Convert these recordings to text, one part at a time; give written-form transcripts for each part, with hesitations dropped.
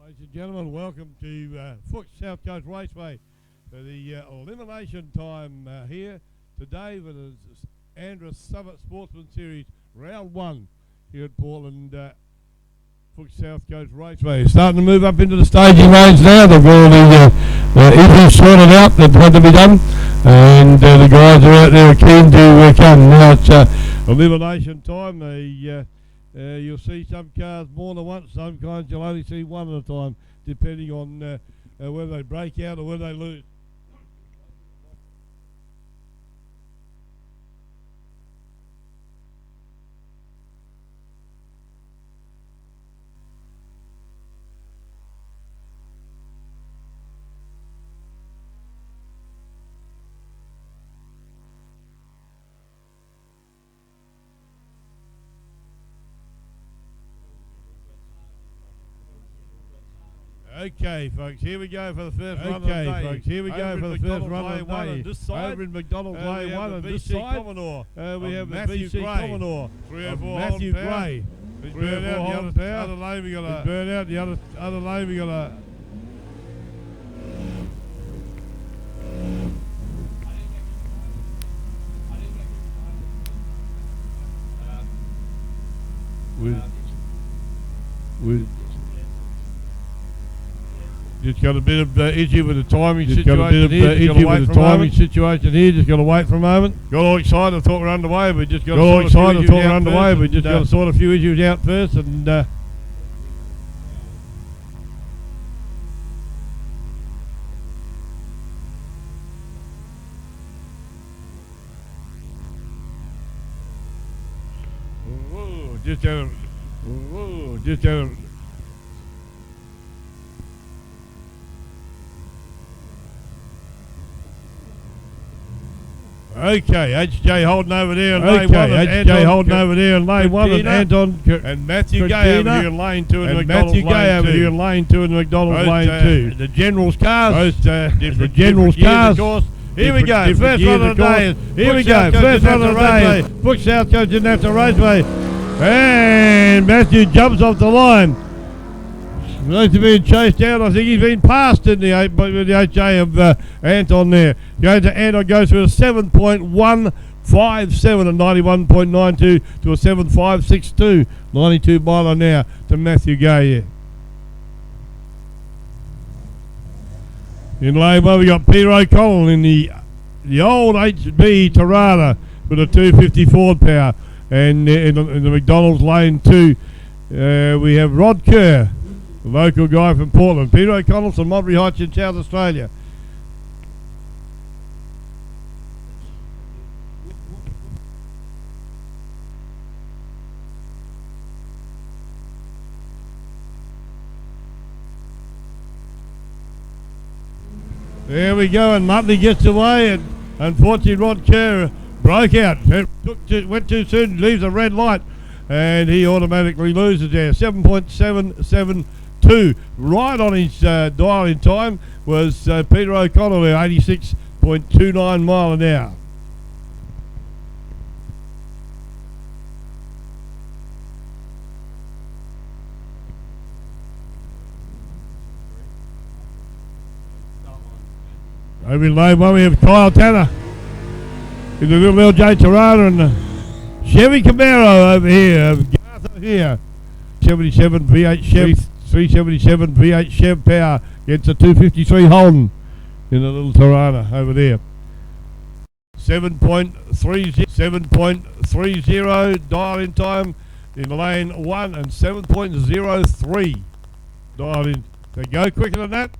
Ladies and gentlemen, welcome to Fuchs South Coast Raceway for the elimination time here today with the ANDRA Summit Sportsman Series round 1 here at Portland Fuchs South Coast Raceway. Starting to move up into the staging range now. They've got all the issues sorted out that had to be done, and the guys are out there keen to come. Now it's elimination time. You'll see some cars more than once, some cars you'll only see one at a time, depending on whether they break out or whether they lose. Okay, folks, here we go for the first run of the day. Okay, folks, here we go for the first run of the day. This side, over in McDonald's Lane 1, and this side, we have the BC Commodore, 3 or 4 Matthew Gray. Burn out the other lane, we got a burn out the other lane, we got a with just got a bit of issue with the timing situation here. Just got to wait for a moment. Got all excited, thought we're underway. We just got to sort a few issues out first, and okay, HJ holding over there in lane 1. HJ holding over there in lane 1, and Anton and Matthew Gay over here in lane 2 and Matthew Gay over here in lane 2 and McDonald's lane 2. The General's cars. The General's cars. Here we go, first run of the day. Here we go, first run of the day. Fuchs South Coast didn't have to raceway. And Matthew jumps off the line. He's being chased down. I think he's been passed in the HJ of Anton there. Going to Anton, goes through a 7.157 and 91.92 to a 7.562, 92 mile an hour to Matthew Gay here. In lane 1 we got Peter O'Connell in the old HB Tirana with a 250 Ford power. And in the McDonald's lane 2 we have Rod Kerr, the local guy from Portland. Peter O'Connell from Modbury Heights in South Australia. There we go, and Muttley gets away, and unfortunately Rod Kerr broke out. Went too soon, leaves a red light, and he automatically loses there. 7.772. Right on his dial in time was Peter O'Connell there, 86.29 mile an hour. Over in lane 1 we have Kyle Tanner in the little LJ Tirana, and the Chevy Camaro over here, Gartha here, 77 V8 Chev, 377 V8 Chev power, gets a 253 Holden in the little Tirana over there. 7.30 dial in time in lane 1 and 7.03 dial in. They go quicker than that,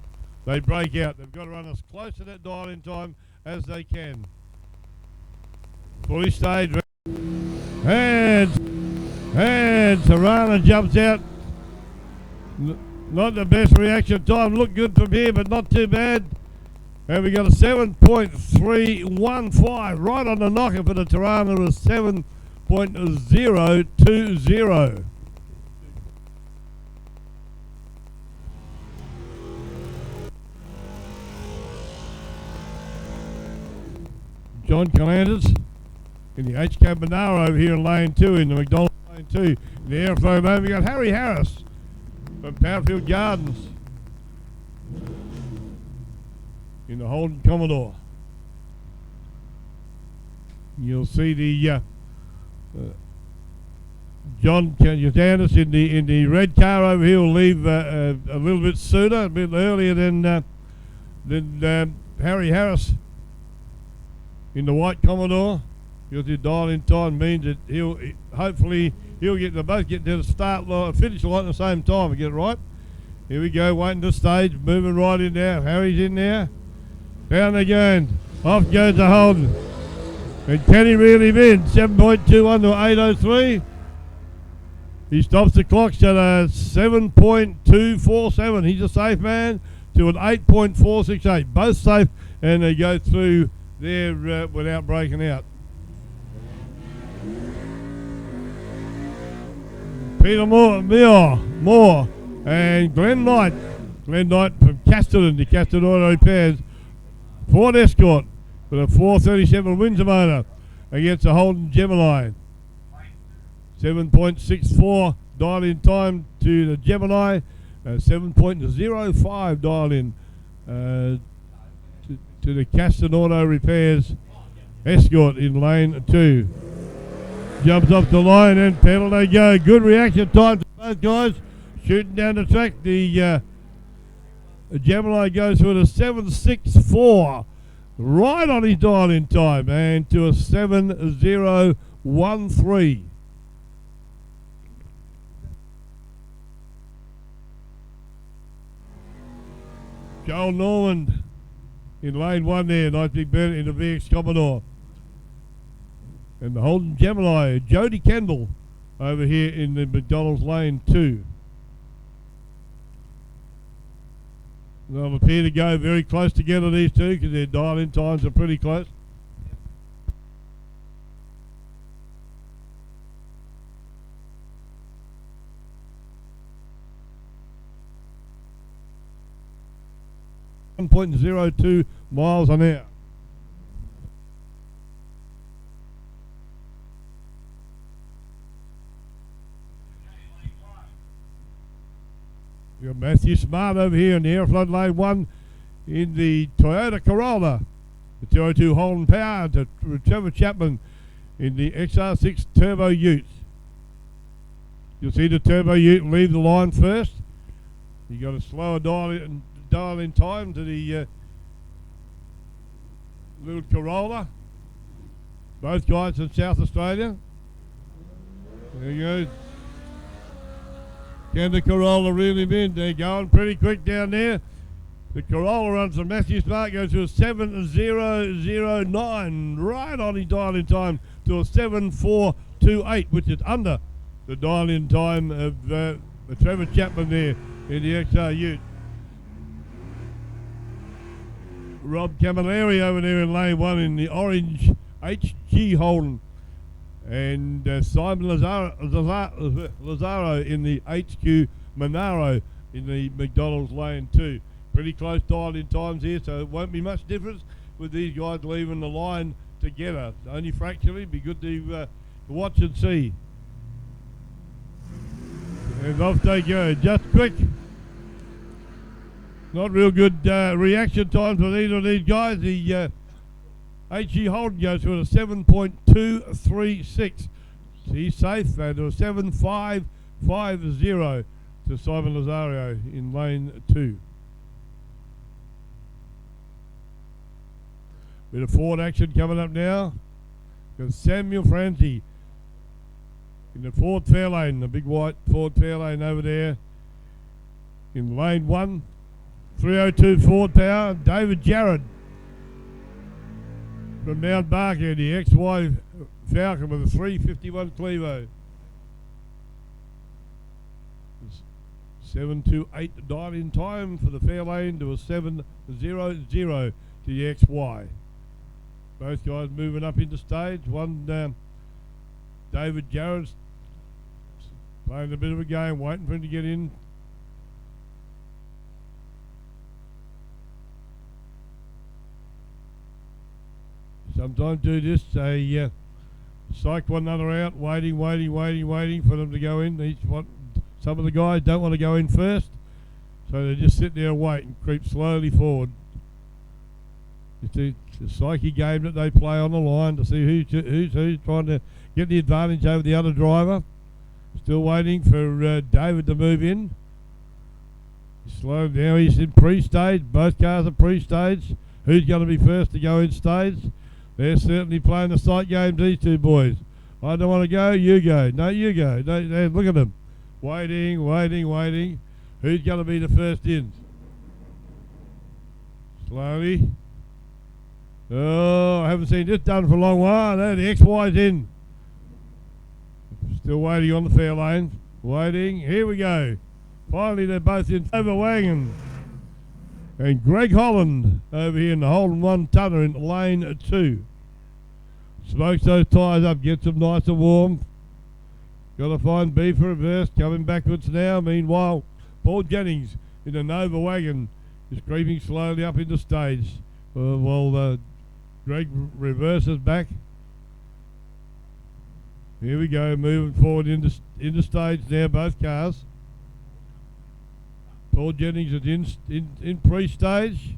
they break out. They've got to run as close to that dial in time as they can. Fully staged. And Tirana jumps out. Not the best reaction time. Looked good from here, but not too bad. And we got a 7.315 right on the knocker for the Tirana with 7.020. John Calanders in the HK Monaro over here in lane 2 in the McDonald's lane 2. In the airflow moment, we got Harry Harris from Powerfield Gardens in the Holden Commodore. You'll see the John Canutanis in the red car over here will leave a little bit sooner, a bit earlier than Harry Harris in the white Commodore. Because his dial-in time means that hopefully he'll get both get to the start line, finish line at the same time. We get it right. Here we go, waiting the stage, moving right in now. Harry's in there. Down again. Off goes the Holden. And can he really win? 7.21 to 8.03. He stops the clocks at a 7.247. He's a safe man to an 8.468. Both safe, and they go through there without breaking out. Peter Moore, and Glenn Knight. Glenn Knight from Casterton to Casterton Auto Repairs. Ford Escort with a 437 Windsor motor against a Holden Gemini. 7.64 dial-in time to the Gemini. 7.05 dial-in to the Casterton Auto Repairs Escort in lane 2. Jumps off the line and pedal they go. Good reaction time to both guys. Shooting down the track. The Gemini goes with a 7.64. Right on his dial-in time and to a 7.013. Joel Norman in lane 1 there. Nice big bird in the VX Commodore. And the Holden Gemini, Jody Kendall over here in the McDonald's lane 2. They'll appear to go very close together, these two, because their dial-in times are pretty close. .02 miles an hour. You got Matthew Smart over here in the Airflood lane 1 in the Toyota Corolla. The 202 Holden Power to Trevor Chapman in the XR6 Turbo Ute. You'll see the Turbo Ute leave the line first. You got a slower dial-in time to the little Corolla. Both guys in South Australia. There you go. Can the Corolla really win? They're going pretty quick down there. The Corolla runs from Matthew Smart, goes to a 7.009, right on his dial-in time to a 7.428, which is under the dial-in time of the Trevor Chapman there in the XR Ute. Rob Camilleri over there in lane 1 in the orange HG Holden. And Simon Lazaro in the HQ Monaro in the McDonald's lane 2. Pretty close dial-in times here, so it won't be much difference with these guys leaving the line together. Only fractionally, be good to watch and see. And off they go, just quick. Not real good reaction times with either of these guys. The HG Holden goes with a 7.236. He's safe, to a 7.550 to Simon Lazario in lane 2. Bit of Ford action coming up now. Got Samuel Franzi in the Ford Fairlane, the big white Ford Fairlane over there in lane 1. 302 Ford Power, David Jarrett from Mount Barker, the XY Falcon with a 351 Clevo. 7.28 dial-in time for the Fairlane to a 7.00 to the XY. Both guys moving up into stage. One, David Jarrett's playing a bit of a game, waiting for him to get in. Sometimes do this, they psych one another out, waiting for them to go in. Some of the guys don't want to go in first, so they just sit there and wait and creep slowly forward. It's a psyche game that they play on the line to see who's trying to get the advantage over the other driver. Still waiting for David to move in. Slow now, he's in pre-stage. Both cars are pre-stage. Who's going to be first to go in stage? They're certainly playing the sight game, these two boys. I don't want to go, you go. No, you go. No, look at them. Waiting. Who's going to be the first in? Slowly. Oh, I haven't seen this done for a long while. No, the XY's in. Still waiting on the fair lane. Waiting. Here we go. Finally, they're both in over wagon. And Greg Holland over here in the Holden 1 tonner in lane 2. Smokes those tyres up, gets them nice and warm. Got to find B for reverse, coming backwards now. Meanwhile, Paul Jennings in the Nova wagon is creeping slowly up into stage. While Greg reverses back. Here we go, moving forward into stage now, both cars. Paul Jennings is in pre-stage.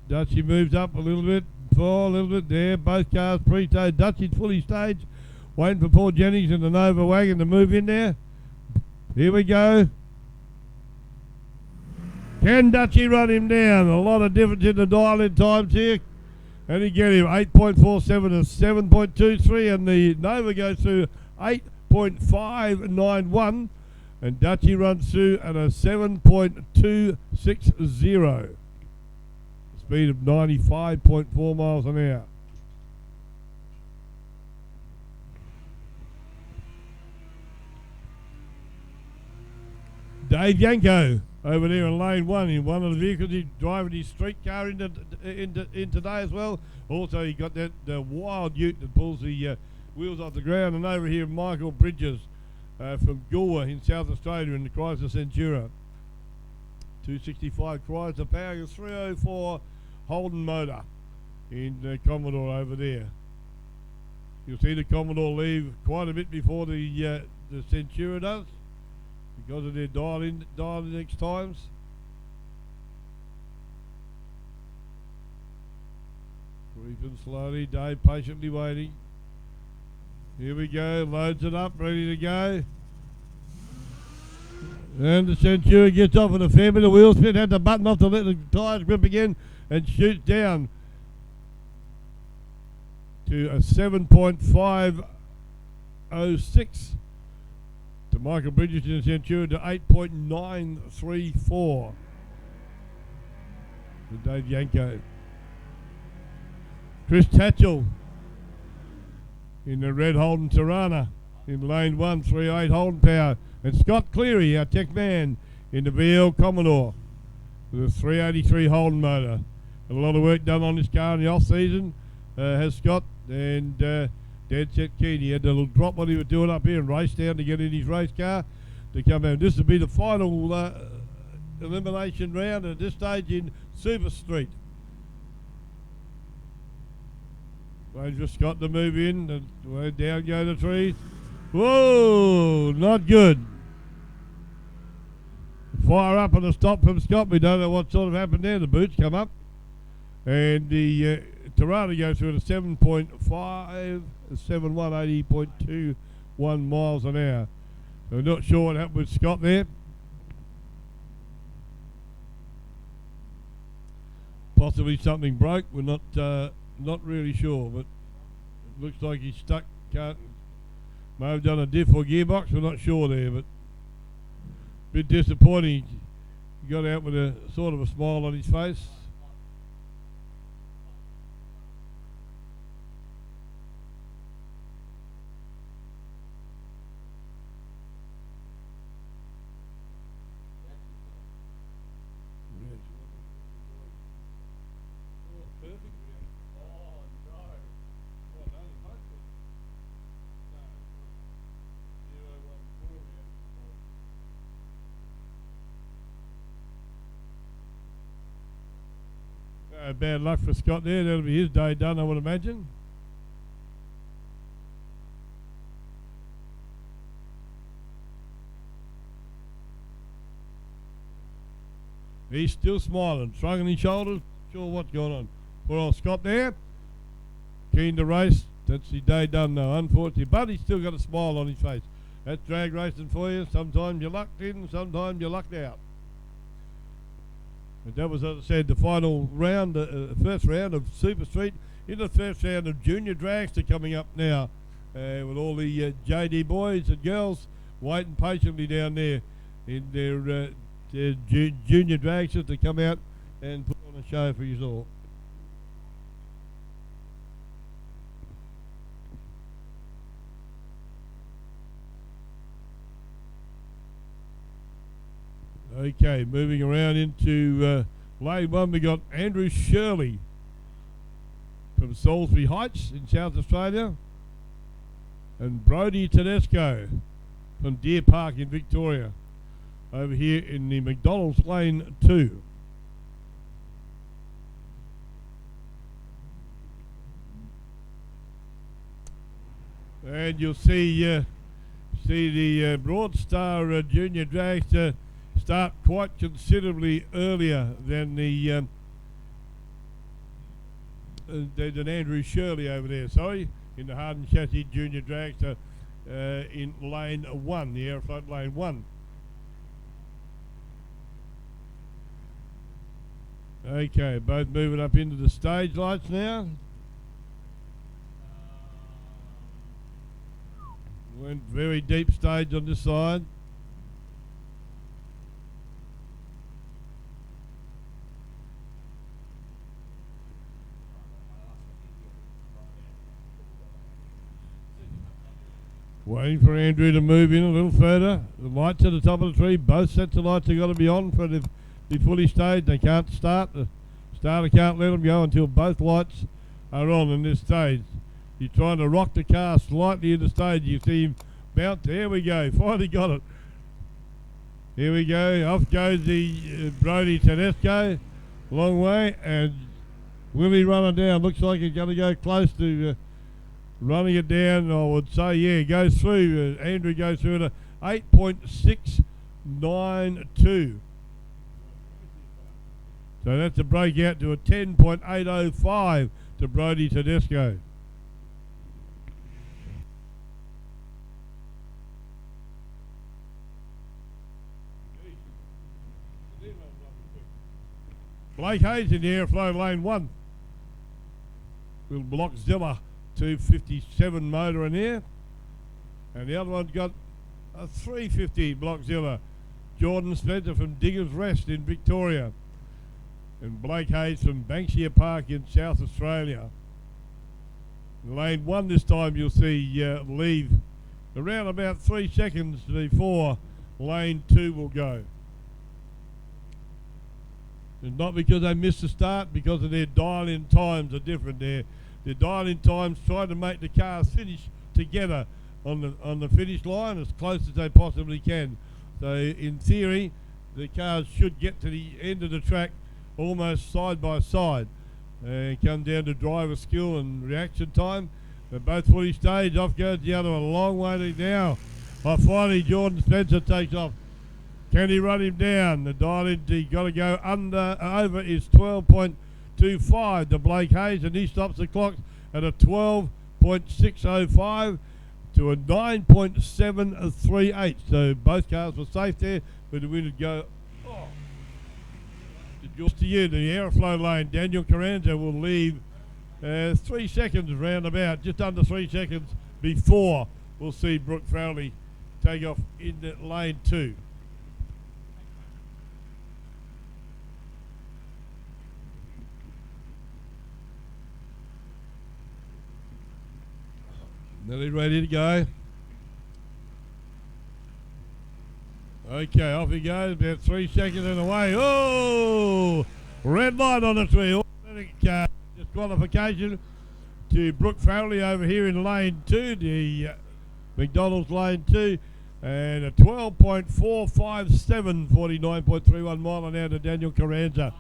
Dutchie moves up a little bit there. Both cars pre-stage. Dutchie's fully staged. Waiting for Paul Jennings in the Nova wagon to move in there. Here we go. Can Dutchie run him down? A lot of difference in the dial-in times here. And he get him 8.47 to 7.23, and the Nova goes through 8.591, and Dutchie runs through at a 7.260. Speed of 95.4 miles an hour. Dave Yanko over there in lane 1 in one of the vehicles. He's driving his street car in today as well. Also, he got that wild ute that pulls the wheels off the ground. And over here, Michael Bridges from Goolwa in South Australia in the Chrysler Centura. 265 Chrysler powering a 304 Holden motor in the Commodore over there. You'll see the Commodore leave quite a bit before the Centura does, because of their dial-in next times. Creeping slowly, Dave patiently waiting. Here we go, loads it up, ready to go. And the Centura gets off with a fair bit of wheel spin, had the button off to let the tyres grip again, and shoots down to a 7.506. To Michael Bridges in the Centura to 8.934 for Dave Yanko. Chris Tatchell in the red Holden Tirana in lane 1, 308 Holden power. And Scott Cleary, our tech man, in the VL Commodore with a 383 Holden motor. A lot of work done on this car in the off-season, has Scott, and dead set keen. He had a little drop what he was doing up here and raced down to get in his race car to come out. This will be the final elimination round at this stage in Super Street. Waiting for Scott to move in, and down go the trees. Whoa, not good. Fire up and a stop from Scott. We don't know what sort of happened there. The boots come up. And the Tirana goes through at a 7.571, 80.21 miles an hour. So not sure what happened with Scott there. Possibly something broke. We're not really sure, but it looks like he's stuck. May have done a diff or gearbox. We're not sure there, but a bit disappointing. He got out with a sort of a smile on his face. Bad luck for Scott there. That'll be his day done, I would imagine. He's still smiling, shrugging his shoulders. Sure what's going on. Poor old Scott there. Keen to race. That's the day done though, unfortunately. But he's still got a smile on his face. That's drag racing for you. Sometimes you're lucked in, sometimes you're lucked out. And that was, as I said, the final round, first round of Super Street. In the first round of Junior Dragster coming up now, with all the JD boys and girls waiting patiently down there in their Junior Dragsters to come out and put on a show for you all. Okay, moving around into lane one, we got Andrew Shirley from Salisbury Heights in South Australia, and Brodie Tedesco from Deer Park in Victoria, over here in the McDonald's lane 2. And you'll see the Broadstar Junior Dragster start quite considerably earlier than than Andrew Shirley over there, sorry, in the Harden Chassis Junior Dragster in lane 1, the Aeroflot lane 1. Okay, both moving up into the stage lights now. Went very deep stage on this side. Waiting for Andrew to move in a little further. The lights at the top of the tree. Both sets of lights have got to be on for it to be fully staged. They can't start. The starter can't let them go until both lights are on in this stage. He's trying to rock the car slightly in the stage. You see him bounce. There we go. Finally got it. Here we go. Off goes the Brodie Tedesco. Long way. And will he run it down? Looks like he's going to go close to running it down. I would say, yeah, goes through. Andrew goes through at a 8.692. So that's a breakout to a 10.805 to Brodie Tedesco. Blake Hayes in the Airflow lane 1. Little Blockzilla 257 motor in here. And the other one's got a 350 Blockzilla. Jordan Spencer from Diggers Rest in Victoria. And Blake Hayes from Banksia Park in South Australia. In lane 1 this time you'll see leave around about 3 seconds before lane 2 will go. And not because they missed the start, because of their dial-in times are different there. Their dial-in times try to make the cars finish together on the finish line as close as they possibly can. So in theory, the cars should get to the end of the track almost side by side. It comes down to driver skill and reaction time. They're both fully staged. Off goes the other one. A long way to now. Finally, Jordan Spencer takes off. Can he run him down? The dial-in, he got to go over is 12.25 to Blake Hayes, and he stops the clock at a 12.605 to a 9.738. So both cars were safe there, but the winner go. Just to you, the Aeroflow lane. Daniel Carranza will leave 3 seconds roundabout, just under 3 seconds before we'll see Brooke Fowley take off in lane 2. Nearly ready to go. Okay, off he goes, about 3 seconds and away. Oh! Red light on the tree. Automatic disqualification to Brooke Farrelly over here in lane 2, the McDonald's lane 2. And a 12.457, 49.31 mile an hour to Daniel Carranza.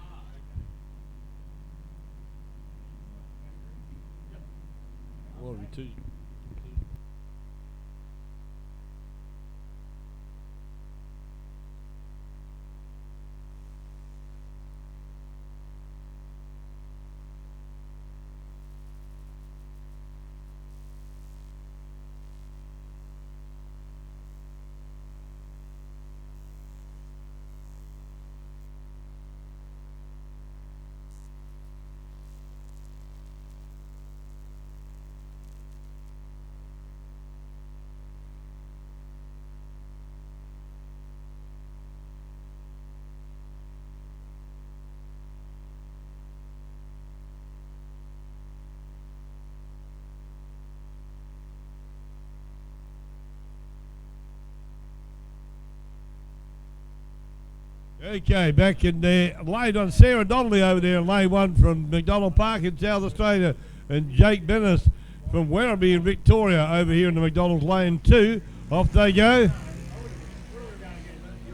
Okay, back in there, lane on Sarah Donnelly over there in lane 1 from McDonald Park in South Australia, and Jake Bennis from Werribee in Victoria over here in the McDonald's lane 2. Off they go.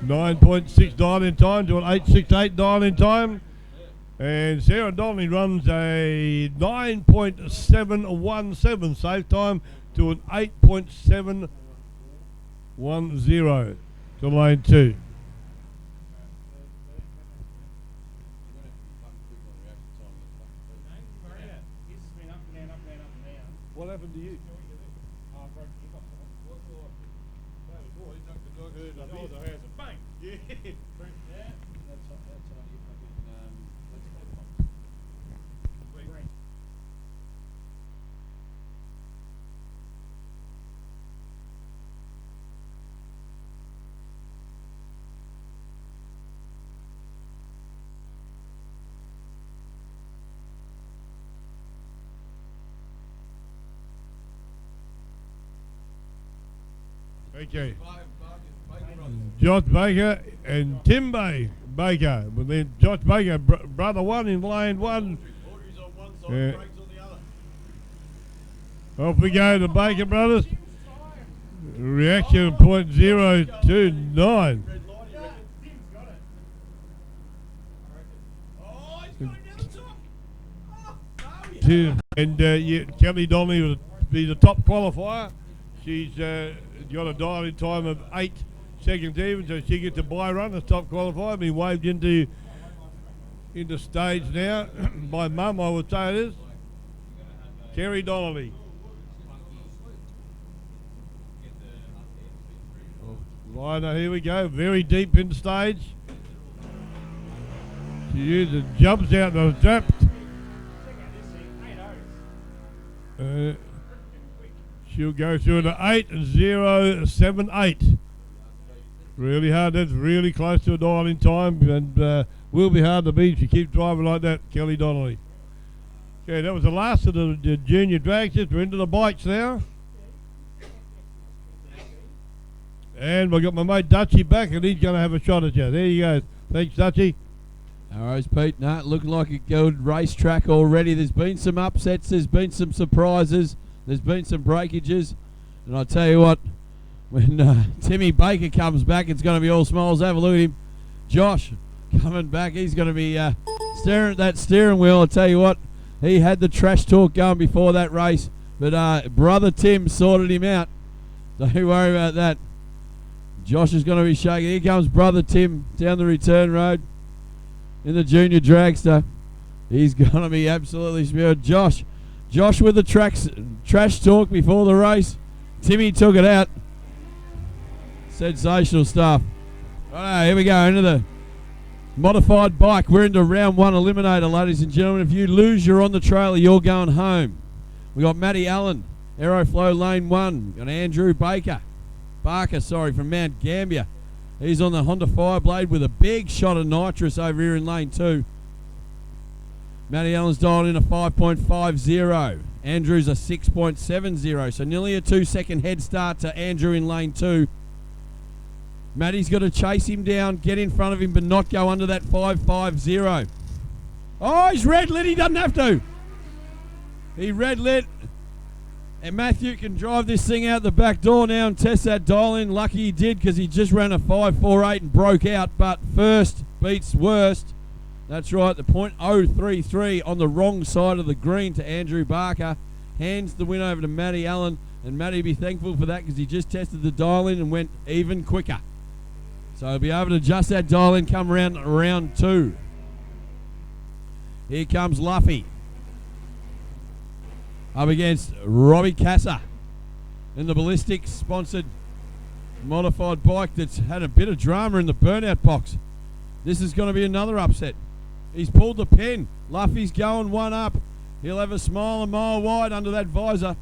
9.6 dial-in time to an 8.68 dial-in time. And Sarah Donnelly runs a 9.717 safe time to an 8.710 to lane 2. What happened to you? Bang! Yeah. Okay. Josh Baker and Tim Baker. But then Josh Baker, brother 1 in lane 1. Off we go, the Baker brothers. Reaction .029. And Kelly Donnelly will be the top qualifier. She's got a dial-in time of 8 seconds even, so she gets a bye run as top qualifier. Being waved into stage now. My mum, I would say it is. Kerry Donnelly. Liner, here we go, very deep in stage. She uses jumps out the zap. She'll go through the 8.078. Really hard. That's really close to a dial-in time, and will be hard to beat if she keeps driving like that, Kelly Donnelly. Okay, that was the last of the junior dragsters. We're into the bikes now. And we've got my mate Dutchie back, and he's going to have a shot at you. There you go. Thanks, Dutchie. All right, Pete. No, looking like a good racetrack already. There's been some upsets. There's been some surprises. There's been some breakages. And I tell you what, when Timmy Baker comes back, it's going to be all smiles. Have a look at him. Josh coming back. He's going to be staring at that steering wheel. I tell you what, he had the trash talk going before that race. But brother Tim sorted him out. Don't worry about that. Josh is going to be shaking. Here comes brother Tim down the return road in the junior dragster. He's going to be absolutely smeared. Josh with the trash talk before the race. Timmy took it out. Sensational stuff. Right, here we go into the modified bike. We're into round 1 eliminator, ladies and gentlemen. If you lose, you're on the trailer. You're going home. We got Matty Allen, Aeroflow lane 1. We got Andrew Barker, from Mount Gambier. He's on the Honda Fireblade with a big shot of nitrous over here in lane 2. Matty Allen's dialed in a 5.50. Andrew's a 6.70. So nearly a 2-second head start to Andrew in lane 2. Matty's got to chase him down, get in front of him, but not go under that 5.50. Oh, he's red lit. He doesn't have to. He red lit. And Matthew can drive this thing out the back door now and test that dial in. Lucky he did, because he just ran a 5.48 and broke out. But first beats worst. That's right, the .033 on the wrong side of the green to Andrew Barker. Hands the win over to Matty Allen. And Matty be thankful for that, because he just tested the dial in and went even quicker. So he'll be able to adjust that dial in come around round 2. Here comes Luffy up against Robbie Casa in the Ballistics sponsored modified bike that's had a bit of drama in the burnout box. This is going to be another upset. He's pulled the pin. Luffy's going 1 up. He'll have a smile a mile wide under that visor.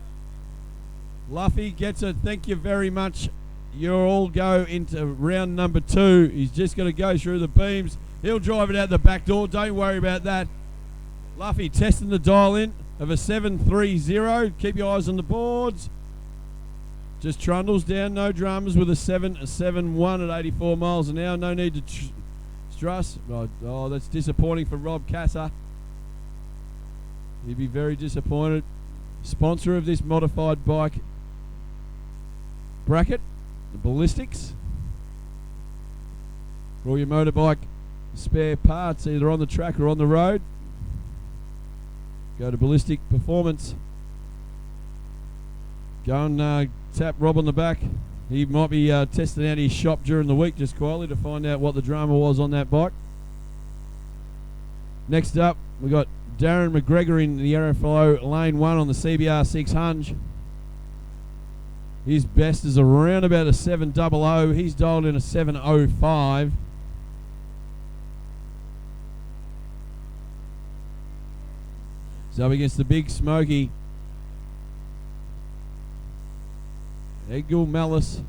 Luffy gets a thank you very much. You'll all go into round number 2. He's just going to go through the beams. He'll drive it out the back door. Don't worry about that. Luffy testing the dial in of a 7.30. Keep your eyes on the boards. Just trundles down, no dramas with a 7.71 at 84 miles an hour. No need to Struss. Oh, that's disappointing for Rob Casser. He'd be very disappointed. Sponsor of this modified bike bracket, the Ballistics. For all your motorbike spare parts, either on the track or on the road, go to Ballistic Performance. Go and tap Rob on the back. He might be testing out his shop during the week just quietly to find out what the drama was on that bike. Next up, we got Darren McGregor in the Aeroflow Lane 1 on the CBR 600. His best is around about a 700. He's dialed in a 705. So up against the big smoky Egil Malice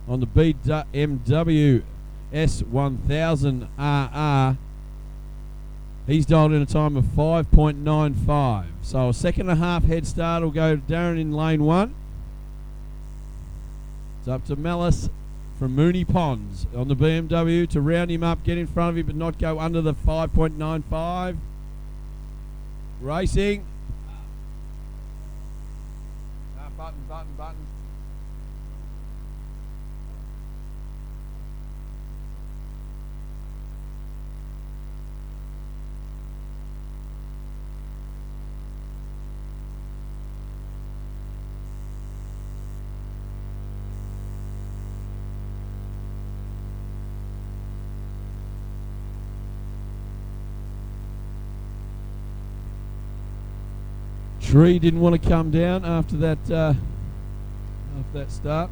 on the BMW S1000RR. He's dialed in a time of 5.95. So a second and a half head start will go to Darren in lane 1. It's up to Malice from Mooney Ponds on the BMW to round him up, get in front of him, but not go under the 5.95. Racing. Button. Tree didn't want to come down after that start.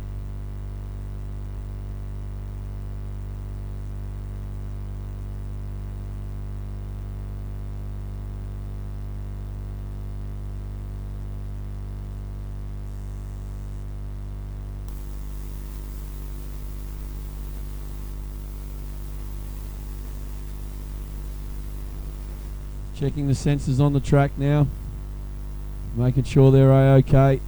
Checking the sensors on the track now. Making sure they're okay.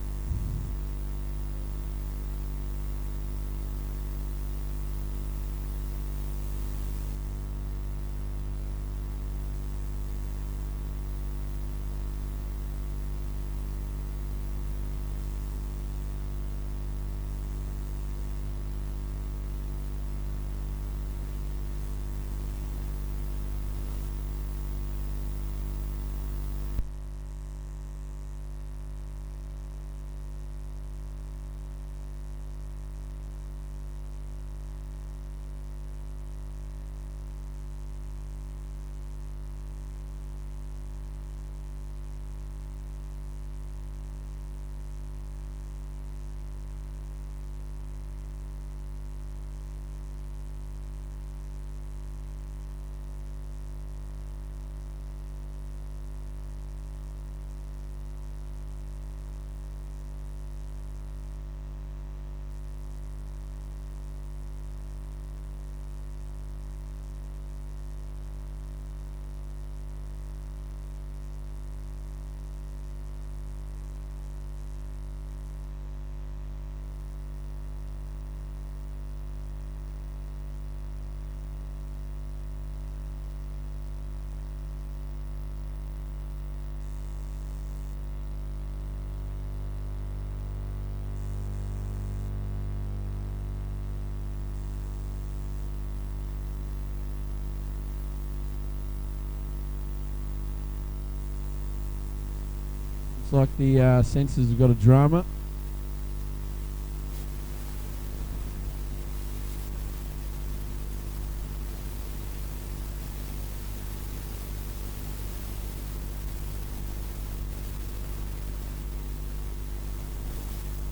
Looks like the sensors have got a drama.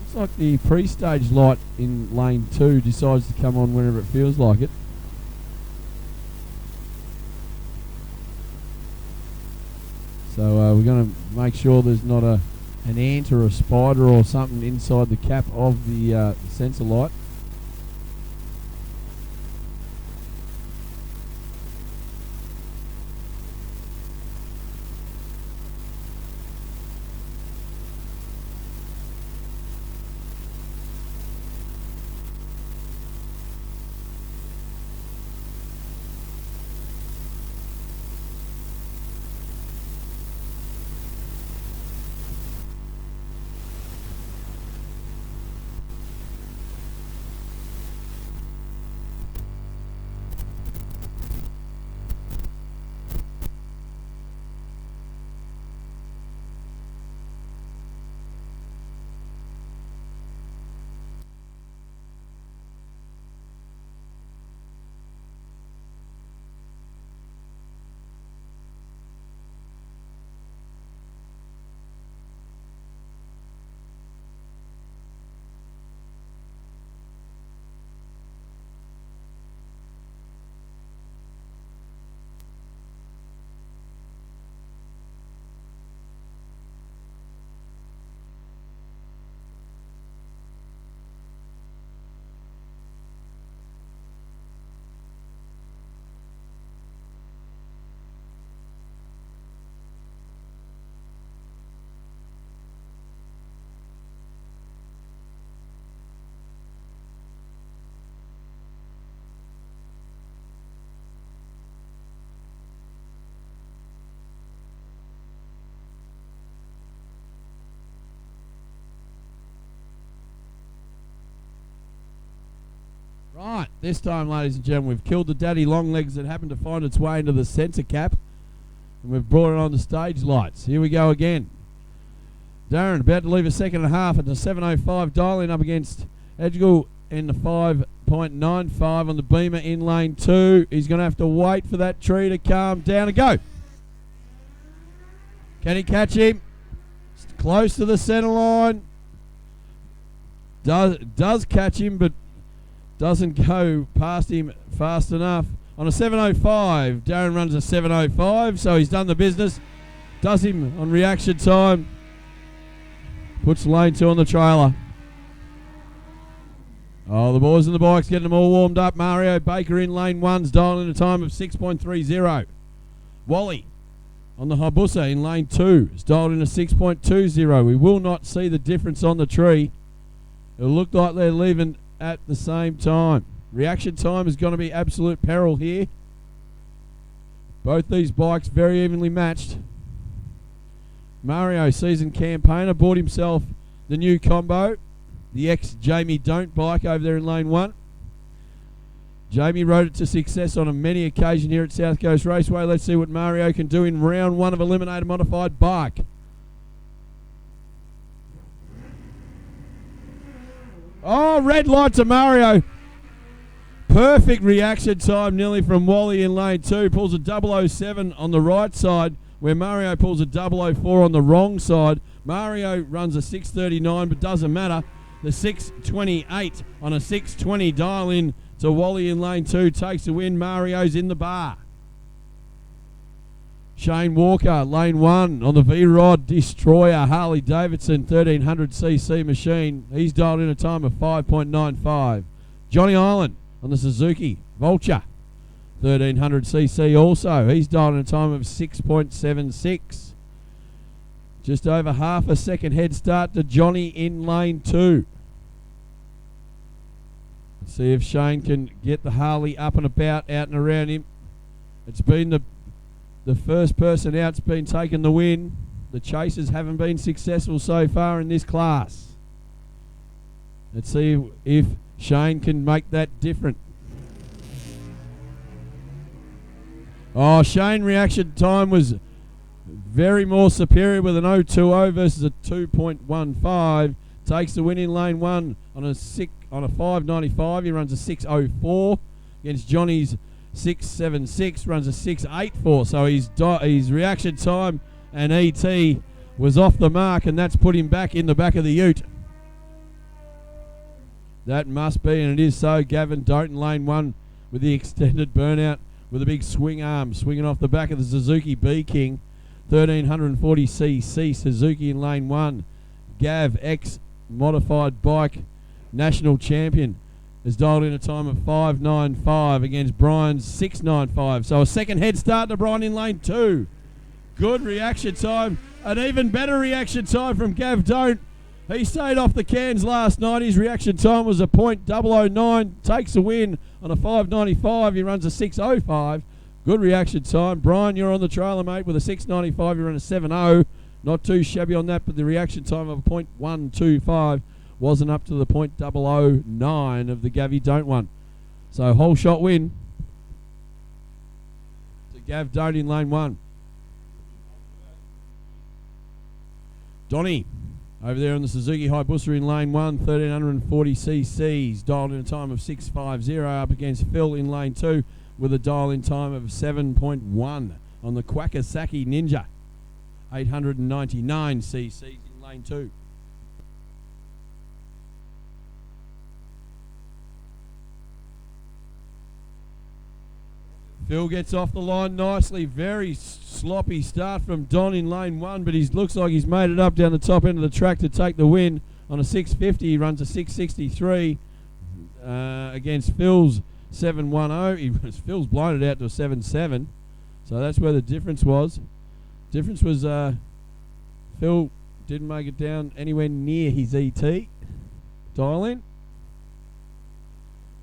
Looks like the pre-stage light in lane 2 decides to come on whenever it feels like it. So we're going to make sure there's not an ant or a spider or something inside the cap of the sensor light. Right, this time, ladies and gentlemen, we've killed the daddy long legs that happened to find its way into the centre cap. And we've brought it on the stage lights. Here we go again. Darren about to leave a second and a half at the 7.05 dial-in up against Edgell in the 5.95 on the Beamer in lane 2. He's going to have to wait for that tree to calm down and go. Can he catch him? It's close to the centre line. Does catch him, but doesn't go past him fast enough. On a 7.05, Darren runs a 7.05, so he's done the business. Does him on reaction time. Puts lane 2 on the trailer. Oh, the boys and the bikes getting them all warmed up. Mario Baker in lane 1's dialing a time of 6.30. Wally on the Hayabusa in lane 2 is dialed in a 6.20. We will not see the difference on the tree. It'll look like they're leaving at the same time. Reaction time is going to be absolute peril here. Both these bikes very evenly matched. Mario, seasoned campaigner, bought himself the new combo, the ex-Jamie Don't bike over there in lane 1. Jamie rode it to success on a many occasion here at South Coast Raceway. Let's see what Mario can do in round 1 of Eliminator Modified Bike. Oh, red light to Mario. Perfect reaction time nearly from Wally in lane 2. Pulls a 007 on the right side, where Mario pulls a 004 on the wrong side. Mario runs a 6.39, but doesn't matter. The 6.28 on a 6.20 dial in to Wally in lane 2 takes the win. Mario's in the bar. Shane Walker, lane 1 on the V-Rod Destroyer Harley Davidson 1300cc machine. He's dialed in a time of 5.95. Johnny Island on the Suzuki Vulture 1300cc also. He's dialed in a time of 6.76. Just over half a second head start to Johnny in lane 2. Let's see if Shane can get the Harley up and about, out and around him. It's been the first person out's been taking the win. The chasers haven't been successful so far in this class. Let's see if Shane can make that different. Oh, Shane reaction time was very more superior with an 0.20 versus a 2.15. Takes the win in lane 1 on a 5.95. He runs a 6.04 against Johnny's 6.76. Runs a 6.84. So his reaction time and ET was off the mark, and that's put him back in the back of the ute. That must be, and it is so. Gavin Doughton, lane 1 with the extended burnout with a big swing arm swinging off the back of the Suzuki B-King. 1340cc Suzuki in lane 1. Gav, ex-modified bike national champion, has dialed in a time of 5.95 against Brian's 6.95. So a second head start to Brian in lane 2. Good reaction time. An even better reaction time from Gav Don't. He stayed off the cans last night. His reaction time was a .009. Takes a win on a 5.95. He runs a 6.05. Good reaction time. Brian, you're on the trailer, mate, with a 6.95. You run a 7.0. Not too shabby on that, but the reaction time of a .125 wasn't up to the .009 of the Gavi Don't one. So whole shot win to Gav Don't in lane 1. Donnie over there on the Suzuki Hayabusa in lane 1, 1340cc's, dialed in a time of 6.50 up against Phil in lane 2 with a dial in time of 7.1 on the Kawasaki Ninja, 899cc's in lane 2. Phil gets off the line nicely. Very sloppy start from Don in lane 1, but he looks like he's made it up down the top end of the track to take the win on a 6.50. He runs a 6.63 against Phil's 7.10. Phil's blown it out to a 7.7, so that's where the difference was. Difference was Phil didn't make it down anywhere near his ET. Dial in.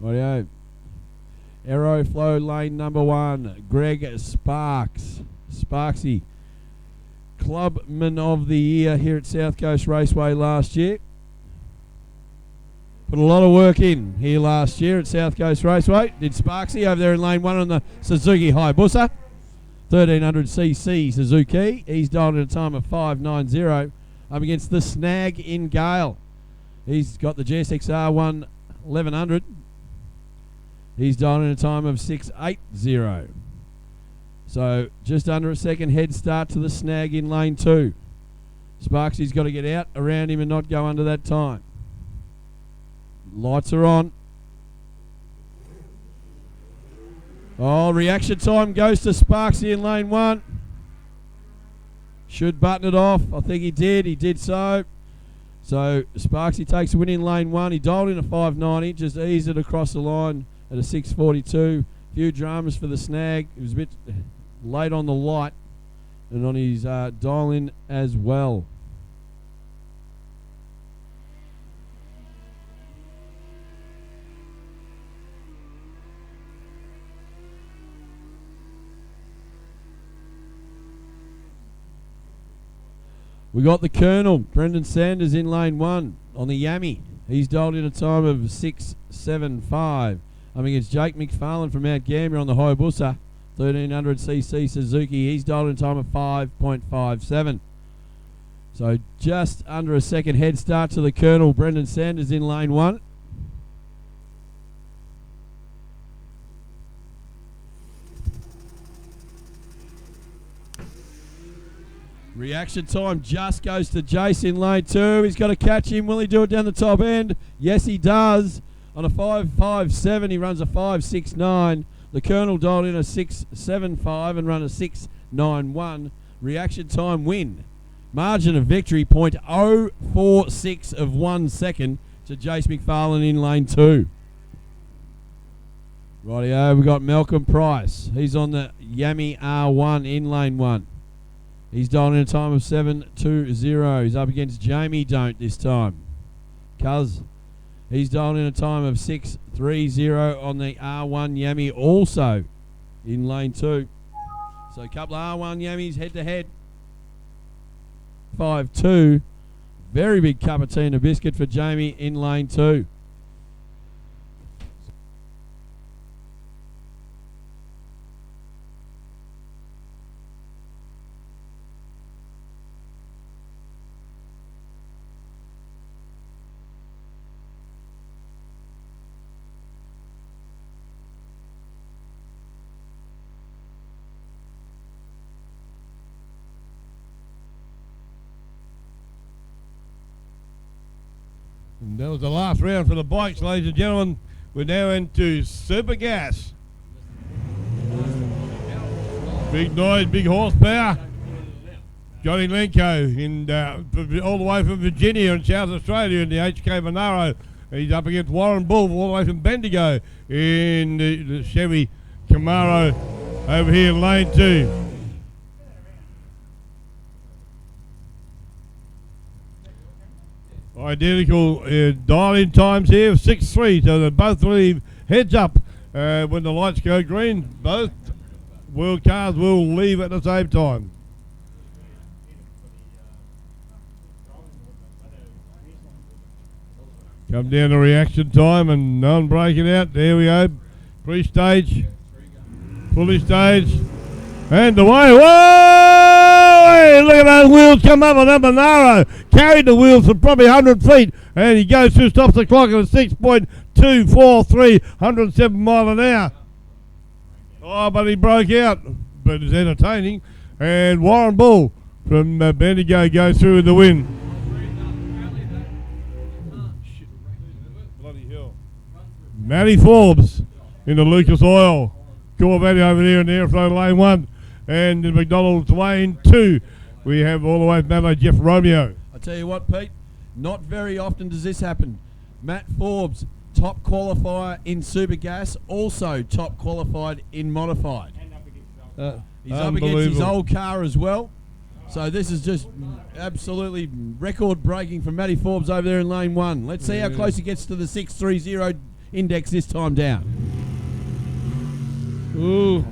Rightio. Aeroflow lane number 1, Greg Sparks. Sparksy, Clubman of the Year here at South Coast Raceway last year. Put a lot of work in here last year at South Coast Raceway. Did Sparksy over there in lane 1 on the Suzuki Hayabusa. 1300cc Suzuki. He's dialed at a time of 5.90 up against the Snag in Gale. He's got the GSXR 1100. He's dialed in a time of 6.80. So just under a second head start to the Snag in lane 2. Sparksy's got to get out around him and not go under that time. Lights are on. Oh, reaction time goes to Sparksy in lane 1. Should button it off. I think he did. He did so. So Sparksy takes a win in lane 1. He dialed in a 5.90, just eased it across the line at a 6.42. Few dramas for the Snag. He was a bit late on the light and on his dial in as well. We got the Colonel, Brendan Sanders, in lane 1 on the Yami. He's dialed in a time of 6.75. I'm against Jake McFarlane from Mount Gambier on the Hayabusa, 1300cc Suzuki. He's dialed in a time of 5.57. So just under a second head start to the Colonel, Brendan Sanders in lane 1. Reaction time just goes to Jace in lane 2. He's got to catch him. Will he do it down the top end? Yes, he does. On a 5.57, he runs a 5.69. The Colonel dialed in a 6.75 and run a 6.91. Reaction time win. Margin of victory, 0.046 of 1 second to Jace McFarlane in lane 2. Rightio, we got Malcolm Price. He's on the Yami R1 in lane 1. He's dialed in a time of 7.20. He's up against Jamie Don't this time. Cuz, he's dialed in a time of 6.30 on the R1 Yami, also in lane 2. So a couple of R1 Yamis head to head. 5.2. Very big cup of tea and a biscuit for Jamie in lane 2. And that was the last round for the bikes, ladies and gentlemen. We're now into Super Gas. Big noise, big horsepower. Johnny Lenko all the way from Virginia and South Australia in the HK Monaro. He's up against Warren Bull all the way from Bendigo in the Chevy Camaro over here in lane 2. Identical dial-in times here of 6.3, so they both leave heads up when the lights go green. Both world cars will leave at the same time. Come down to reaction time and none breaking out. There we go. Pre-stage, fully staged, and away. Whoa! Look at those wheels come up on that Monaro. Carried the wheels for probably 100 feet, and he goes through, stops the clock at a 6.243, 107 mile an hour. Oh, but he broke out, but it's entertaining. And Warren Bull from Bendigo goes through in the win. Bloody hell. Matty Forbes in the Lucas Oil Corvette over there in the Airflow lane 1. And in McDonald's lane 2, we have all the way from Mallow, Jeff Romeo. I tell you what, Pete, not very often does this happen. Matt Forbes, top qualifier in Super Gas, also top qualified in Modified. He's up against his old car as well. So this is just absolutely record-breaking from Matty Forbes over there in lane 1. Let's see how close he gets to the 6.30 index this time down. Ooh.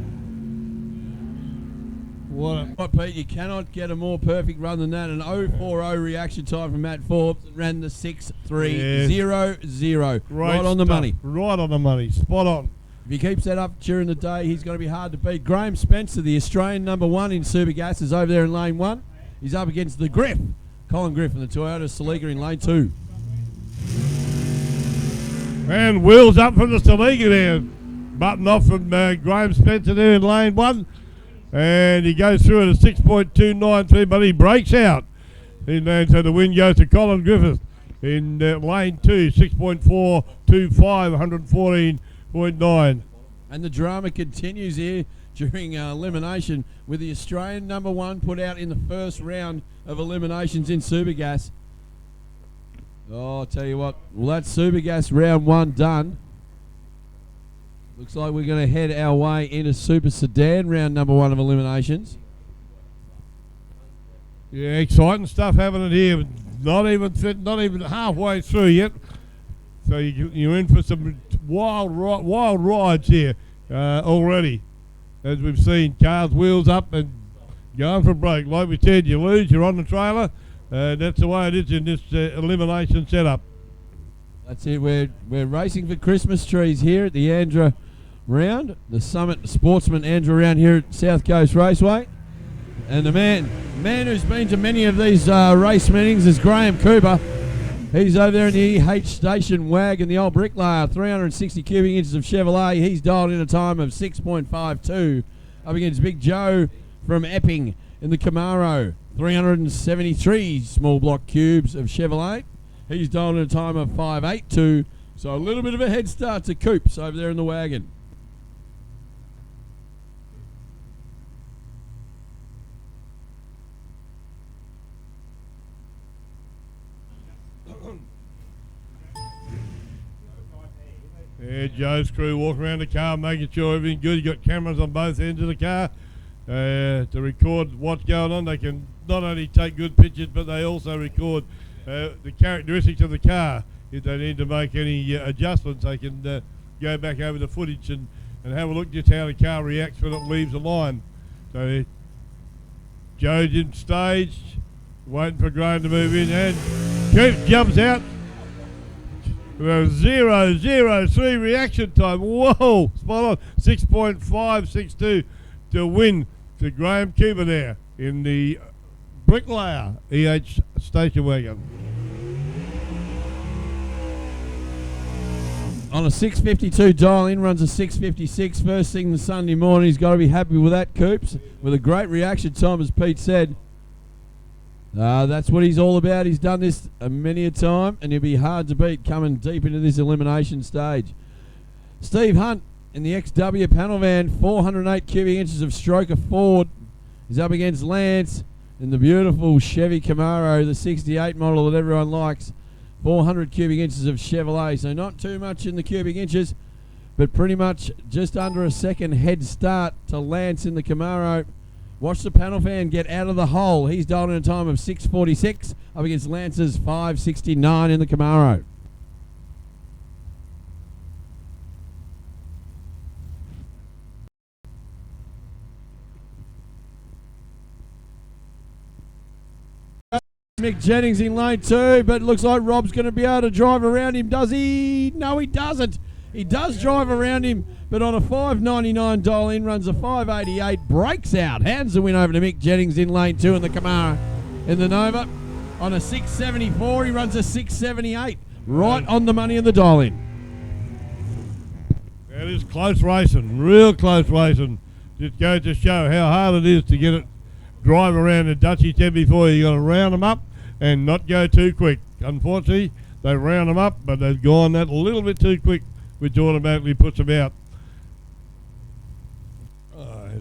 What, Pete, you cannot get a more perfect run than that. An 0.40 reaction time from Matt Forbes. Ran the 6.3.00. Right on the money. Right on the money. Spot on. If he keeps that up during the day, he's going to be hard to beat. Graham Spencer, the Australian #1 in Supergas, is over there in lane 1. He's up against the Griff. Colin Griff in the Toyota Celica in lane 2. And wheels up from the Celica there. Button off from Graham Spencer there in lane 1. And he goes through at a 6.293, but he breaks out. And so the win goes to Colin Griffith in lane 2, 6.425, 114.9. And the drama continues here during elimination with the Australian #1 put out in the first round of eliminations in Supergas. Oh, I'll tell you what. Well, that's Supergas round 1 done. Looks like we're going to head our way into Super Sedan round #1 of eliminations. Yeah, exciting stuff happening here. Not even halfway through yet. So you're in for some wild rides here already. As we've seen, cars wheels up and going for a break. Like we said, you lose, you're on the trailer. That's the way it is in this elimination setup. That's it. We're racing for Christmas trees here at the ANDRA round, the Summit Sportsman ANDRA round here at South Coast Raceway. And the man who's been to many of these race meetings is Graham Cooper. He's over there in the EH station wagon, the old bricklayer, 360 cubic inches of Chevrolet. He's dialed in a time of 6.52 up against Big Joe from Epping in the Camaro, 373 small block cubes of Chevrolet. He's dialed in a time of 5.82, so a little bit of a head start to Coops over there in the wagon. Yeah, Joe's crew walking around the car making sure everything's good. You've got cameras on both ends of the car to record what's going on. They can not only take good pictures, but they also record the characteristics of the car. If they need to make any adjustments, they can go back over the footage and have a look just how the car reacts when it leaves the line. So Joe's in stage, waiting for Graham to move in, and Keith jumps out. 0.003 reaction time. Whoa, spot on. 6.562 to win to Graham Cooper there in the bricklayer EH station wagon. On a 6.52 dial in, runs a 6.56 first thing the Sunday morning. He's got to be happy with that, Coops, with a great reaction time, as Pete said. That's what he's all about. He's done this many a time, and he'll be hard to beat coming deep into this elimination stage. Steve Hunt in the XW panel van, 408 cubic inches of stroker Ford. He's up against Lance in the beautiful Chevy Camaro, the 68 model that everyone likes. 400 cubic inches of Chevrolet, so not too much in the cubic inches, but pretty much just under a second head start to Lance in the Camaro. Watch the panel fan get out of the hole. He's dialed in a time of 6.46 up against Lance's 5.69 in the Camaro. Mick Jennings in lane 2, but it looks like Rob's going to be able to drive around him. Does he? No, he doesn't. He does drive around him, but on a 5.99 dial in, runs a 5.88, breaks out. Hands the win over to Mick Jennings in lane 2 in the Camaro. In the Nova, on a 6.74, he runs a 6.78. Right on the money in the dial in. That is close racing, real close racing. Just goes to show how hard it is to get it drive around. The Dutchie said before, you got to round them up and not go too quick. Unfortunately, they round them up, but they've gone that a little bit too quick, which automatically puts them out.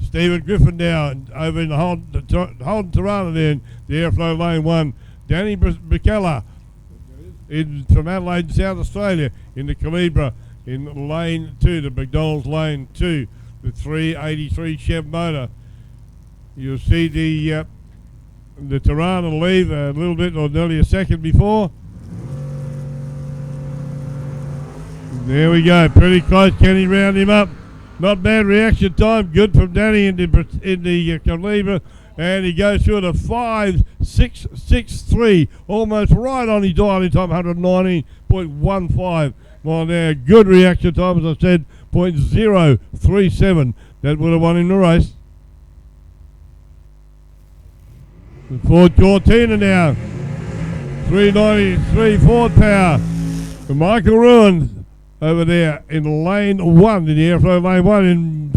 Stephen Griffin now over in the Holden Tirana there in the airflow lane 1. Danny Bicella from Adelaide, South Australia in the Calibra in lane 2, the McDonald's lane 2, the 383 Chev motor. You'll see the Tirana leave a little bit or nearly a second before. There we go, pretty close. Can he round him up? Not bad reaction time. Good from Danny in the Calibra. And he goes through at a 5.663. Almost right on his dialing time, 119.15 mile an hour. Good reaction time, as I said, 0.037. That would have won him the race. Ford Cortina now. 393 Ford power. And Michael Ruin over there in lane 1, in the airflow lane 1 in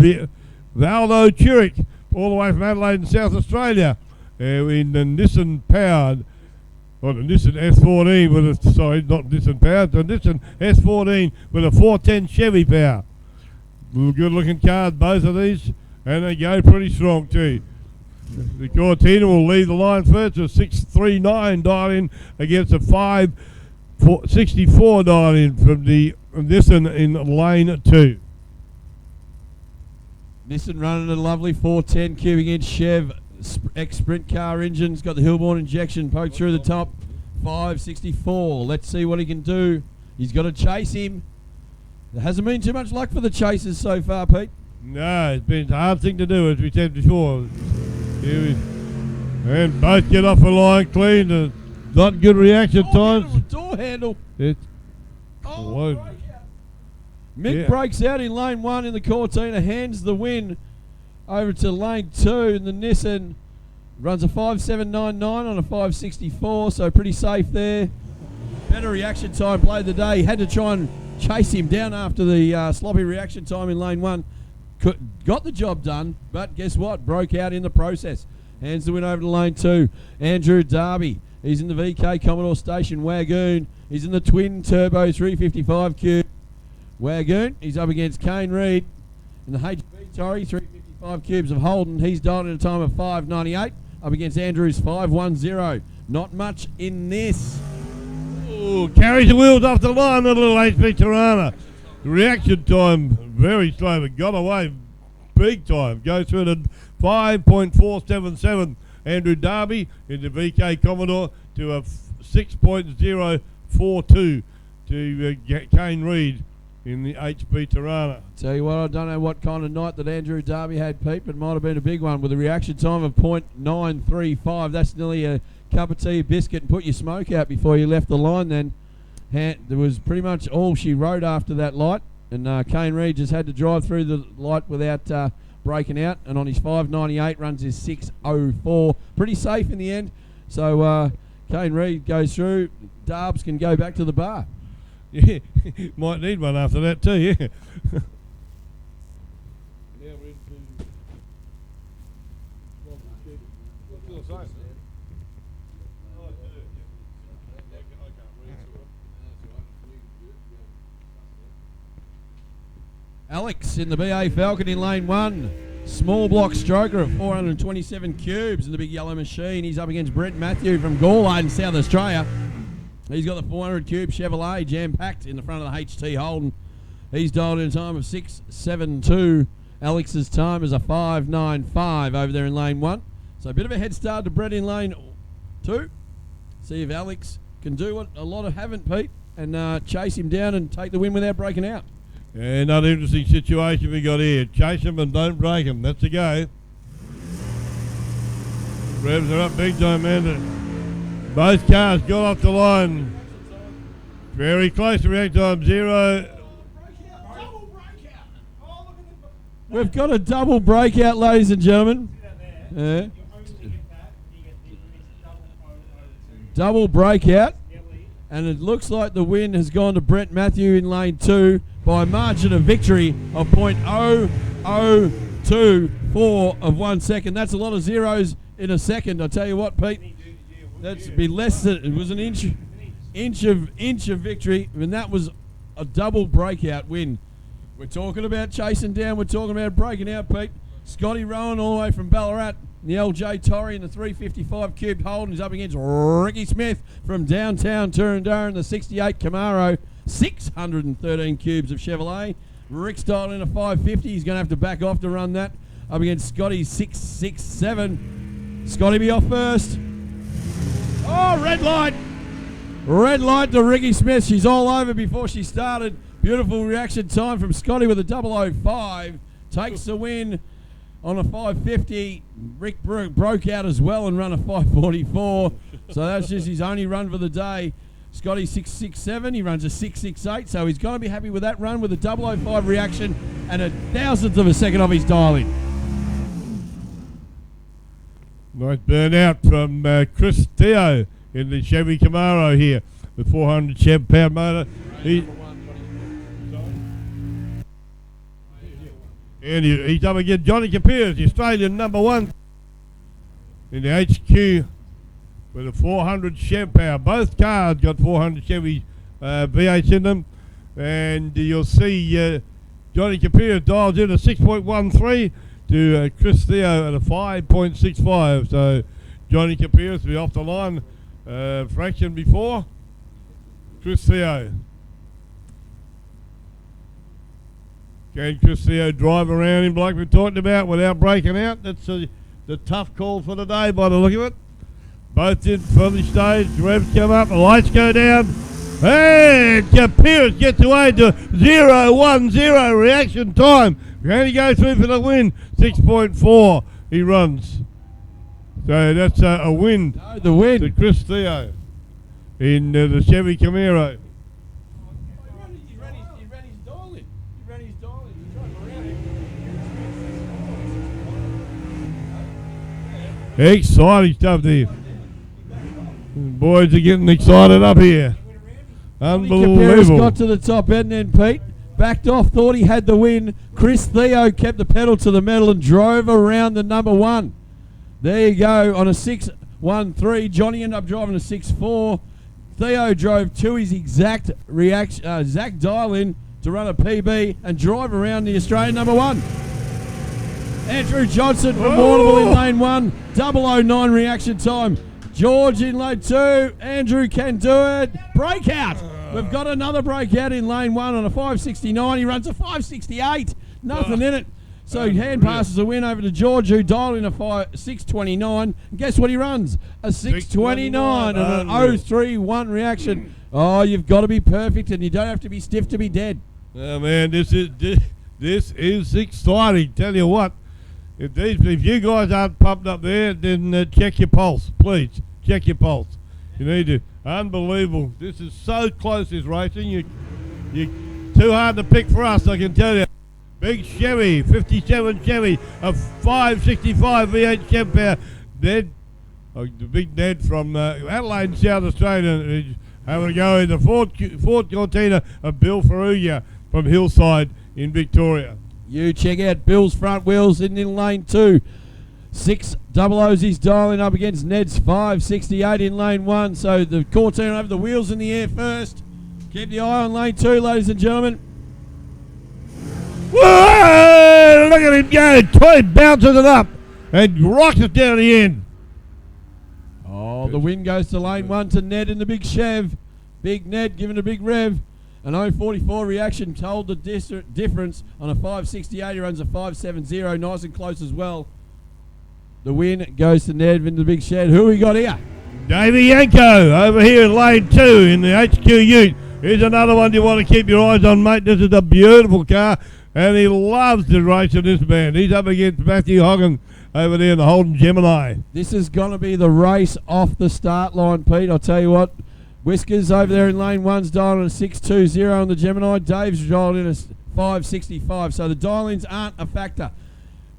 Valdo Churick, all the way from Adelaide in South Australia. In the Nissan powered, or the Nissan S14 with a, sorry, not Nissan powered, the Nissan S14 with a 410 Chevy power. Good looking cars, both of these, and they go pretty strong too. The Cortina will lead the line first with 6.39 dial in against a 5.64 dial in from the Nissan in lane 2. Nissan running a lovely 410 cubic inch Chev X-Sprint car engine. It's got the Hillborn injection poked through the top. 5.64. Let's see what he can do. He's got to chase him. There hasn't been too much luck for the chasers so far, Pete. No, it's been a hard thing to do, as we said before. And both get off the line clean. Not good reaction times. Door handle. It's Mick breaks out in lane 1 in the Cortina, hands the win over to lane 2 in the Nissan. Runs a 5.799 on a 5.64, so pretty safe there. Better reaction time, played the day. Had to try and chase him down after the sloppy reaction time in lane 1. Got the job done, but guess what? Broke out in the process. Hands the win over to lane 2. Andrew Darby. He's in the VK Commodore Station Wagoon. He's in the twin turbo 355 cube Wagoon. He's up against Kane Reid in the HB Torrey 355 cubes of Holden. He's dialed at a time of 5.98 up against Andrew's 5.10. Not much in this. Ooh, carries the wheels off the line, the little HB Tirana. The reaction time very slow, but got away big time. Goes through to 5.477. Andrew Darby in the VK Commodore to a 6.042 to Kane Reid in the HB Tirana. Tell you what, I don't know what kind of night that Andrew Darby had, Pete, but it might have been a big one with a reaction time of 0.935. That's nearly a cup of tea, biscuit, and put your smoke out before you left the line then. There was pretty much all she rode after that light, and Kane Reid just had to drive through the light without breaking out, and on his 5.98 runs his 6.04. Pretty safe in the end. So Kane Reid goes through. Darbs can go back to the bar. Yeah, might need one after that too, yeah. Alex in the BA Falcon in lane 1. Small block stroker of 427 cubes in the big yellow machine. He's up against Brent Matthew from Gawler in South Australia. He's got the 400 cube Chevrolet jam-packed in the front of the HT Holden. He's dialed in a time of 6.72. Alex's time is a 5.95 over there in lane 1. So a bit of a head start to Brett in lane 2. See if Alex can do what a lot of haven't, Pete, and chase him down and take the win without breaking out. Yeah, another interesting situation we got here. Chase him and don't break him. That's a go. Revs are up big time, man. Both cars got off the line. Very close to react time 0. We've got a double breakout, ladies and gentlemen. Yeah. Double breakout. And it looks like the win has gone to Brent Matthew in lane 2 by a margin of victory of 0.0024 of 1 second. That's a lot of zeros in a second. I tell you what, Pete, that's be less than, it was an inch of victory, and that was a double breakout win. We're talking about chasing down. We're talking about breaking out, Pete. Scotty Rowan all the way from Ballarat. The LJ Torrey in the 355 cube Holden is up against Ricky Smith from downtown Turandara in the 68 Camaro. 613 cubes of Chevrolet. Rick's dialed in a 550. He's going to have to back off to run that. Up against Scotty's 667. Scotty be off first. Oh, red light. Red light to Ricky Smith. She's all over before she started. Beautiful reaction time from Scotty with a 005. takes the win on a 550. Rick broke out as well and run a 544. So that's just his only run for the day. Scotty 667, he runs a 668, so he's going to be happy with that run with a 005 reaction and a thousandth of a second off his dialing. Nice burnout from Chris Theo in the Chevy Camaro here, the 400 Chev pound motor. And he's up against Johnny Capiers, the Australian #1 in the HQ with a 400 Chev power. Both cars got 400 Chevy V8s in them, and you'll see Johnny Capiers dials in a 6.13 to Chris Theo at a 5.65. So Johnny Capiers will be off the line fraction before Chris Theo. Can Chris Theo drive around him like we talked about without breaking out? That's the tough call for the day by the look of it. Both in from the stage, revs come up, the lights go down. And Capiers gets away to 0.10 reaction time. Can he go through for the win? 6.4 he runs. So that's a win. No, the win to Chris Theo in the Chevy Camaro. Exciting stuff there. Boys are getting excited up here. Unbelievable. Capiers got to the top end then, Pete. Backed off, thought he had the win. Chris Theo kept the pedal to the metal and drove around the #1. There you go on a 6.13. Johnny ended up driving a 6.4. Theo drove to his exact dial in to run a PB and drive around the Australian #1. Andrew Johnson from Warrnambool in lane 1. 009 reaction time. George in lane 2. Andrew can do it. Breakout. We've got another breakout in lane 1 on a 569. He runs a 568. Nothing in it. So hand passes a win over to George, who dialed in a 629. And guess what he runs? A 629 and an 031 reaction. Oh, you've got to be perfect, and you don't have to be stiff to be dead. Oh, man, this is exciting. Tell you what, if you guys aren't pumped up there, then check your pulse, please. Check your pulse. You need to. Unbelievable. This is so close, this racing. You're too hard to pick for us, I can tell you. Big Chevy, 57 Chevy, a 565 V8 Chev power. Ned, the big Ned from Adelaide, South Australia, is having a go in the Ford Cortina of Bill Ferrugia from Hillside in Victoria. You check out Bill's front wheels in lane 2. 600s he's dialing up against Ned's 568 in lane 1. So the Cortina over the wheels in the air first. Keep the eye on lane 2, ladies and gentlemen. Whoa! Look at him go. Toy bounces it up and rocks it down the end. Oh, the win goes to lane 1 to Ned in the big Chev. Big Ned giving a big rev. An 044 reaction told the difference on a 568. He runs a 570, nice and close as well. The win goes to Ned in the big shed. Who we got here? Davey Yanko over here in lane 2 in the HQ Ute. Here's another one you want to keep your eyes on, mate. This is a beautiful car, and he loves the race of this man. He's up against Matthew Hogan over there in the Holden Gemini. This is going to be the race off the start line, Pete. I'll tell you what. Whiskers over there in lane 1's dialing a 620 on the Gemini. Dave's dialed in a 565. So the dial-ins aren't a factor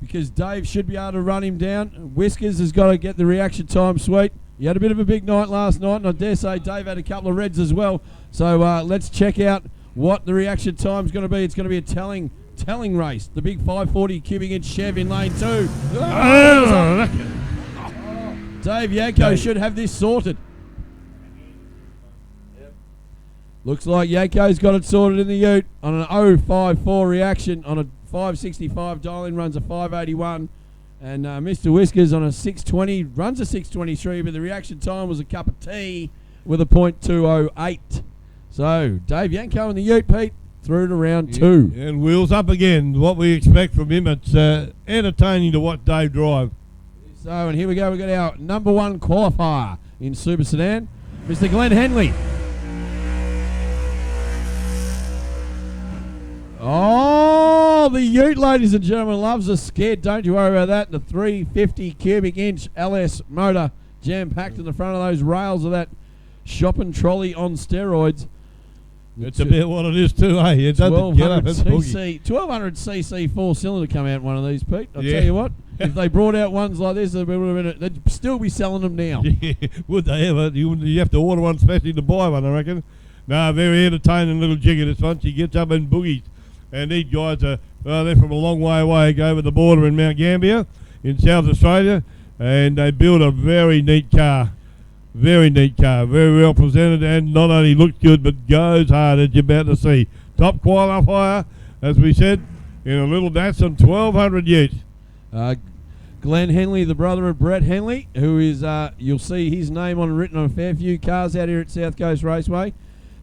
because Dave should be able to run him down. Whiskers has got to get the reaction time sweet. He had a bit of a big night last night, and I dare say Dave had a couple of reds as well. So let's check out what the reaction time is going to be. It's going to be a telling race. The big 540 cubic inch Chev in lane 2. Dave Yanko should have this sorted. Looks like Yanko's got it sorted in the Ute on an 054 reaction on a 565 dial-in, runs a 581. And Mr. Whiskers on a 620, runs a 623, but the reaction time was a cup of tea with a .208. So, Dave Yanko in the Ute, Pete, through to round 2. And wheels up again, what we expect from him. It's entertaining to watch Dave drive. So, and here we go, we've got our #1 qualifier in Super Sedan, Mr. Glenn Henley. Oh, Oh, the ute, ladies and gentlemen, loves a skid. Don't you worry about that. The 350 cubic inch LS motor jam-packed in the front of those rails of that shopping trolley on steroids. It's about what it is too, eh? It doesn't get up. 1200 cc four-cylinder come out in one of these, Pete. I'll tell you what. If they brought out ones like this, they'd still be selling them now. Yeah, would they ever? You have to order one specially to buy one, I reckon. No, very entertaining little jigger this one. She gets up and boogies. And these guys are, they're from a long way away, go over the border in Mount Gambier in South Australia, and they build a very neat car. Very neat car, very well presented, and not only looks good, but goes hard, as you're about to see. Top qualifier, as we said, in a little Datsun 1200 ute. Glenn Henley, the brother of Brett Henley, who is, you'll see his name written on a fair few cars out here at South Coast Raceway.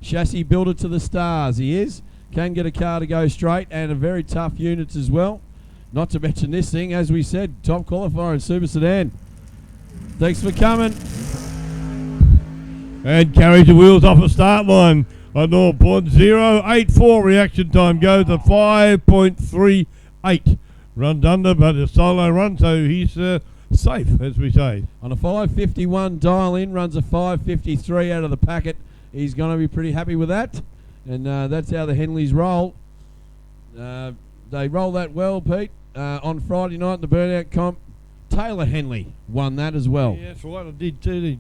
Chassis builder to the stars, he is. Can get a car to go straight, and a very tough units as well. Not to mention this thing, as we said, top qualifier in Super Sedan. Thanks for coming. And carries the wheels off the start line. A 0.084 reaction time goes to 5.38. Runs under, but a solo run, so he's safe, as we say. On a 551 dial in, runs a 553 out of the packet. He's going to be pretty happy with that. And that's how the Henleys roll. They roll that well, Pete. On Friday night in the burnout comp, Taylor Henley won that as well. Yeah, that's right, I did too.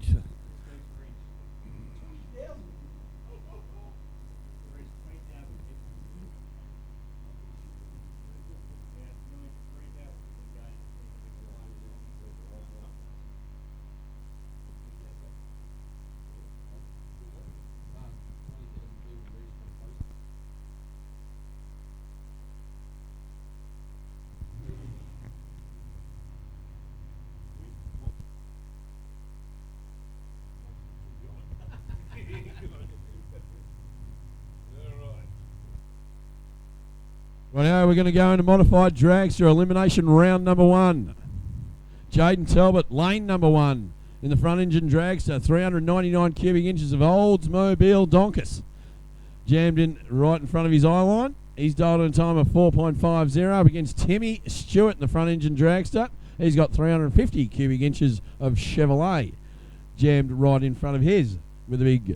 Right, we're going to go into modified Dragster elimination round number 1. Jaden Talbot, lane number 1 in the front engine Dragster, 399 cubic inches of Oldsmobile Donkus. Jammed in right in front of his eye line. He's dialed in a time of 4.50 up against Timmy Stewart in the front engine Dragster. He's got 350 cubic inches of Chevrolet jammed right in front of his with a big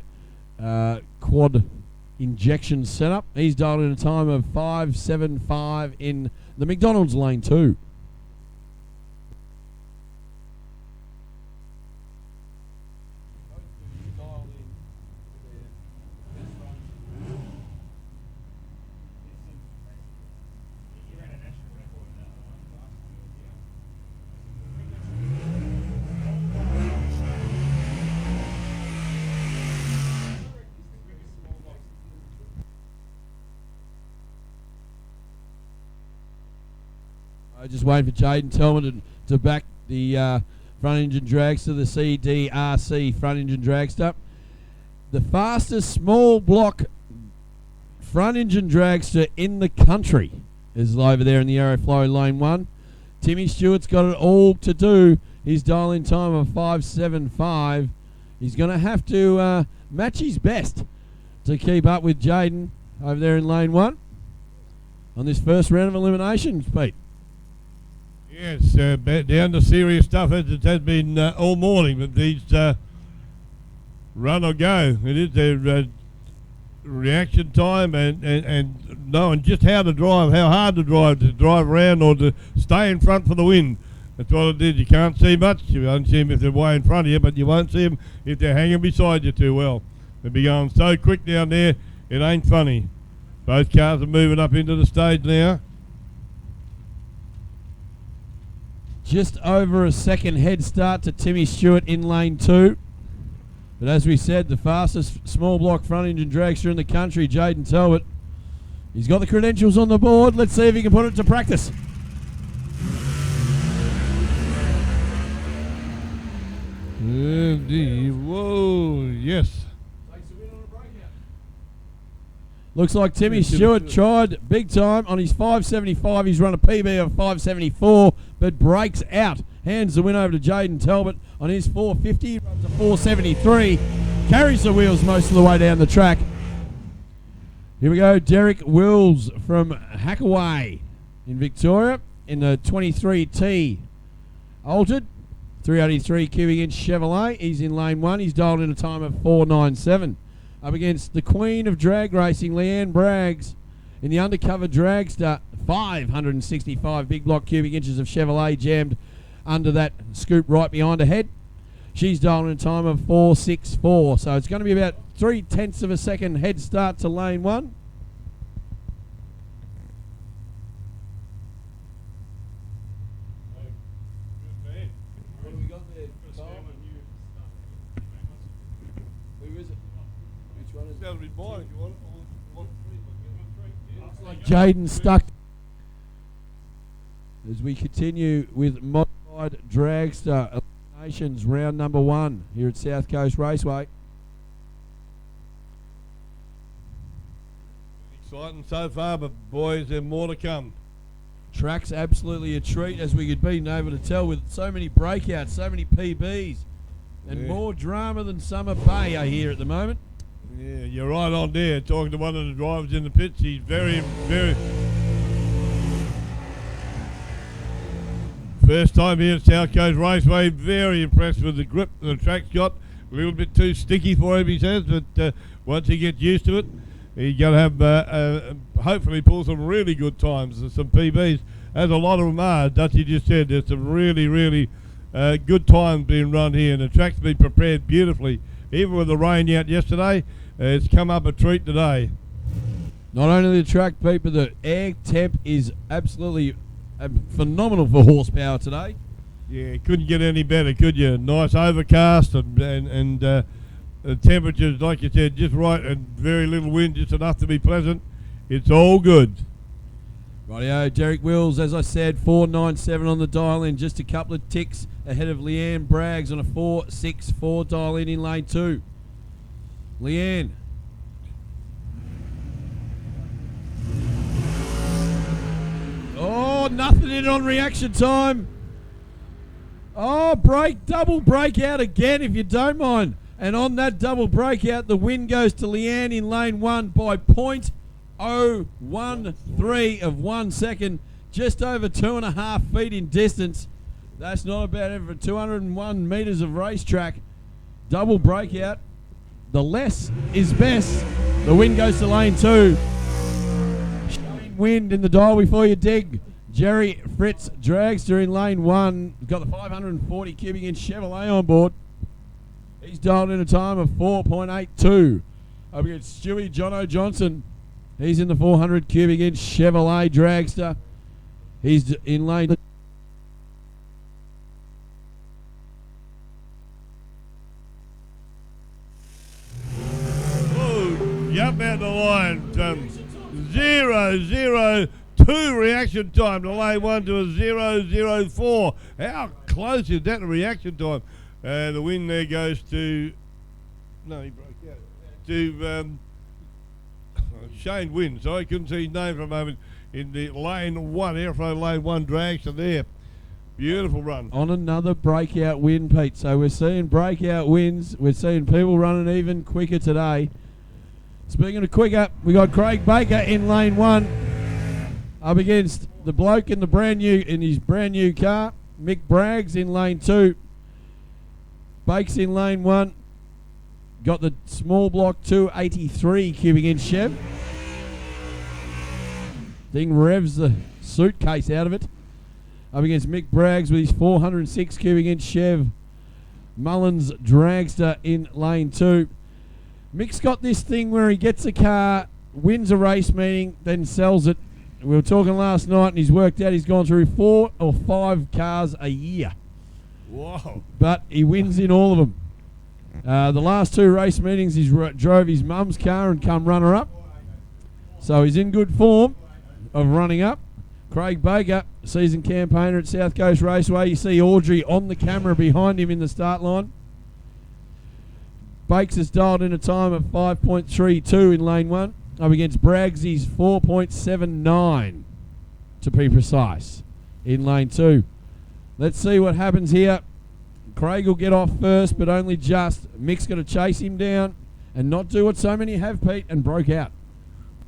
quad injection setup. He's dialed in a time of 5.75 in the McDonald's lane 2. Just waiting for Jaden Tillman to back the front engine dragster, the CDRC front engine dragster. The fastest small block front engine dragster in the country is over there in the Aeroflow lane 1. Timmy Stewart's got it all to do. His dial-in time of 5.75. He's going to have to match his best to keep up with Jaden over there in lane 1 on this first round of eliminations, Pete. Yes, down to serious stuff as it has been all morning, but these run or go. It is their reaction time and knowing just how to drive, how hard to drive around or to stay in front for the win. That's what it is. You can't see much. You won't see them if they're way in front of you, but you won't see them if they're hanging beside you too well. They'll be going so quick down there, it ain't funny. Both cars are moving up into the stage now. Just over a second head start to Timmy Stewart in lane 2. But as we said, the fastest small block front engine dragster in the country, Jaden Talbot. He's got the credentials on the board. Let's see if he can put it to practice. Whoa, yes. Looks like Timmy Stewart tried big time on his 5.75. He's run a PB of 5.74, but breaks out. Hands the win over to Jaden Talbot on his 4.50. Runs a 4.73. Carries the wheels most of the way down the track. Here we go. Derek Wills from Hackaway in Victoria in the 23T altered. 383 cubic inch Chevrolet. He's in lane 1. He's dialed in a time of 4.97. Up against the queen of drag racing, Leanne Braggs, in the undercover Dragster. 565 big block cubic inches of Chevrolet jammed under that scoop right behind her head. She's dialed in a time of 4.64. So it's going to be about 0.3 of a second head start to lane 1. Jaden stuck as we continue with modified Dragster eliminations, round number 1 here at South Coast Raceway. Exciting so far, but boys, there's more to come. Track's absolutely a treat, as we could be able to tell, with so many breakouts, so many PBs, and more drama than Summer Bay are here at the moment. Yeah, you're right on there. Talking to one of the drivers in the pits, he's very, very... First time here at South Coast Raceway, very impressed with the grip the track's got. A little bit too sticky for him, he says, but once he gets used to it, he's going to have, hopefully pull some really good times, some PBs, as a lot of them are. Dutchie just said there's some really, really good times being run here, and the track's been prepared beautifully. Even with the rain out yesterday, it's come up a treat today. Not only the track, Pete, but the air temp is absolutely phenomenal for horsepower today. Yeah, couldn't get any better, could you? Nice overcast and the temperatures, like you said, just right, and very little wind, just enough to be pleasant. It's all good. Rightio, Derek Wills, as I said, 4.97 on the dial-in, just a couple of ticks ahead of Leanne Braggs on a 4.64 dial-in lane 2. Leanne. Oh, nothing in on reaction time. Oh, double breakout again, if you don't mind. And on that double breakout, the win goes to Leanne in lane 1 by 0.013 of 1 second, just over 2.5 feet in distance. That's not bad over 201 metres of racetrack. Double breakout. The less is best. The win goes to lane 2. Wind in the dial before you dig. Jerry Fritz Dragster in lane 1. Got the 540 cubic inch Chevrolet on board. He's dialed in a time of 4.82. Up against Stewie Jono Johnson. He's in the 400 cubic inch Chevrolet Dragster. He's in lane. Jump out the line. 0.002 reaction time to lane 1 to a 0.004. How close is that to reaction time? The win there goes to... No, he broke out. To Shane Wynn. So I couldn't see his name for a moment. In the lane 1, airflow lane 1 Dragster there. Beautiful run. On another breakout win, Pete. So we're seeing breakout wins. We're seeing people running even quicker today. Speaking of quicker, we got Craig Baker in lane 1 up against the bloke in his brand new car. Mick Braggs in lane 2. Bakes in lane 1. Got the small block 283 cubic inch Chev. Thing revs the suitcase out of it. Up against Mick Braggs with his 406 cubic inch Chev Mullins Dragster in lane 2. Mick's got this thing where he gets a car, wins a race meeting, then sells it. We were talking last night, and he's worked out he's gone through 4 or 5 cars a year. Wow. But he wins in all of them. The last 2 race meetings, he drove his mum's car and come runner-up. So he's in good form of running up. Craig Baker, season campaigner at South Coast Raceway. You see Audrey on the camera behind him in the start line. Bakes has dialed in a time of 5.32 in lane 1. Up against Braggsy's 4.79, to be precise, in lane 2. Let's see what happens here. Craig will get off first, but only just. Mick's going to chase him down and not do what so many have, Pete, and broke out.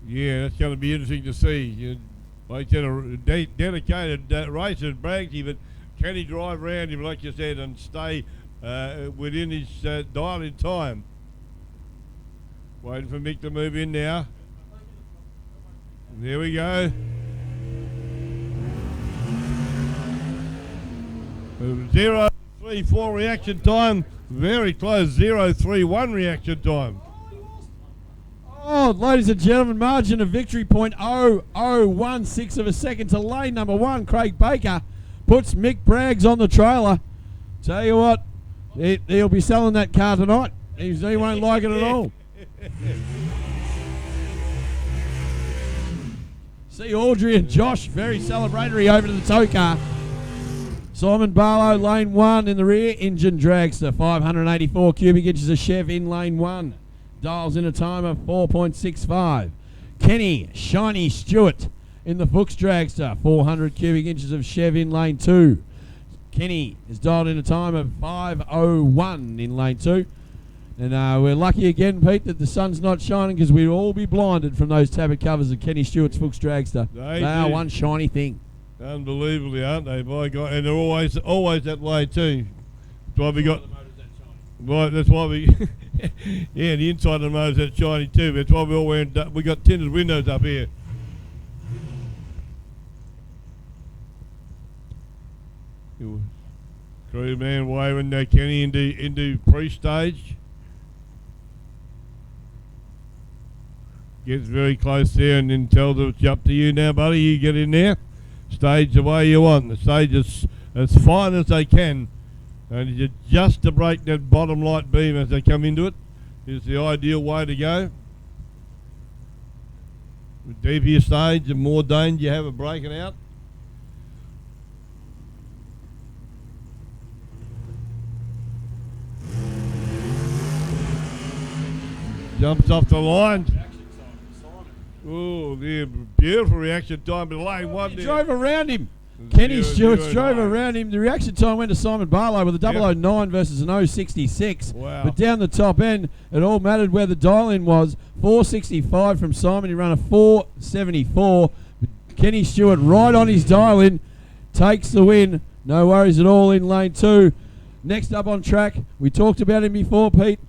Yeah, that's going to be interesting to see. like I said, a dedicated racer at Braggsy, but can he drive around him, like you said, and stay within his dial-in time? Waiting for Mick to move in now. There we go. 0.34 reaction time. Very close. 0.31 reaction time. Oh, ladies and gentlemen, margin of victory 0.0016 of a second to lane number 1. Craig Baker puts Mick Braggs on the trailer. Tell you what, he'll be selling that car tonight. He won't like it at all. See Audrey and Josh, very celebratory over to the tow car. Simon Barlow, lane 1 in the rear. Engine Dragster, 584 cubic inches of Chev in lane 1. Dials in a time of 4.65. Kenny Shiny Stewart in the Fuchs Dragster, 400 cubic inches of Chev in lane 2. Kenny is dialed in a time of 5:01 in lane 2. And we're lucky again, Pete, that the sun's not shining because we'd all be blinded from those tablet covers of Kenny Stewart's Fuchs Dragster. They are one shiny thing. Unbelievably, aren't they? By God, and they're always that way too. That's why we got. Right, that's why we. Yeah, the inside of the motor's that shiny too. That's why we all wearing. We got tinted windows up here. Crew man waving Kenny into pre-stage. Gets very close there and then tells her it's up to you now, buddy. You get in there. Stage the way you want. The stage is as fine as they can. And just to break that bottom light beam as they come into it is the ideal way to go. The deeper your stage, the more danger you have of breaking out. Jumps off the line. Oh, yeah, beautiful reaction time. But lane 1 he drove around him. Kenny Stewart drove around him. The reaction time went to Simon Barlow with a 009 versus an 066. Wow. But down the top end, it all mattered where the dial-in was. 465 from Simon. He ran a 474. Kenny Stewart right on his dial-in. Takes the win. No worries at all in lane 2. Next up on track, we talked about him before, Pete.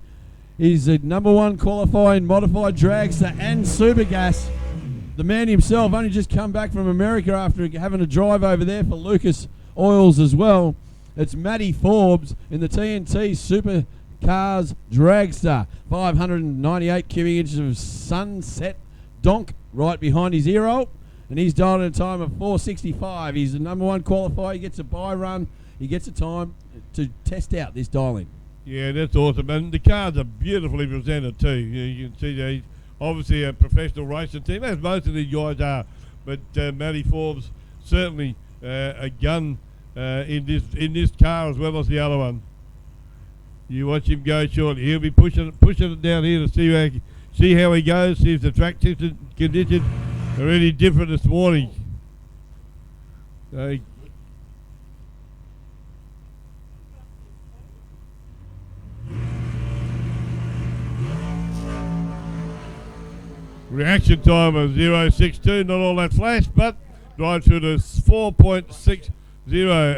He's the number 1 qualifying modified dragster and supergas. The man himself only just come back from America after having a drive over there for Lucas Oils as well. It's Matty Forbes in the TNT Supercars Dragster. 598 cubic inches of Sunset Donk right behind his ear hole. And he's dialed in a time of 465. He's the number 1 qualifier. He gets a bye run. He gets a time to test out this dial-in. Yeah, that's awesome. And the cars are beautifully presented too. You can see that obviously a professional racing team, as most of these guys are. But Matty Forbes certainly a gun in this car as well as the other one. You watch him go shortly. He'll be pushing it down here to see how he goes. See if the track conditions are any different this morning. Reaction time of 0.62, not all that flash, but drive through to 4.60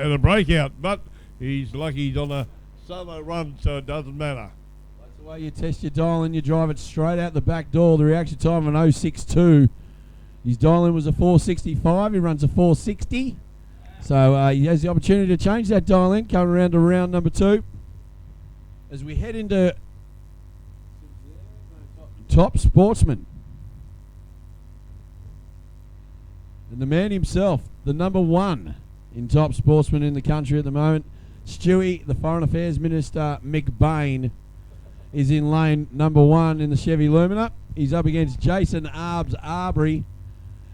at a breakout. But he's lucky he's on a solo run, so it doesn't matter. That's the way you test your dial-in. You drive it straight out the back door. The reaction time of an 0.62. His dial-in was a 465. He runs a 460. So he has the opportunity to change that dial-in coming around to round number 2. As we head into Top Sportsman. And the man himself, the number 1 in Top Sportsman in the country at the moment, Stewie, the Foreign Affairs Minister, McBain, is in lane number 1 in the Chevy Lumina. He's up against Jason Arbery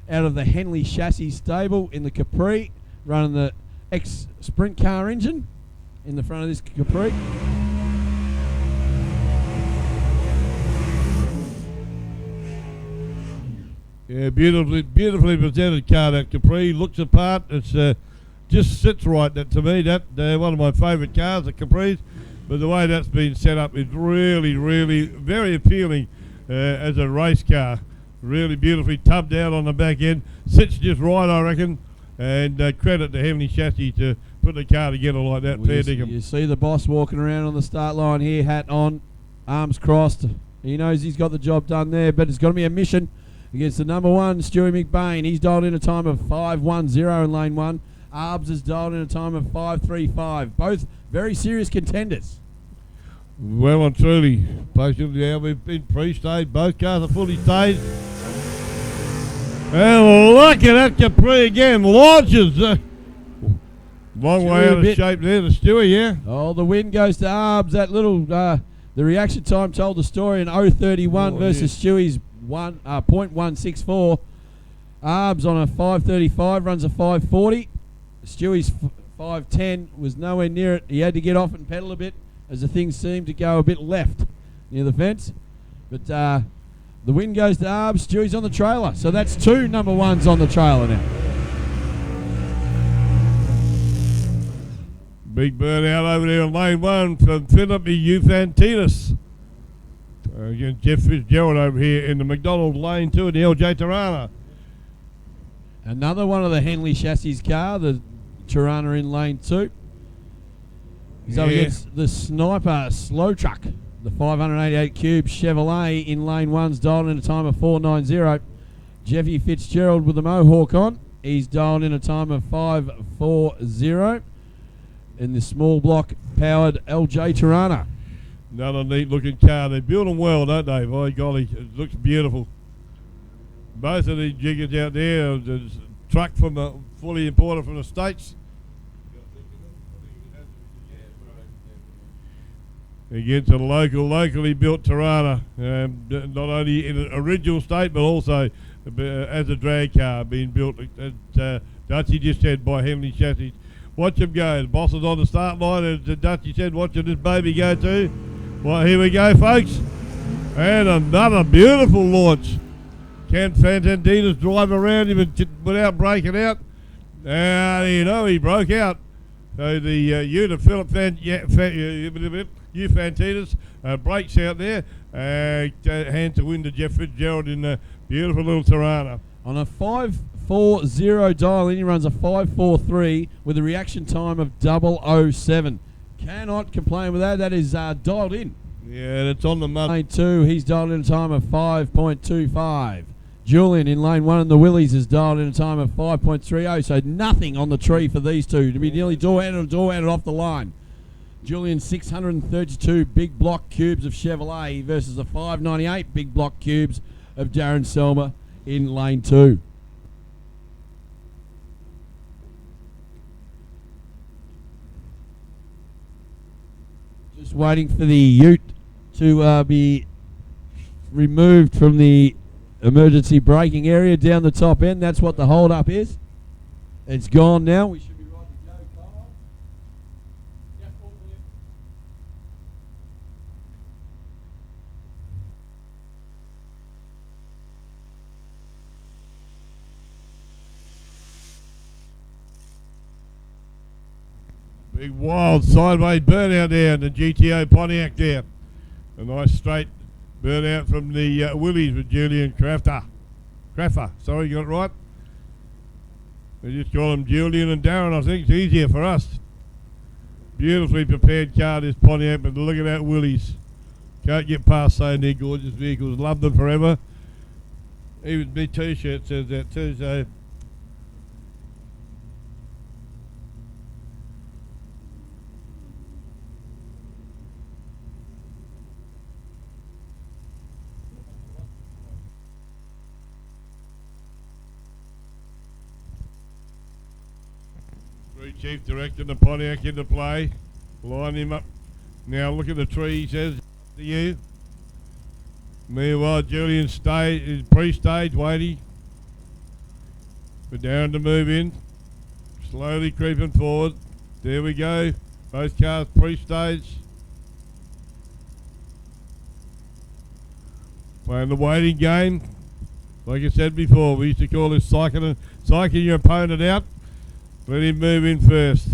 out of the Henley Chassis Stable in the Capri, running the ex-sprint car engine in the front of this Capri. Yeah, beautifully presented car, that Capri. Looks apart. It's just sits right. That to me, that one of my favourite cars, the Capris. But the way that's been set up is really very appealing as a race car. Really beautifully tubbed out on the back end. Sits just right, I reckon. And credit to Heavenly Chassis to put the car together like that. Well, Fair you dinkum. see the boss walking around on the start line here, hat on, arms crossed. He knows he's got the job done there, but it's got to be a mission against the number one, Stewie McBain. He's dialed in a time of 5:10 in lane 1. Arbs has dialed in a time of 5:35. Both very serious contenders. Well and truly, patiently now we've been pre-staged. Both cars are fully staged. And look at that Capri again, launches. Long way out of shape there to Stewie, yeah. Oh, the win goes to Arbs. That little, the reaction time told the story in 0:31 versus Stewie's 0.164. Arbs on a 5:35 runs a 5:40. Stewie's 5:10 was nowhere near it. He had to get off and pedal a bit as the thing seemed to go a bit left near the fence. But the win goes to Arbs. Stewie's on the trailer. So that's 2 number ones on the trailer now. Big burnout over there in lane 1 from Philip Eufantitis. Again, Jeff Fitzgerald over here in the McDonald lane 2 of the LJ Tirana. Another one of the Henley Chassis car, the Tirana in lane 2. He's up against the Sniper Slow Truck, the 588 Cube Chevrolet in lane 1's dialed in a time of 4:90. Jeffy Fitzgerald with the Mohawk on. He's dialed in a time of 5:40 in the small block powered LJ Tirana. Another neat looking car. They build them well, don't they? By golly, it looks beautiful. Both of these jiggers out there, the truck from the fully imported from the States. Against a locally built Tirana, not only in an original state but also as a drag car being built. Dutchie just said by Heavenly Chassis. Watch him go. The boss is on the start line, as Dutchie said, watching this baby go too. Well, here we go, folks. And another beautiful launch. Can Fantandinas drive around him without breaking out? He broke out. So the unit Philip Eufantitis breaks out there. Hand to win to Jeff Fitzgerald in the beautiful little Tirana. On a 5:40 dial in, he runs a 5:43 with a reaction time of 007. Cannot complain with that. That is dialed in. Yeah, that's on the mud. Lane 2, he's dialed in a time of 5.25. Julian in lane 1 and the Willies has dialed in a time of 5.30. So nothing on the tree for these two to be nearly door-handed off the line. Julian 632 big block cubes of Chevrolet versus the 598 big block cubes of Darren Selma in lane 2. Just waiting for the ute to be removed from the emergency braking area down the top end. That's what the hold up is. It's gone now. We should be right to go, Kyle. Yep, all clear. Big wild sideways burnout there in the GTO Pontiac there. A nice straight burnout from the Willies with Julian Crafter. Sorry, you got it right. They just call him Julian and Darren. I think it's easier for us. Beautifully prepared car, this Pontiac, but look at that Willies. Can't get past saying they're gorgeous vehicles. Love them forever. Even my t-shirt says that too, so. Chief directing the Pontiac into play. Line him up. Now look at the tree, he says to you. Meanwhile, Julian is pre-stage waiting for Darren to move in. Slowly creeping forward. There we go. Both cars pre-stage. Playing the waiting game. Like I said before, we used to call this psyching your opponent out. Let him move in first.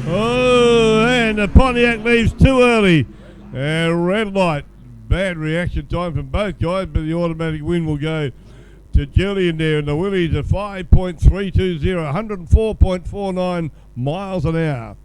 Oh, and the Pontiac leaves too early. Red light. Bad reaction time from both guys, but the automatic win will go to Julian there. And the Willies at 5.320, 104.49 miles an hour.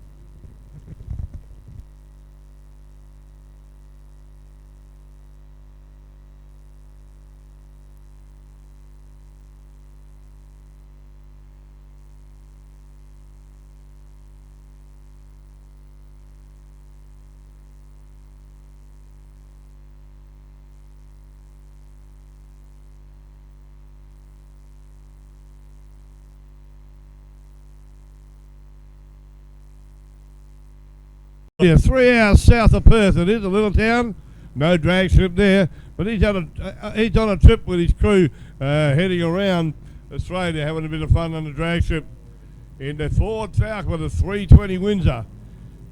Yeah, 3 hours south of Perth. It is a little town, no drag strip there, but he's on a trip with his crew, heading around Australia, having a bit of fun on the drag strip in the Ford Falcon with a 320 Windsor.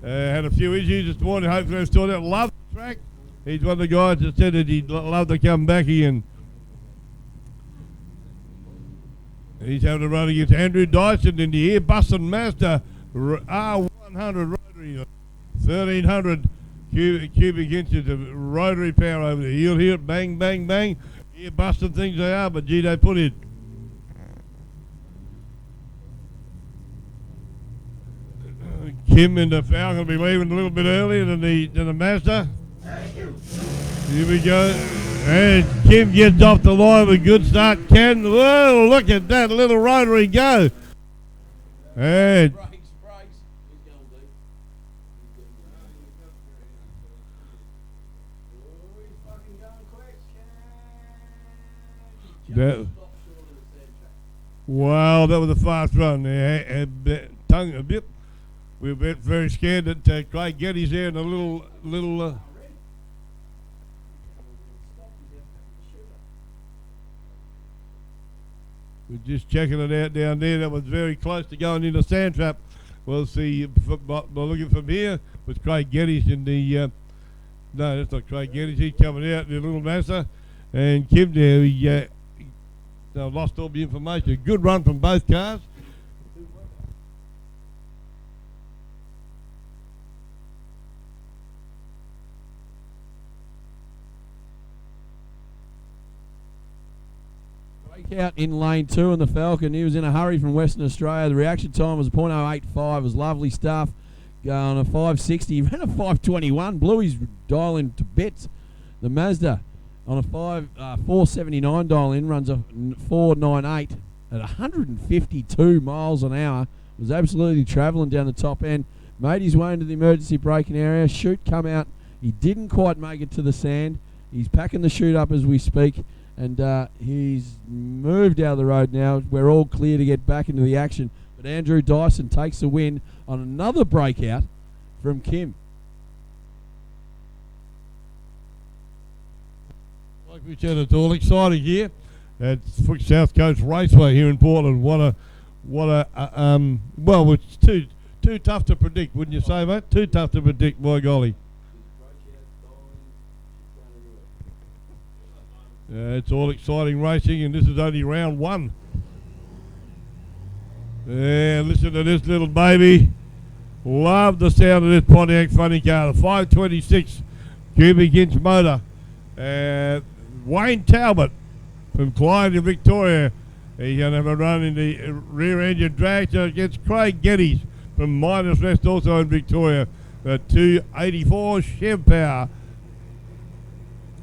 Had a few issues this morning. Hopefully they've sorted out. Loved the track. He's one of the guys that said that he'd love to come back again. He's having a run against Andrew Dyson in the ear-busting Mazda R100 rotary. 1,300 cubic inches of rotary power over there. You'll hear it bang, bang, bang. Ear busting things they are, but gee, they put it. Kim and the Falcon will be leaving a little bit earlier than the Mazda. Here we go. And Kim gets off the line with a good start. Ken, whoa, look at that little rotary go. And wow, that was a fast run. Tongue a bit. We were very scared that Craig Geddes there in a little. We're just checking it out down there. That was very close to going into sand trap. We'll see. By looking from here was Craig Geddes in the. No, that's not Craig Geddes. He's coming out in the little Mazda, and Kim there. He lost all the information. Good run from both cars. Breakout in lane 2 in the Falcon. He was in a hurry from Western Australia. The reaction time was .085. It was lovely stuff. Going a 560. He ran a 521. Blew his dial in to bits. The Mazda on a 479 dial in runs a 498 at 152 miles an hour. Was absolutely travelling down the top end. Made his way into the emergency braking area. Chute come out. He didn't quite make it to the sand. He's packing the chute up as we speak, and he's moved out of the road now. We're all clear to get back into the action. But Andrew Dyson takes the win on another breakout from Kim. Like we said, it's all exciting here at Fuchs South Coast Raceway here in Portland. Well, it's too tough to predict, wouldn't you say, mate? Too tough to predict, by golly. It's all exciting racing, and this is only round 1. Yeah, listen to this little baby. Love the sound of this Pontiac funny car. The 526 cubic inch motor. Wayne Talbot from Clyde in Victoria. He's going to have a run in the rear engine dragster against Craig Geddes from Miners Rest, also in Victoria. The 284 Chev Power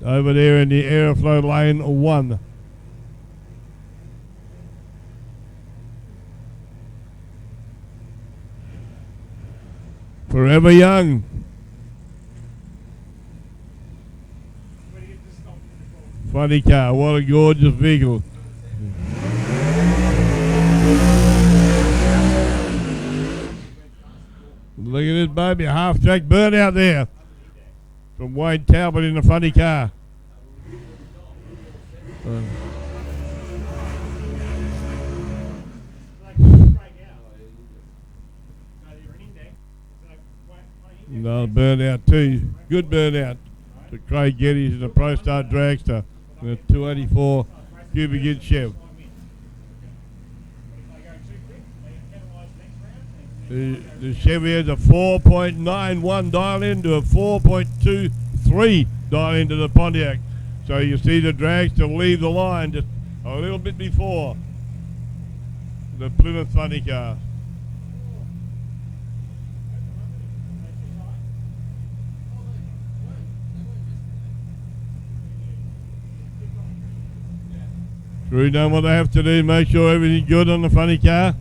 over there in the Aeroflow lane 1. Forever young. Funny car, what a gorgeous vehicle. Look at this baby, a half-track burnout there from Wayne Talbot in the funny car. Another burnout too. Good burnout to Craig Geddes in the Pro Star Dragster. The 284 cubic inch Chev. The Chevy has a 4.91 dial into a 4.23 dial into the Pontiac. So you see the Dragster leave the line just a little bit before the Plymouth funny car. Crew done what they have to do, make sure everything's good on the funny car.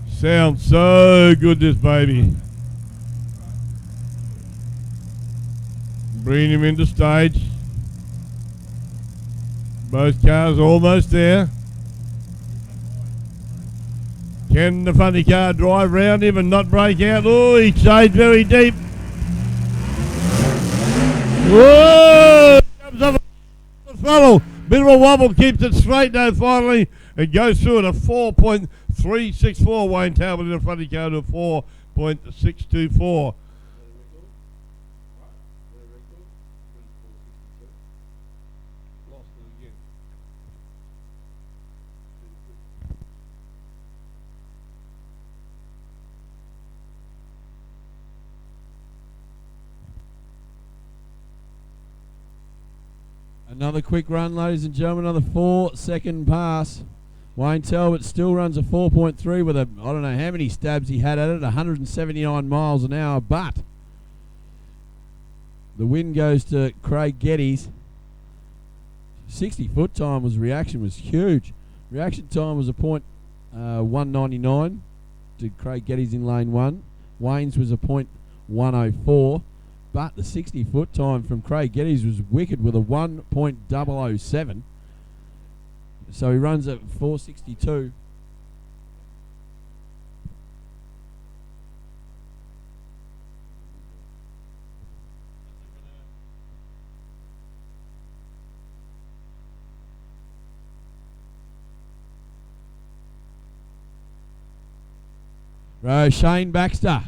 Sounds so good, this baby. Bring him into stage. Both cars almost there. Can the funny car drive round him and not break out? Oh, he stayed very deep. Whoa! Comes up the throttle. Bit of a wobble, keeps it straight though finally. It goes through at a 4.364. Wayne Talbot in the funny car to a 4.624. Another quick run, ladies and gentlemen, another 4-second pass. Wayne Talbot still runs a 4.3 with a, I don't know how many stabs he had at it, 179 miles an hour, but the win goes to Craig Geddes. 60-foot time reaction was huge. Reaction time was a point 199 to Craig Geddes in lane 1. Wayne's was a point 104. But the 60-foot time from Craig Geddes was wicked with a 1.007. So he runs at 462. Shane Baxter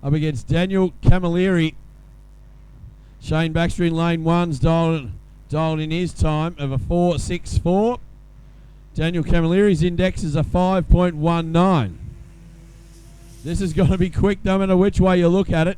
up against Daniel Camilleri. Shane Baxter in lane 1's dialed in his time of a 4.64. Daniel Camilleri's index is a 5.19. This is going to be quick no matter which way you look at it.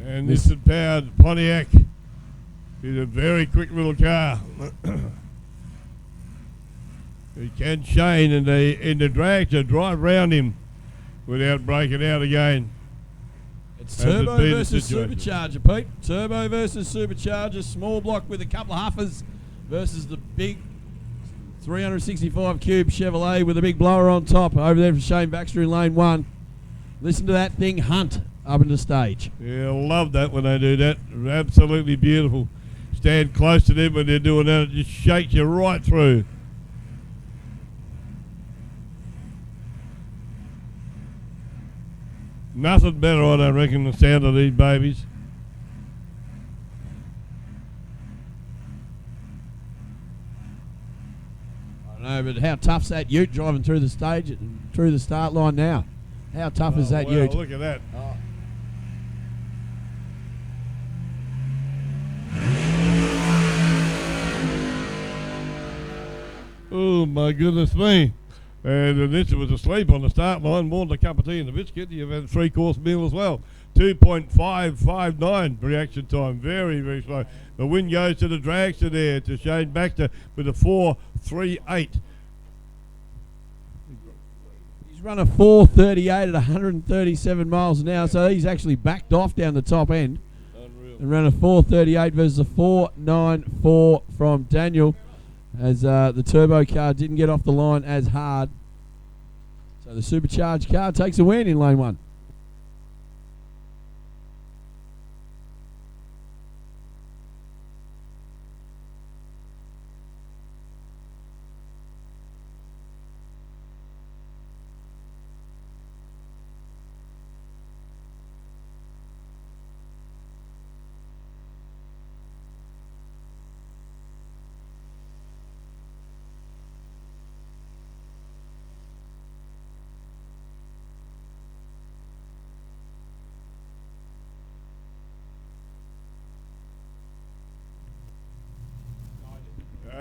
And this is powered Pontiac. It's a very quick little car. Can Shane and the Dragster drive round him without breaking out again? It's turbo versus supercharger, Pete. Turbo versus supercharger. Small block with a couple of huffers versus the big 365 cube Chevrolet with a big blower on top. Over there for Shane Baxter in lane 1. Listen to that thing hunt up into stage. Yeah, I love that when they do that. Absolutely beautiful. Stand close to them when they're doing that. It just shakes you right through. Nothing better, I don't reckon, the sound of these babies. I don't know, but how tough's that ute driving through the stage, through the start line now? How tough is that ute? Look at that. Oh my goodness me. And this was asleep on the start line, more than a cup of tea and a biscuit. You've had a 3-course meal as well. 2.559 reaction time. Very, very slow. The win goes to the Dragster there, to Shane Baxter with a 4.38. He's run a 4.38 at 137 miles an hour, so he's actually backed off down the top end. Unreal. And ran a 4.38 versus a 4.94 from Daniel, as the turbo car didn't get off the line as hard. So the supercharged car takes a win in lane 1.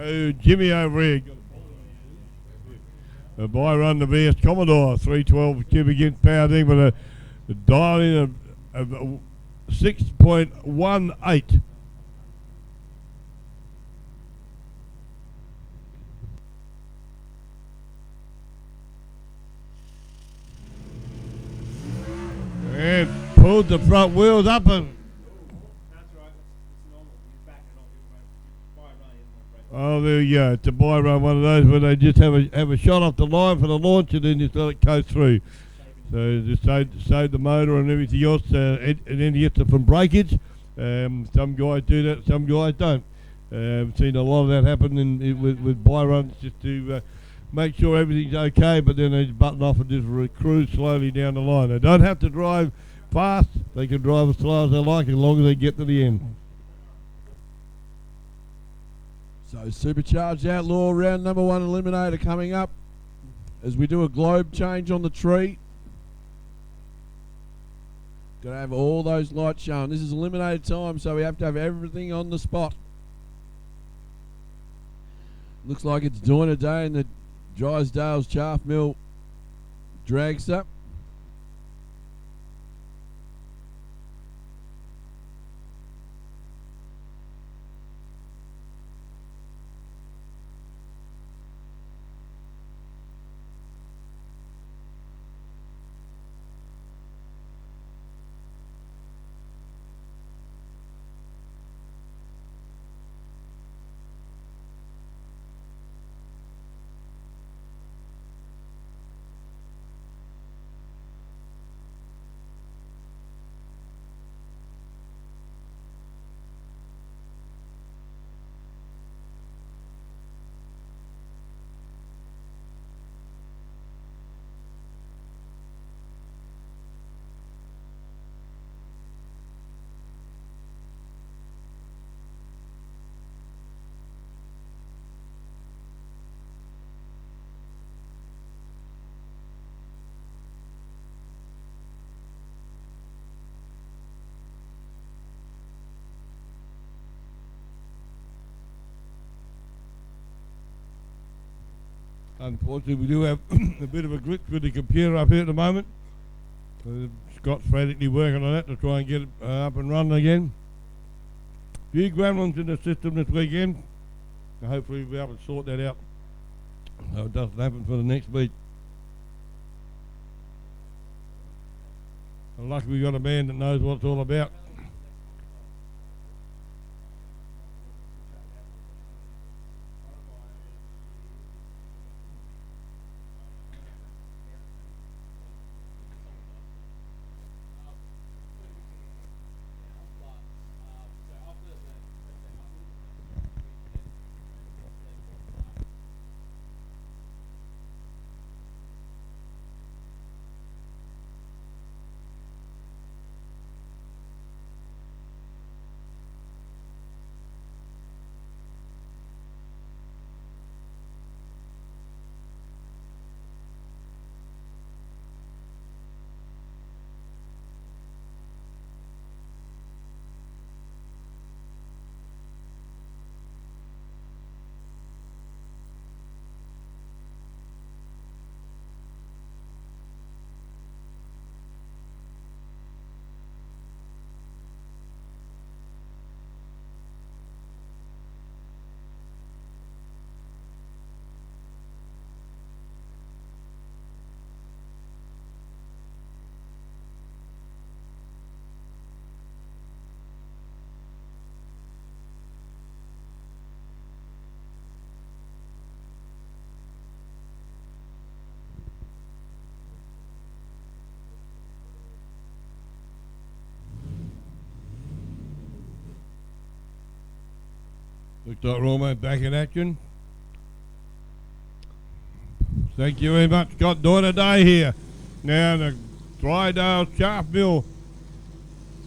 Oh, Jimmy over here. By run the VS Commodore 312 cubic inch power thing with a dial in of 6.18. And pulled the front wheels up and oh, there you go. It's a buy run, one of those where they just have a shot off the line for the launch and then just let it go through. So just save the motor and everything else, and then you get it from breakage. Some guys do that, some guys don't. I've seen a lot of that happen with buy runs just to make sure everything's okay, but then they just button off and just cruise slowly down the line. They don't have to drive fast. They can drive as slow as they like as long as they get to the end. So Supercharged Outlaw round number 1 eliminator coming up as we do a globe change on the tree. Got to have all those lights shown. This is eliminated time, so we have to have everything on the spot. Looks like it's doing a day in the Drysdale's Chaff Mill Dragster. Unfortunately, we do have a bit of a glitch with the computer up here at the moment. Scott's frantically working on that to try and get it up and running again. Few gremlins in the system this weekend. Hopefully we'll be able to sort that out so it doesn't happen for the next week. I'm lucky we got a man that knows what it's all about. Looks like we're almost back in action. Thank you very much, Scott. Doing a day here. Now the Drydale Chaff Mill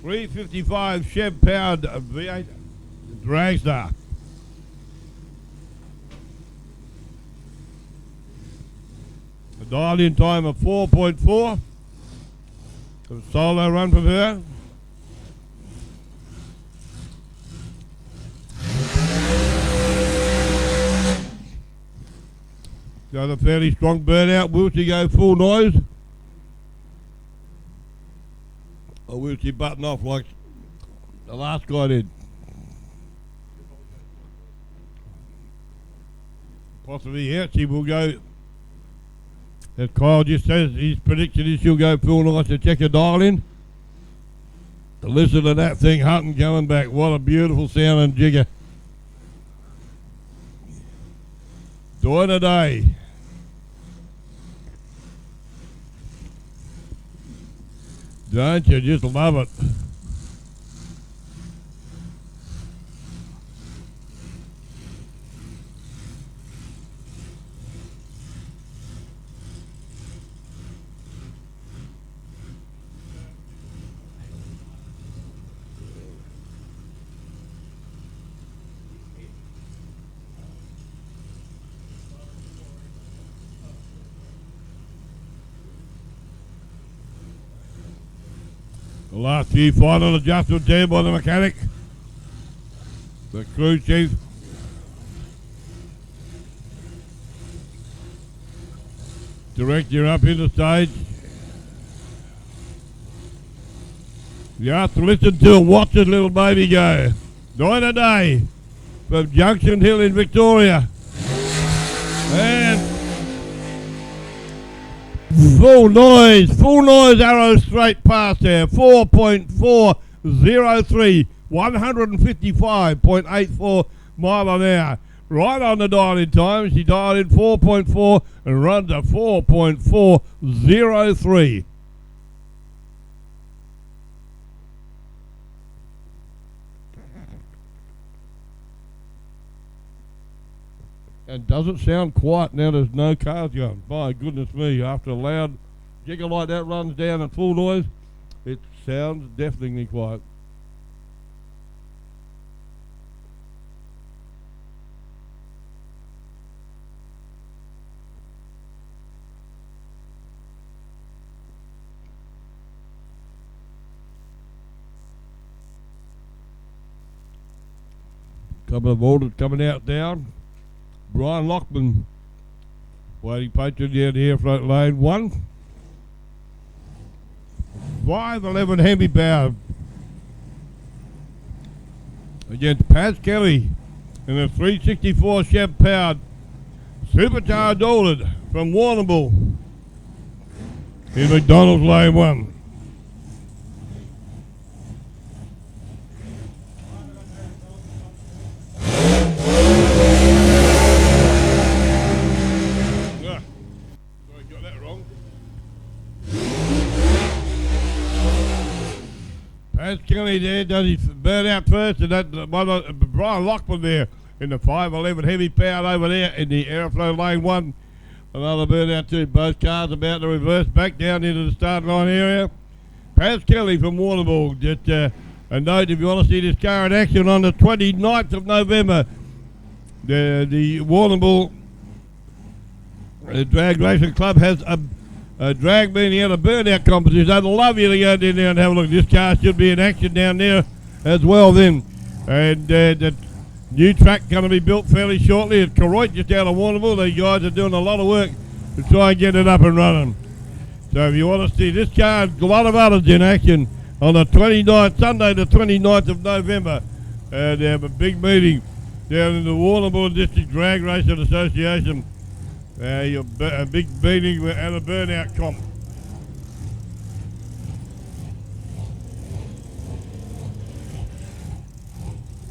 355 Chev powered V8 Dragster. A dialed in time of 4.4. A solo run from her. Got a fairly strong burnout. Will she go full noise? Or will she button off like the last guy did? Possibly, yeah, she will go. As Kyle just says, his prediction is she'll go full noise to check her dial in. To listen to that thing hunting coming back. What a beautiful sound and jigger. Doing a day. Don't you just love it? The last few final adjustments there by the mechanic, the crew chief. Director up in the stage. You have to listen to and watch this little baby go. 9 a day from Junction Hill in Victoria. And full noise arrow straight past there, 4.403, 155.84 mile an hour. Right on the dial-in time, she dialed in 4.4 and runs a 4.403. And does it sound quiet now there's no cars going? My goodness me, after a loud jigger like that runs down at full noise, it sounds deafeningly quiet. Couple of orders coming out down. Brian Lockman waiting patient down here, front lane 1. 511 heavy power against Paz Kelly in a 364 Chev powered Supercharged ordered from Warrnambool in McDonald's lane 1. Paz Kelly there does his burn out first, and that Brian Lockman there in the 511 heavy powered over there in the airflow lane 1. Another burn out too. Both cars about to reverse back down into the start line area. Paz Kelly from Warrnambool. Just a note, if you want to see this car in action on the 29th of November, the Warrnambool Drag Racing Club has a drag meeting at a burnout competition. I'd love you to go down there and have a look. This car should be in action down there as well then. And the new track going to be built fairly shortly at Koroit, just out of Warrnambool. These guys are doing a lot of work to try and get it up and running. So if you want to see this car and a lot of others in action on the 29th, Sunday the 29th of November, they have a big meeting down in the Warrnambool District Drag Racing Association. A big meeting and a burnout comp.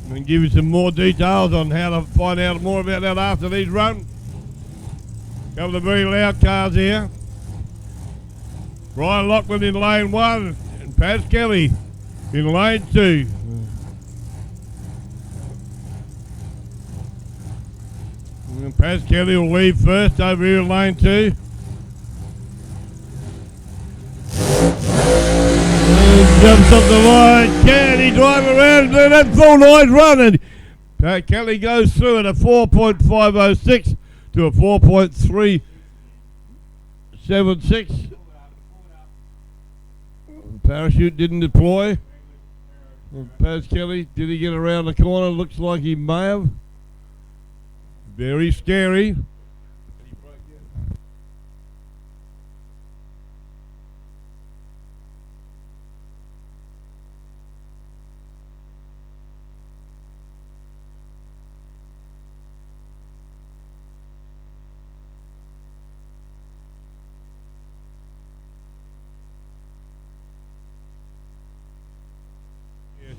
And give you some more details on how to find out more about that after these run. Couple of very loud cars here. Brian Lockman in lane 1 and Paz Kelly in lane 2. And Paz Kelly will leave first over here in lane 2. Jumps up the line. Can he drive around? That full line running. Kelly goes through at a 4.506 to a 4.376. Parachute didn't deploy. Paz Kelly, did he get around the corner? Looks like he may have. Very scary.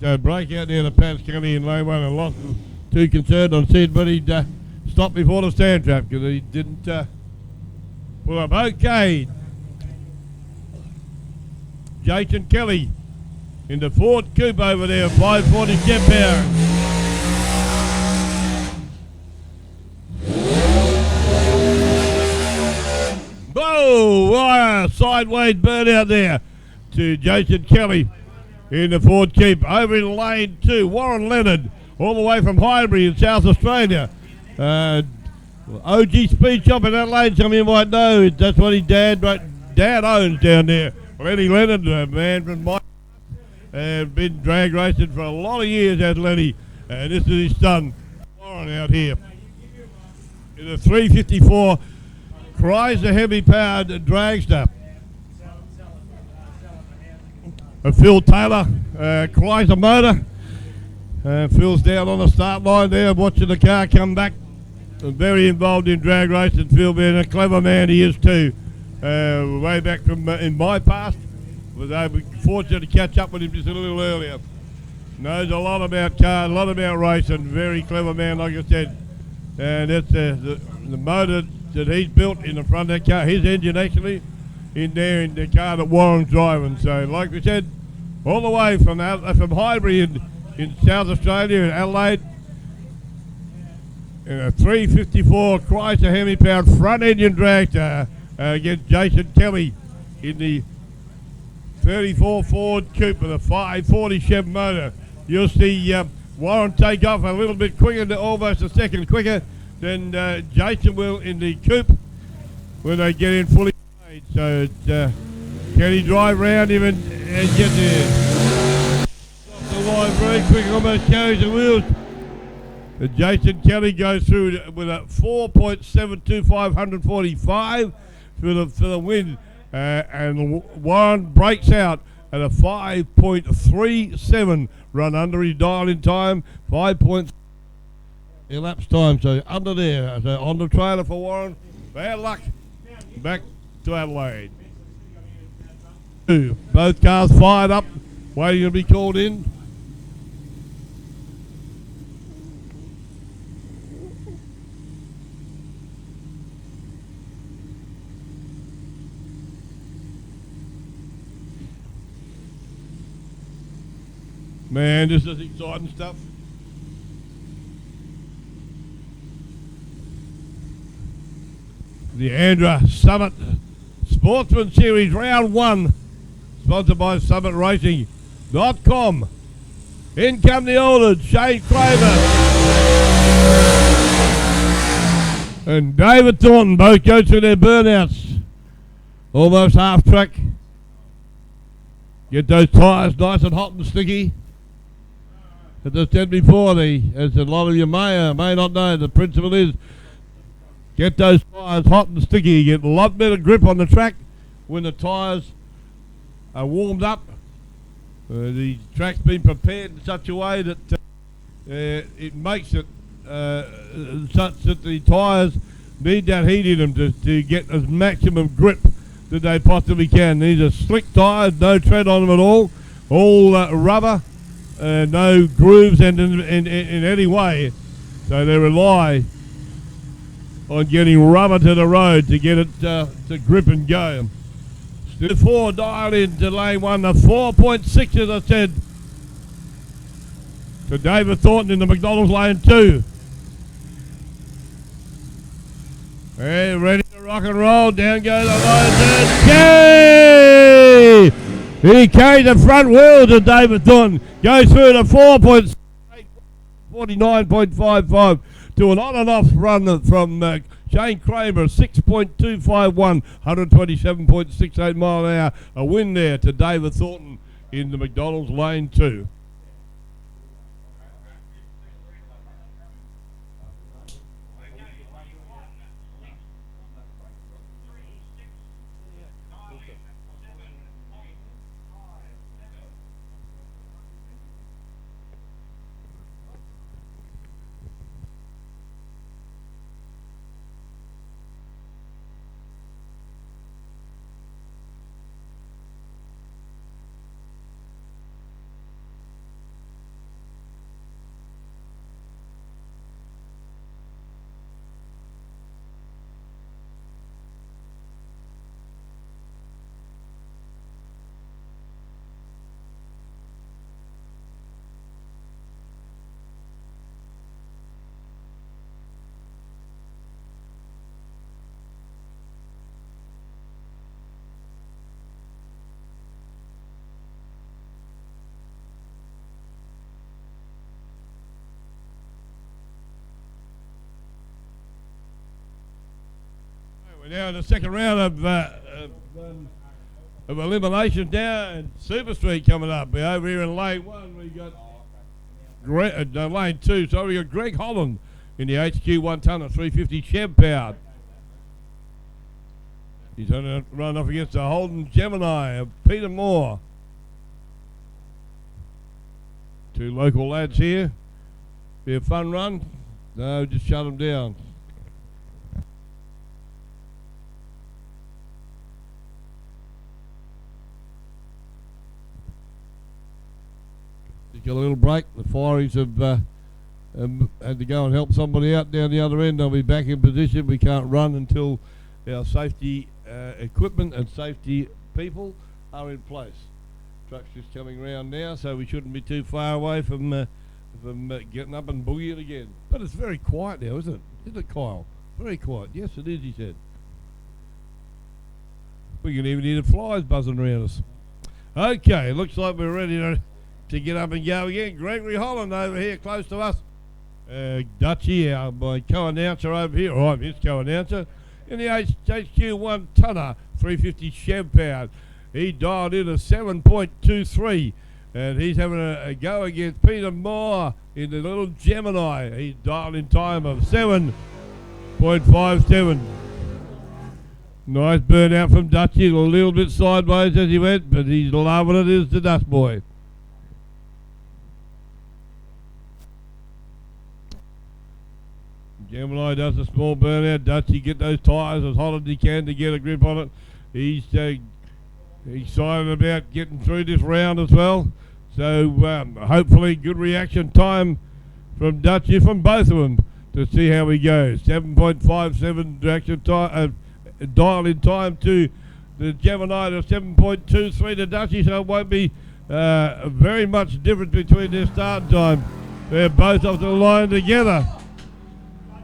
So breakout there to Pat's County in lane 1 and lost too concerned on Sid, but he'd stop before the stand trap because he didn't pull up. Okay. Jason Kelly in the Ford Coupe over there, 540 step power. Whoa! Sideways burnout there to Jason Kelly in the Ford Coupe. Over in lane 2, Warren Leonard, all the way from Highbury in South Australia. OG Speed Shop in Adelaide, some of you might know. That's what his dad owns down there. Lenny Leonard, a man from my been drag racing for a lot of years, has Lenny. And this is his son, Warren, out here. In a 354 Chrysler heavy-powered Dragster. Phil Taylor, Chrysler motor. Phil's down on the start line there, watching the car come back. Very involved in drag racing. Phil being a clever man, he is too. Way back from in my past, was fortunate to catch up with him just a little earlier. Knows a lot about cars, a lot about racing. Very clever man, like I said. And that's the motor that he's built in the front of that car. His engine actually in there in the car that Warren's driving. So, like we said, all the way from Highbury in South Australia in Adelaide, in a 354 Chrysler hemi-powered front-engine Dragster against Jason Kelly in the 34 Ford Coupe with a 540 Chev motor. You'll see Warren take off a little bit quicker, almost a second quicker than Jason will in the Coupe when they get in fully paid. So can he drive around him and get there? Off the line very quick, almost carries the wheels. Jason Kelly goes through with a 4.725 145 for the win, and Warren breaks out at a 5.37 run under his dial in time, 5 elapsed time, so under there. So on the trailer for Warren. Bad luck. Back to Adelaide. Both cars fired up, waiting to be called in. Man, this is exciting stuff. The ANDRA Summit Sportsman Series Round 1, sponsored by SummitRacing.com. In come the Olders, Shane Kramer and David Thornton, both go through their burnouts. Almost half track. Get those tyres nice and hot and sticky. As I said before, as a lot of you may or may not know, the principle is get those tyres hot and sticky. You get a lot better grip on the track when the tyres are warmed up. The track's been prepared in such a way that it makes it such that the tyres need that heat in them to get as maximum grip that they possibly can. These are slick tyres, no tread on them at all rubber. No grooves in any way, so they rely on getting rubber to the road to get it to grip and go. Still 4 dialed into lane 1, the 4.6 as I said, to David Thornton in the McDonald's lane 2. Hey, ready to rock and roll, down goes the line, Yay! He carries the front wheels of David Thornton, goes through the 49.55 to an on and off run from Shane Kramer, 6.251, 127.68 mile an hour. A win there to David Thornton in the McDonald's lane 2. We're now in the second round of elimination now, and Super Street coming up. We're over here in lane 1. We got lane 2. So we got Greg Holland in the HQ 1 tonner 350 Chev powered. He's going to run off against the Holden Gemini of Peter Moore. Two local lads here. Be a fun run. No, just shut them down. Just got a little break. The Fireys have had to go and help somebody out down the other end. They'll be back in position. We can't run until our safety equipment and safety people are in place. Truck's just coming round now, so we shouldn't be too far away from getting up and boogieing again. But it's very quiet now, isn't it? Isn't it, Kyle? Very quiet. Yes, it is, he said. We can even hear the flies buzzing around us. Okay, looks like we're ready to get up and go again. Gregory Holland over here close to us. Dutchy, my co-announcer over here, or I'm his co-announcer, in the HQ 1 tonner 350 Chev powered. He dialed in a 7.23, and he's having a go against Peter Moore in the little Gemini. He's dialed in time of 7.57. Nice burnout from Dutchy, a little bit sideways as he went, but he's loving it as the Dutch boy. Gemini does a small burnout. Dutchy get those tyres as hot as he can to get a grip on it. He's excited about getting through this round as well. So hopefully good reaction time from Dutchy, from both of them, to see how he goes. 7.57 reaction time, dial in time to the Gemini to 7.23 to Dutchy, so it won't be very much difference between their start time. They're both off the line together.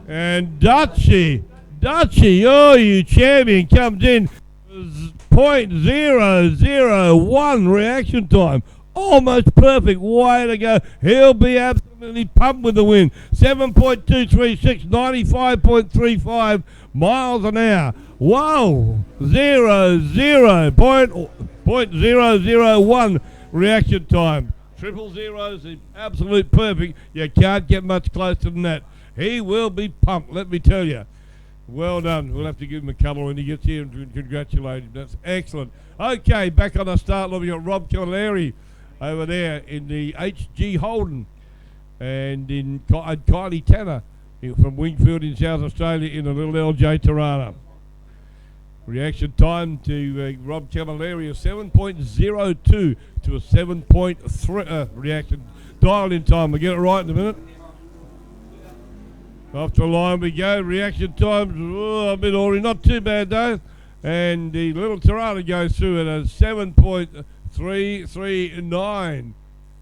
And Dutchy, oh, you champion, comes in 0.001 reaction time. Almost perfect. Way to go. He'll be absolutely pumped with the win. 7.236, 95.35 miles an hour. Whoa. 0.001 reaction time. Triple zeros is absolute perfect. You can't get much closer than that. He will be pumped, let me tell you. Well done. We'll have to give him a cuddle when he gets here and congratulate him. That's excellent. Okay, back on the start line, we've got Rob Cavallari over there in the HG Holden, and in Kylie Tanner from Wingfield in South Australia in the little LJ Tirana. Reaction time to Rob Cavallari of 7.02 to a 7.3 reaction. Dial in time. We'll get it right in a minute. Off the line we go. Reaction times a bit already, not too bad though. And the little Tirana goes through at a 7.339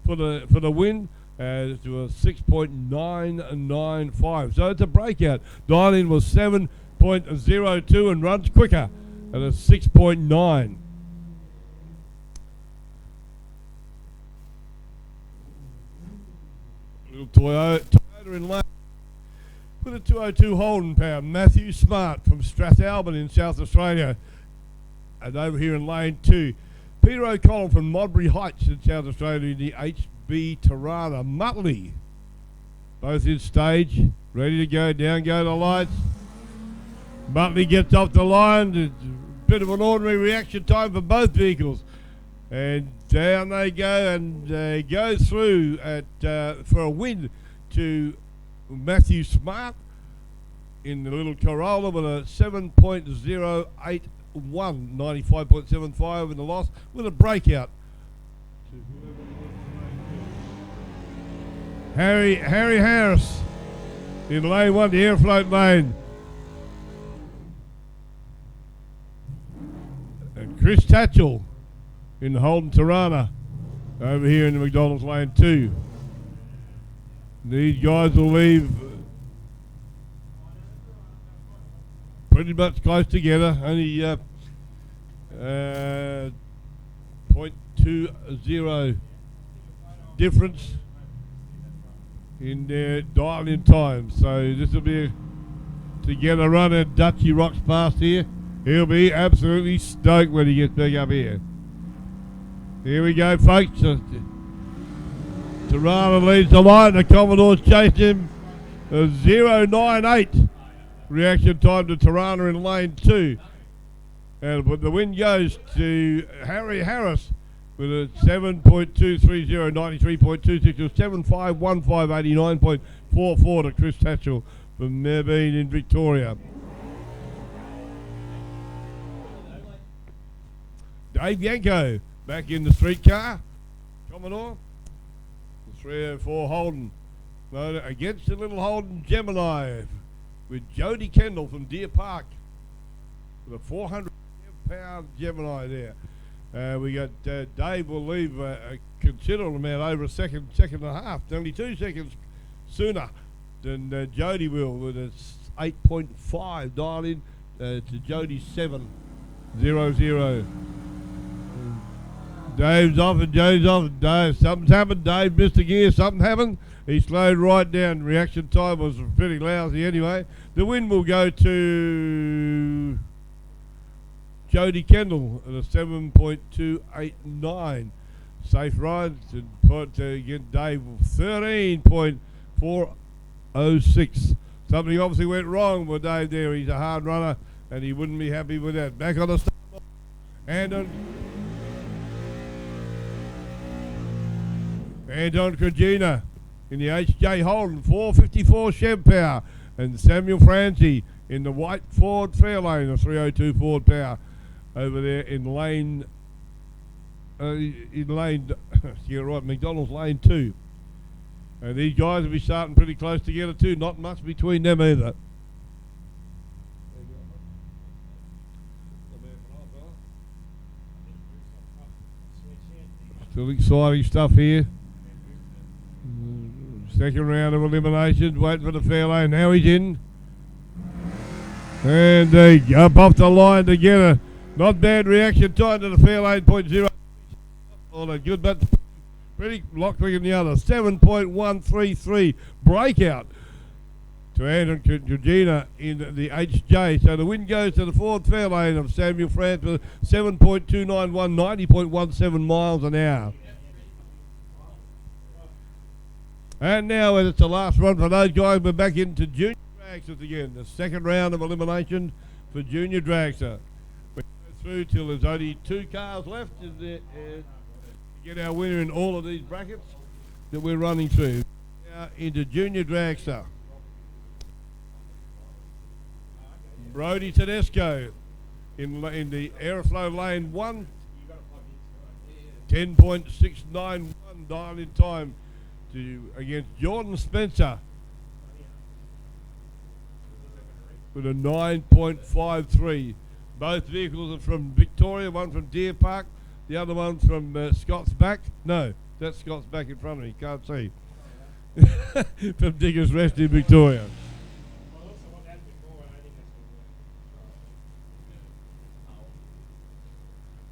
for the win, to a 6.995. So it's a breakout. Dial-in was 7.02 and runs quicker at a 6.9. Little Toyota in lane. With a 202 Holden power, Matthew Smart from Strathalbyn in South Australia. And over here in lane 2, Peter O'Connell from Modbury Heights in South Australia in the HB Tirana. Muttley, both in stage, ready to go. Down go the lights. Muttley gets off the line. It's a bit of an ordinary reaction time for both vehicles. And down they go, and they go through for a win to Matthew Smart in the little Corolla with a 7.081, 95.75 in the loss, with a breakout. Harry Harris in lane 1, the airfloat lane. And Chris Tatchell in the Holden Tirana over here in the McDonald's lane 2. These guys will leave pretty much close together, only 0.20 difference in their dial-in time. So this will be to get a run, and Dutchy rocks past here. He'll be absolutely stoked when he gets back up here. Here we go, folks. Tirana leads the line. The Commodore's chased him. 0.98 reaction time to Tirana in lane 2. And but the win goes to Harry Harris with a 7.230, 93.26 to 7515, 89.44 to Chris Tatchell from Merbeen in Victoria. Dave Yanko back in the streetcar. Commodore. The 304 Holden. Motor against the little Holden Gemini with Jody Kendall from Deer Park with a 400-pound Gemini there. We got Dave will leave a considerable amount over a second and a half, only 2 seconds sooner than Jody will with a 8.5 dial in to Jody's 7.00. Dave's off and Jody's off. Dave, something's happened. Dave missed a gear. Something happened. He slowed right down. Reaction time was pretty lousy anyway. The win will go to Jody Kendall at a 7.289. Safe ride to put get Dave 13.406. Something obviously went wrong with Dave there. He's a hard runner and he wouldn't be happy with that. Back on the start line. Anton Krajina in the HJ Holden 454 Chev Power, and Samuel Francie in the white Ford Fairlane, a 302 Ford Power over there in lane you're right, McDonald's lane 2. And these guys will be starting pretty close together too, not much between them either. Still exciting stuff here. Second round of eliminations, waiting for the fair lane. Now he's in. And they jump off the line together. Not bad reaction time to the fair lane, 0.0. All good, but pretty locked in the other. 7.133 breakout to Andrew Georgina in the HJ. So the win goes to the Ford Fairlane of Samuel France for 7.291, 90.17 miles an hour. And now it's the last run for those guys. We're back into junior dragsters again. The second round of elimination for junior dragster. We go through till there's only 2 cars left to get our winner in all of these brackets that we're running through. Now into junior dragster. Brody Tedesco in the Aeroflow lane 1. 10.691 dial in time against Jordan Spencer with a 9.53. Both vehicles are from Victoria, one from Deer Park, the other one from Scott's Back. No, that's Scott's Back in front of me, can't see. From Diggers Rest in Victoria.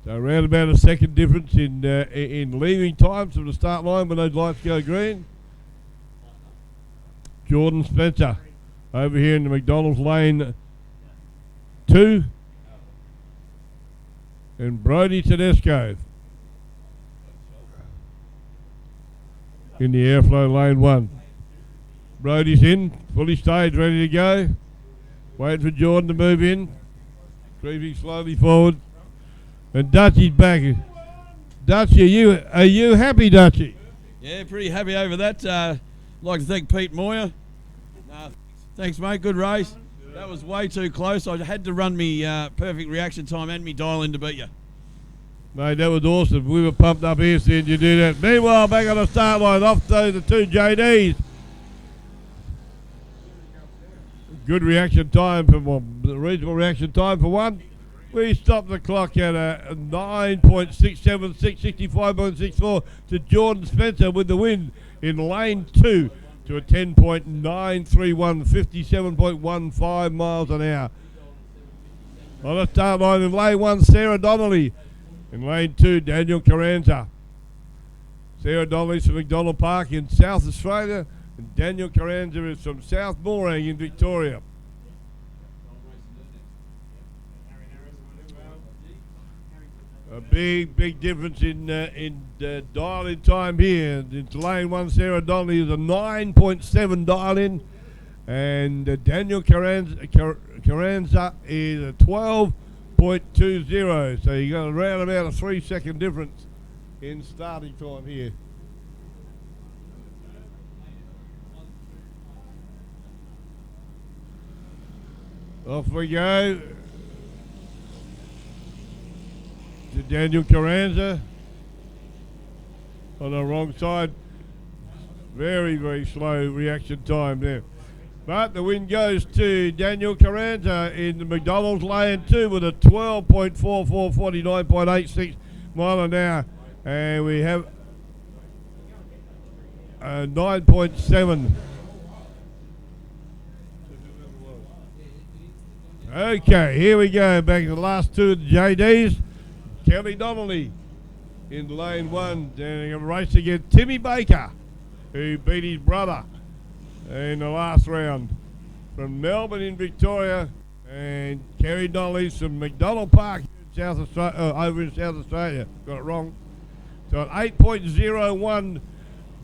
So around about a second difference in leaving times from the start line when those lights go green. Jordan Spencer over here in the McDonald's lane 2. And Brody Tedesco in the Airflow lane 1. Brody's in, fully staged, ready to go. Waiting for Jordan to move in. Creeping slowly forward. And Dutchy's back. Dutchy, are you happy, Dutchy? Yeah, pretty happy over that. I'd like to thank Pete Moyer. Thanks, mate. Good race. That was way too close. I had to run me perfect reaction time and me dial in to beat you. Mate, that was awesome. We were pumped up here seeing you do that. Meanwhile, back on the start line, off to the 2 JDs. Good reaction time for one. Reasonable reaction time for one. We stopped the clock at a 9.676, 65.64 to Jordan Spencer with the win in lane 2 to a 10.931, 57.15 miles an hour. On the start line in lane 1, Sarah Donnelly. In lane 2, Daniel Carranza. Sarah Donnelly's from McDonald Park in South Australia, and Daniel Carranza is from South Morang in Victoria. big difference in dial-in time here. Into lane 1, Sarah Donnelly is a 9.7 dial-in, and Daniel Carranza is a 12.20. So you got around about a 3-second difference in starting time here. Off we go to Daniel Carranza on the wrong side. Very slow reaction time there. But the win goes to Daniel Carranza in the McDonald's lane 2 with a 12.44, 49.86 mile an hour. And we have a 9.7. Okay, here we go. Back to the last two of the JDs. Kelly Donnelly in lane 1. Then a race against Timmy Baker, who beat his brother in the last round. From Melbourne in Victoria, and Kerry Donnelly's from McDonald Park in South Australia, over in South Australia. Got it wrong. So an 8.01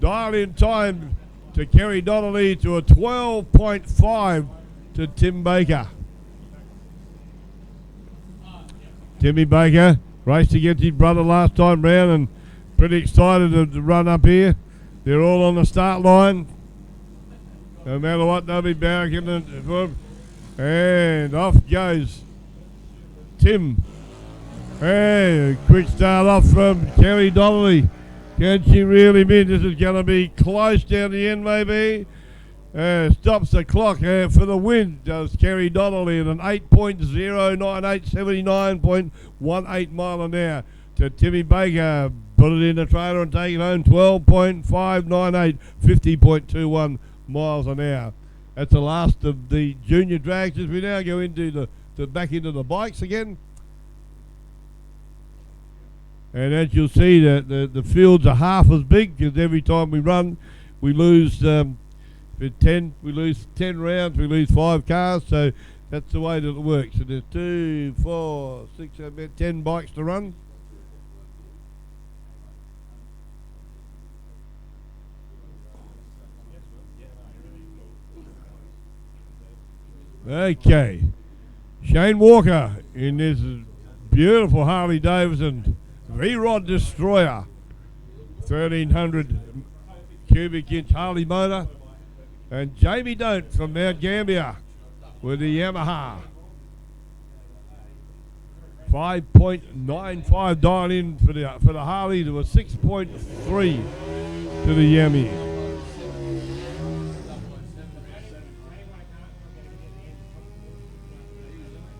dial-in time to Kerry Donnelly to a 12.5 to Tim Baker. Timmy Baker raced against his brother last time round and pretty excited to run up here. They're all on the start line. No matter what, they'll be barracking it. And off goes Tim. And quick start off from Kerry Donnelly. Can she really win? This is going to be close down the end maybe. Stops the clock for the win, does Kerry Donnelly at an 8.098, 79.18 mile an hour to Timmy Baker. Put it in the trailer and take it home, 12.598, 50.21 miles an hour. That's the last of the junior dragsters. We now go into back into the bikes again. And as you'll see, the fields are half as big, because every time we run, we lose... we lose 10 rounds, we lose 5 cars, so that's the way that it works. So there's 2, 4, 6, about 10 bikes to run. Okay, Shane Walker in this beautiful Harley Davidson V-Rod Destroyer, 1300 cubic inch Harley motor. And Jamie Don't from Mount Gambier with the Yamaha. 5.95 dial in for the Harley to a 6.3 to the Yami.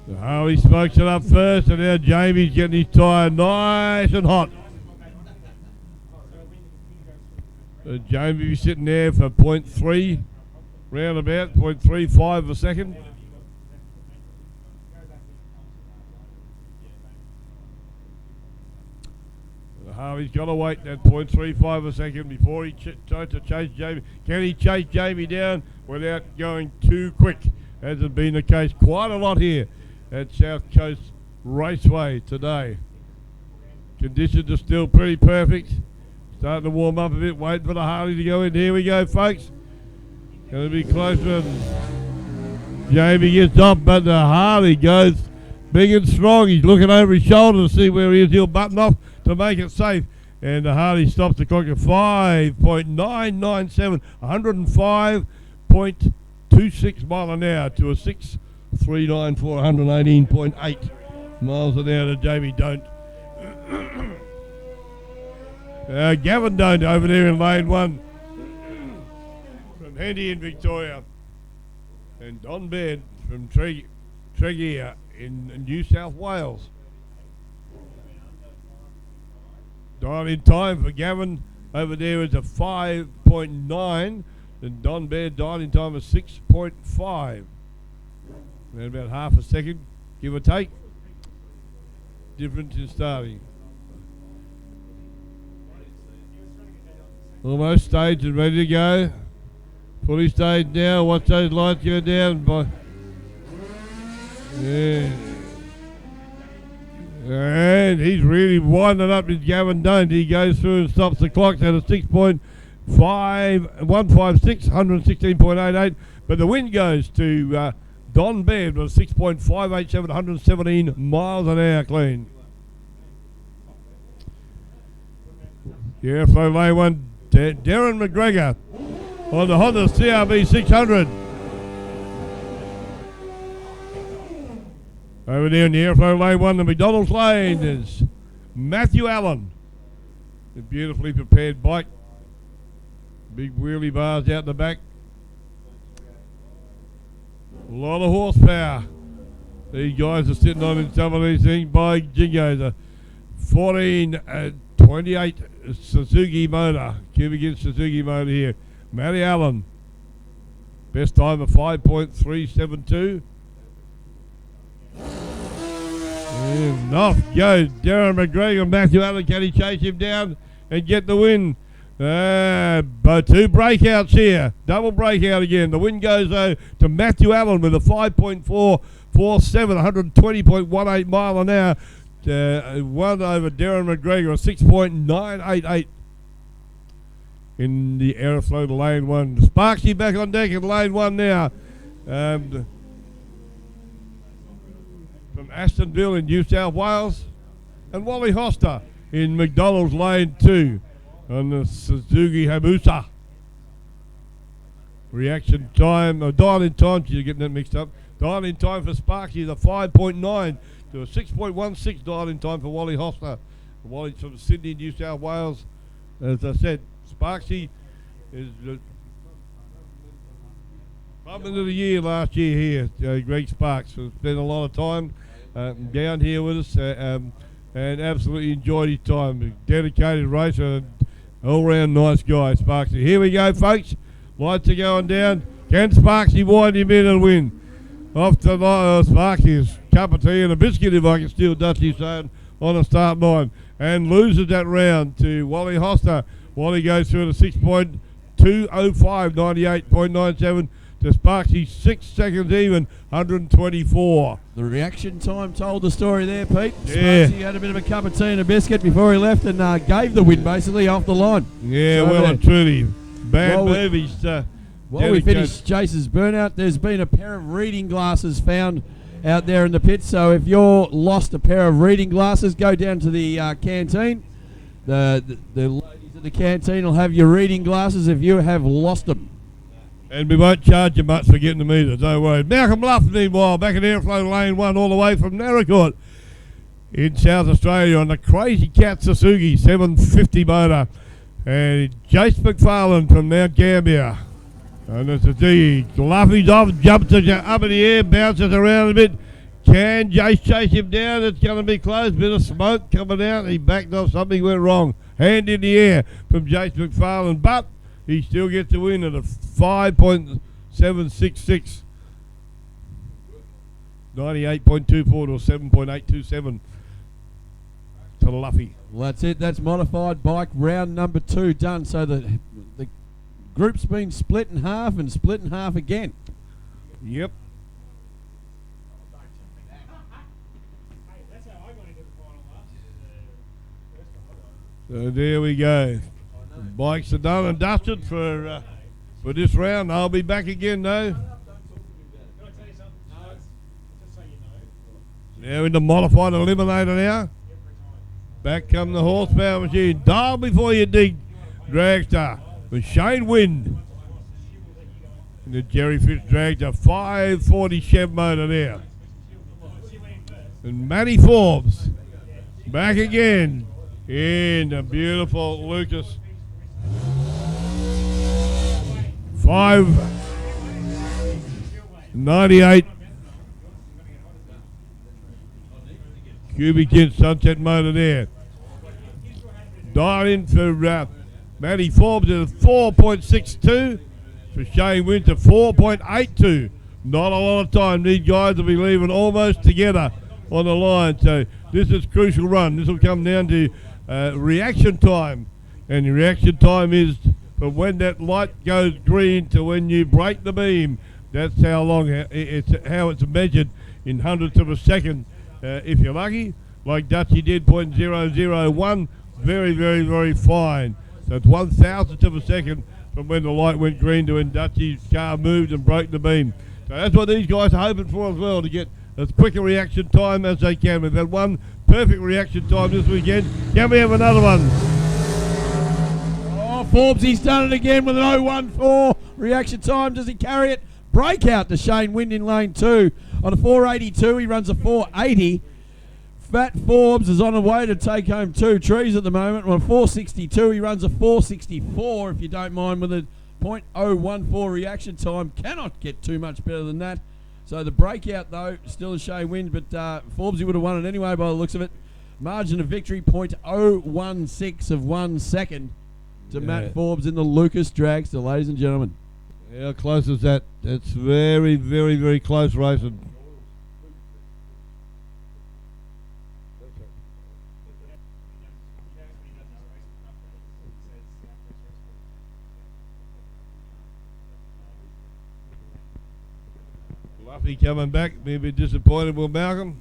The Harley smokes it up first, and now Jamie's getting his tyre nice and hot. Jamie be sitting there for 0.3. Round about 0.35 a second. Harley's got to wait that 0.35 a second before he tries to chase Jamie. Can he chase Jamie down without going too quick? As has been the case quite a lot here at South Coast Raceway today. Conditions are still pretty perfect. Starting to warm up a bit, waiting for the Harley to go in. Here we go, folks. Going to be close when Jamie gets up, but the Harley goes big and strong. He's looking over his shoulder to see where he is. He'll button off to make it safe. And the Harley stops the clock at 5.997, 105.26 mile an hour to a 6.394, 118.8 miles an hour to Jamie Don't. Gavin Don't over there in lane 1. Hendy in Victoria, and Don Baird from Tregear in New South Wales. Dial in time for Gavin over there is a 5.9, and Don Baird dial in time is 6.5. And about half a second, give or take, difference in starting. Almost staged and ready to go. Fully staged now. Watch those lights go down. Yeah. And he's really winding up his Gavin Don't. He goes through and stops the clock at a 6.156, 116.88. But the win goes to Don Baird with 6.587, 117 miles an hour clean. Airflow lane one, Darren McGregor on the Honda CRV 600. Over there in the Airflow lane one, the McDonald's lane is Matthew Allen. A beautifully prepared bike. Big wheelie bars out the back. A lot of horsepower. These guys are sitting on in some of these things by Jingos. A 1428 Suzuki motor. Cubic inch Suzuki motor here. Matty Allen. Best time of 5.372. Off goes Darren McGregor. Matthew Allen, can he chase him down and get the win? But two breakouts here. Double breakout again. The win goes though to Matthew Allen with a 5.447, 120.18 mile an hour. One over Darren McGregor, a 6.988 in the Aeroflow to lane one. Sparksy back on deck in lane one now. From Astonville in New South Wales, and Wally Hoster in McDonald's lane 2 on the Suzuki Hayabusa. Reaction time, dial in time, you're getting that mixed up. Dial in time for Sparky is a 5.9 to a 6.16 dial in time for Wally Hoster. Wally's from Sydney, New South Wales. As I said, Sparky is Bumping of the year last year here, Greg Sparks. Spent a lot of time down here with us and absolutely enjoyed his time. A dedicated racer and all-round nice guy, Sparksy. Here we go, folks. Lights are going down. Can Sparksy wind him in and win? Off to Sparky's cup of tea and a biscuit, if I can steal Dutchy's saying, on the start line. And loses that round to Wally Hoster. Wally goes through at a 6.205, 98.97. To Sparksy, 6 seconds even, 124. The reaction time told the story there, Pete. Yeah. Sparksy had a bit of a cup of tea and a biscuit before he left and gave the win basically off the line. Yeah, so well and truly. Bad while movies. While we finish Chase's burnout, there's been a pair of reading glasses found out there in the pit. So if you're lost a pair of reading glasses, go down to the canteen. The ladies at the canteen will have your reading glasses if you have lost them. And we won't charge you much for getting them either, don't worry. Malcolm Luff, meanwhile, back in Airflow Lane 1 all the way from Narracott in South Australia on the Crazy Cat Suzuki 750 motor. And Jace McFarlane from Mount Gambier. And the Suzuki, Luffy's off, jumps up in the air, bounces around a bit. Can Jace chase him down? It's going to be close. Bit of smoke coming out. He backed off, something went wrong. Hand in the air from Jace McFarlane, but he still gets the win at a 5.766. 98.24 to 7.827 to Luffy. Well, that's it. That's modified bike round number 2 done. So the group's been split in half and split in half again. Yep. So there we go. Bikes are done and dusted for this round. I'll be back again though. Now into modified eliminator now. Back come the horsepower machine. Dial before you dig. Dragster with Shane Wind. And the Jerry Fish Dragster 540 Chev motor there. And Matty Forbes back again in the beautiful Lucas 598 cubic inch Sunset motor there. Dial in for Matty Forbes at 4.62. For Shane Winter 4.82. Not a lot of time. These guys will be leaving almost together on the line. So this is crucial run. This will come down to reaction time. And the reaction time is from when that light goes green to when you break the beam. That's how long it's measured in hundredths of a second if you're lucky. like Dutchy did, 0.001. Very, very, very fine. So it's 1,000th of a second from when the light went green to when Dutchy's car moved and broke the beam. So that's what these guys are hoping for as well, to get as quick a reaction time as they can. We've had one perfect reaction time this weekend. Can we have another one? Oh, Forbes, he's done it again with an 0.14 reaction time. Does he carry it? Breakout to Shane Wind in lane 2. On a 482, he runs a 480. Fat Forbes is on the way to take home 2 trees at the moment. On a 462, he runs a 464, if you don't mind, with a 0.014 reaction time. Cannot get too much better than that. So the breakout, though, still a Shane Wind, but Forbes, he would have won it anyway by the looks of it. Margin of victory, 0.016 of 1 second to Matt Forbes in the Lucas Dragster, ladies and gentlemen. How close is that? That's very, very, very close racing. Luffy coming back, maybe disappointed with Malcolm.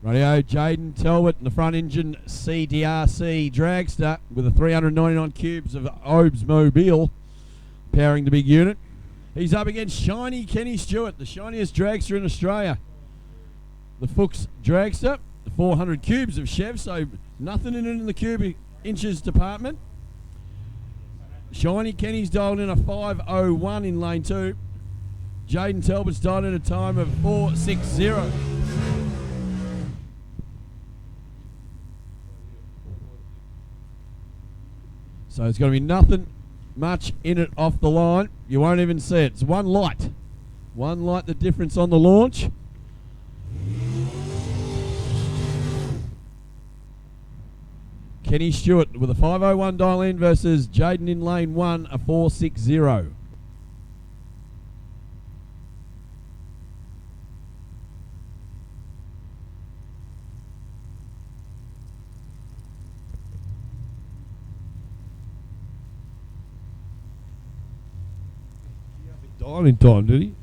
Rightio, Jaden Talbot in the front engine CDRC Dragster with a 399 cubes of Oldsmobile powering the big unit. He's up against shiny Kenny Stewart, the shiniest dragster in Australia. The Fuchs Dragster, the 400 cubes of Chev, so nothing in the cubic inches department. Shiny Kenny's dialed in a 501 in lane 2. Jaden Talbot's dialed in a time of 460. So it's going to be nothing much in it off the line. You won't even see it. It's one light. One light, the difference on the launch. Kenny Stewart with a 501 dial in versus Jaden in lane 1, a 460. Dial in time, did he?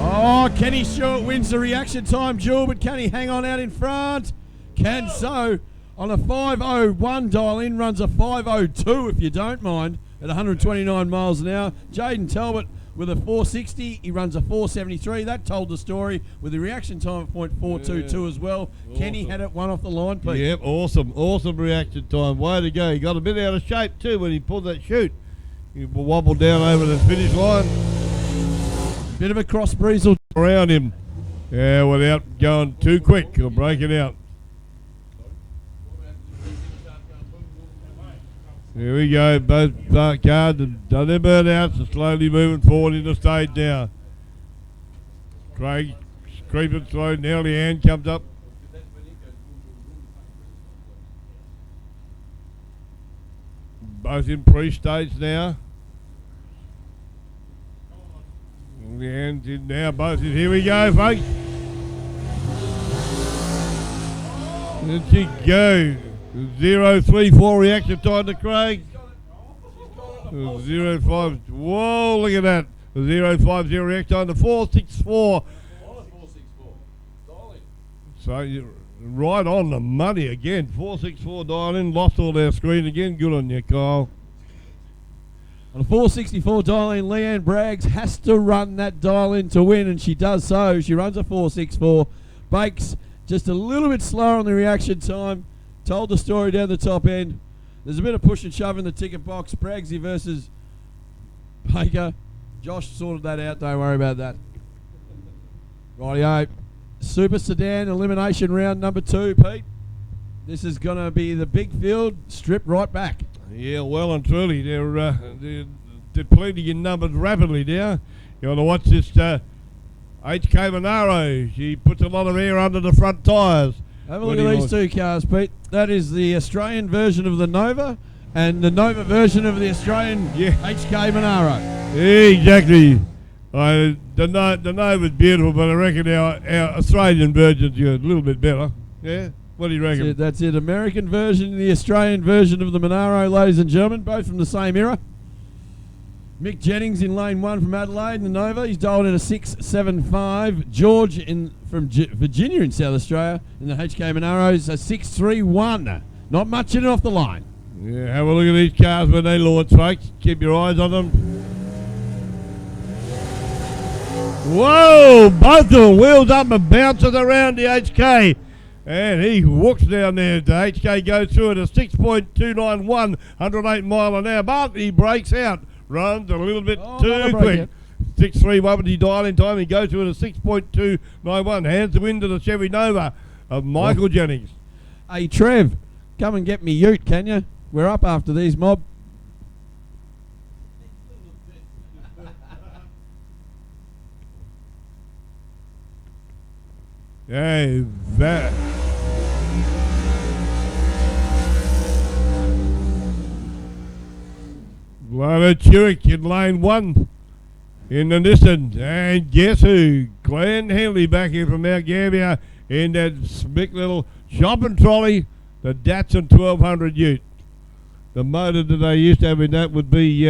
Oh, Kenny Stewart wins the reaction time duel, but can he hang on out in front? Can so. On a 501 dial in, runs a 502 if you don't mind, at 129 miles an hour. Jaden Talbot with a 460, he runs a 473. That told the story with the reaction time of 0.422 as well. Awesome. Kenny had it one off the line, Pete. Yep, awesome reaction time. Way to go. He got a bit out of shape too when he pulled that chute. He wobbled down over the finish line. Bit of a cross breeze around him. Yeah, without going too quick or breaking out. Here we go, both cars have done their burnouts and slowly moving forward in the stage now. Craig creeping slow, Nelly Ann comes up. Both in pre-stage now. The Ann's in now, both in. Here we go, folks. There she go. 0.34 reaction time to Craig. 0.5. Whoa, look at that. 0.50 reaction time to 4.64. So you're right on the money again. 4.64 dial in. Lost all our screen again. Good on you, Kyle. On a 4.64 dial in, Leanne Braggs has to run that dial in to win, and she does so. She runs a 4.64. Bakes just a little bit slower on the reaction time. Told the story down the top end. There's a bit of push and shove in the ticket box. Braggsy versus Baker. Josh sorted that out. Don't worry about that. Rightio. Super Sedan Elimination round number 2, Pete. This is going to be the big field stripped right back. Yeah, well and truly. They're depleting in numbers rapidly now. You want to watch this HK Monaro. She puts a lot of air under the front tyres. Have a look at these two cars, Pete. That is the Australian version of the Nova and the Nova version of the Australian HK Monaro. Exactly. The Nova's beautiful, but I reckon our Australian version's a little bit better. Yeah? What do you reckon? That's it. American version and the Australian version of the Monaro, ladies and gentlemen, both from the same era. Mick Jennings in lane 1 from Adelaide in the Nova. He's dialed in a 6.75. George from Virginia in South Australia in the HK Monaros, a 6.31. Not much in and off the line. Yeah, have a look at these cars when they launch, folks. Keep your eyes on them. Whoa! Both of them wheels up and bounces around the HK. And he walks down there. The HK goes through at a 6.291, 108 mile an hour. But he breaks out. Runs a little bit too quick. 6.31 with the dial in time. He goes to it at 6.291. Hands the win to the Chevy Nova of Michael Jennings. Hey, Trev, come and get me ute, can you? We're up after these, mob. Hey, that. Lava Turek in lane 1 in the Nissan. And guess who? Glenn Henley back here from Mount Gambier in that slick little shopping trolley, the Datsun 1200 ute. The motor that they used to have in that would be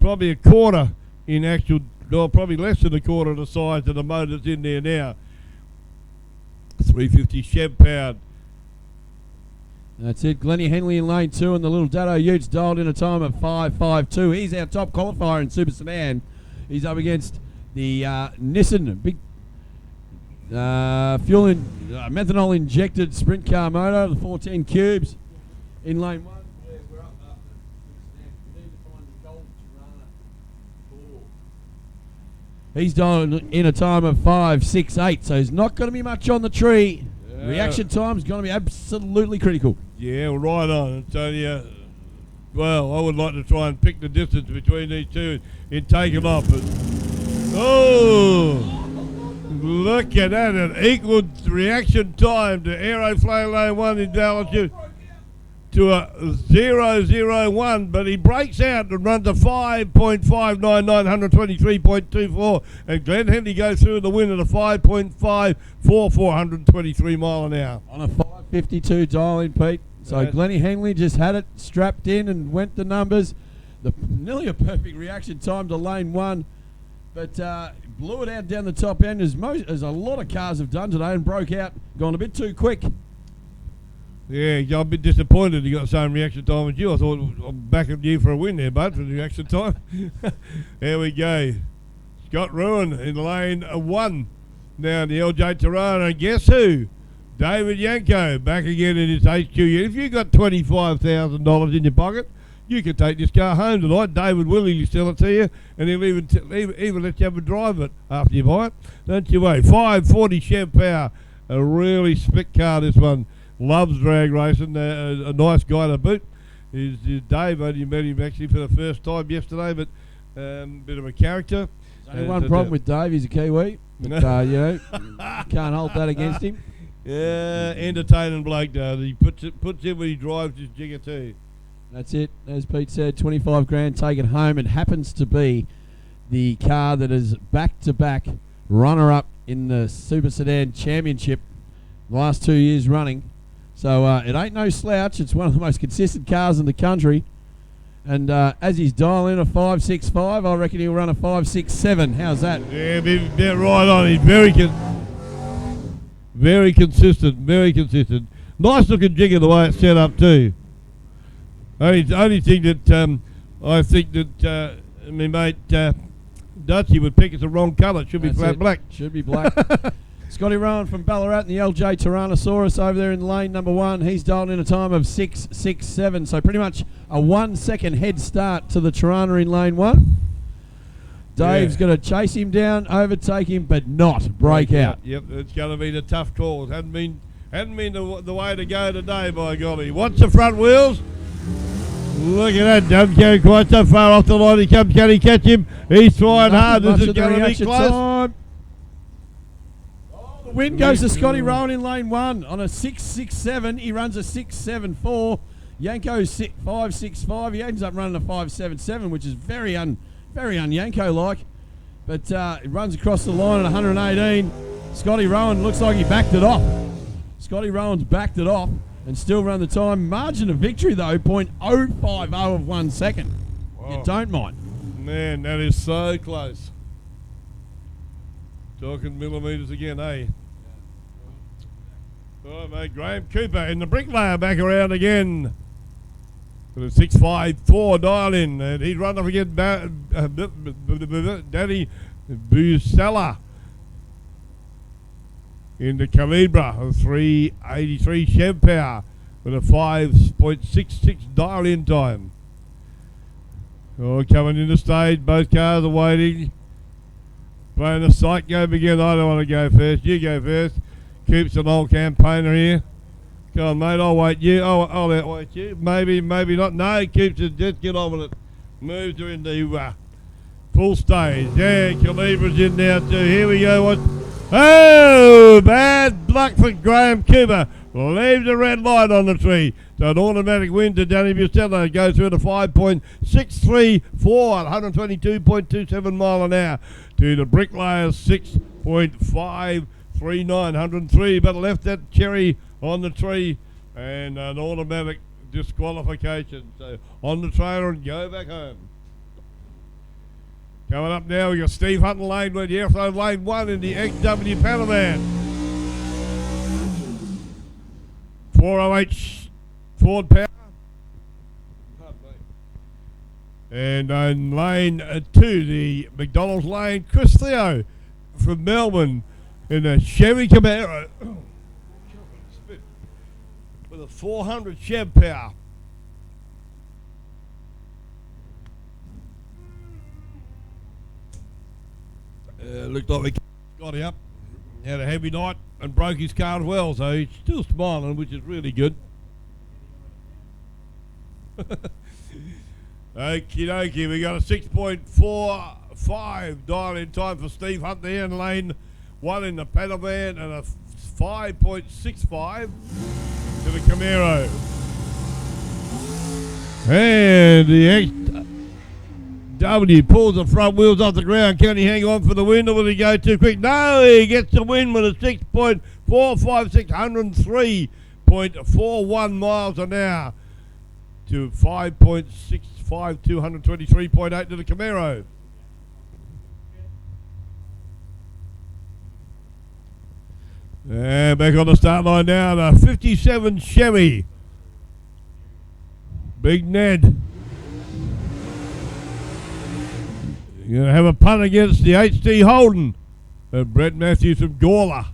probably a quarter in actual, or probably less than a quarter of the size of the motor that's in there now. 350 Chev powered. That's it. Glennie Henley in lane 2 and the little Datto Utes dialed in a time of 5.52. He's our top qualifier in Super Sedan. He's up against the Nissan big methanol injected sprint car motor, the 14 cubes in lane 1. Yeah, we're up after Super Sedan. We need to find the gold Tirana 4. He's dialed in a time of 5.68, so he's not going to be much on the tree. Reaction time is going to be absolutely critical. Yeah, right on. So, yeah, well, I would like to try and pick the distance between these two and take them off. But, oh, look at that. An equal reaction time to Aeroflame Lane 1 in Dallas to a 0.001, but he breaks out and runs a 5.599, 123.24, and Glenn Henley goes through the win at a 5.544, 123 mile an hour. On a 5.52 dial in, Pete. So Glennie Henley just had it strapped in and went the numbers. Nearly a perfect reaction time to lane 1, but blew it out down the top end as a lot of cars have done today and broke out, gone a bit too quick. Yeah, I'm a bit disappointed he got the same reaction time as you. I thought I'm backing you for a win there, bud, for the reaction time. There we go. Scott Ruin in lane 1. Now the LJ Tirana, and guess who? David Yanko back again in his HQ. If you've got $25,000 in your pocket, you can take this car home tonight. David will willingly sell it to you, and he'll even let you have a drive it after you buy it. Don't you wait. 540 Chev power. A really spec car, this one. Loves drag racing, a nice guy to boot. Is Dave. Only met him actually for the first time yesterday, but bit of a character. There's only one problem with Dave, he's a Kiwi. But, you know, can't hold that against him. Yeah, entertaining bloke, though. He puts in when he drives his jigger too. That's it. As Pete said, 25 grand taken home. It happens to be the car that is back-to-back runner-up in the Super Sedan Championship the last 2 years running. So it ain't no slouch. It's one of the most consistent cars in the country. And as he's dialing a 5.65, I reckon he'll run a 5.67. How's that? Yeah, be right on. He's very consistent. Very consistent. Nice looking jigger the way it's set up too. Only thing that I think that my mate Dutchy would pick is the wrong colour. It should be flat black. Should be black. Scotty Rowan from Ballarat in the LJ Tyrannosaurus over there in lane number 1. He's dialed in a time of 6.67, so pretty much a 1 second head start to the Tirana in lane 1. Dave's going to chase him down, overtake him, but not breakout. Yep, it's going to be the tough call. Hadn't been the way to go today, by golly. Watch the front wheels. Look at that, doesn't go quite so far off the line. He comes, can he catch him? He's trying hard. This is going to be close. Time. The win goes to Scotty Rowan in lane 1 on a 6.67. He runs a 6.74. Yanko's 5.65. He ends up running a 5.77, which is very un-Yanko-like. But it runs across the line at 118. Scotty Rowan looks like he backed it off. Scotty Rowan's backed it off and still run the time. Margin of victory, though, 0.050 of 1 second. Wow. You don't mind. Man, that is so close. Talking millimetres again, eh? Oh, mate, Graham Cooper in the bricklayer back around again. With a 6.54 dial in. And he's run up against Danny Busella in the Calibra, a 383 Chev power with a 5.66 dial in time. Oh, coming in the stage, both cars are waiting. Playing the sight game again. I don't want to go first. You go first. Coops an old campaigner here. Come on, mate, I'll wait you. I'll outwait you. Maybe not. No, Coops, just get on with it. Moves her into full stage. Yeah, Calibra's in now too. Here we go. What? Oh, bad luck for Graham Cooper. Leaves a red light on the tree. So an automatic win to Danny Busella. Goes through to 5.634, 122.27 mile an hour. To the Bricklayers, 6.539, 103. But left that cherry on the tree and an automatic disqualification. So on the trailer and go back home. Coming up now, we got Steve Hutton lane 1, Airflow lane 1 in the XW Panaman. 408 Ford Power. And in lane 2, the McDonald's lane, Chris Theo from Melbourne in a Chevy Camaro with a 400 Chev power. Looked like we got him up, had a heavy night and broke his car as well, so he's still smiling, which is really good. Okie dokie, we got a 6.45 dial in time for Steve Hunt there in lane 1 in the pedal van and a 5.65 to the Camaro. And the XW pulls the front wheels off the ground. Can he hang on for the win or will he go too quick? No, he gets the win with a 6.456, 103.41 miles an hour to 5.65, 223.8 to the Camaro. And back on the start line now, the 57 Chevy. Big Ned. You're going to have a punt against the HT Holden. Brett Matthews from Gawler.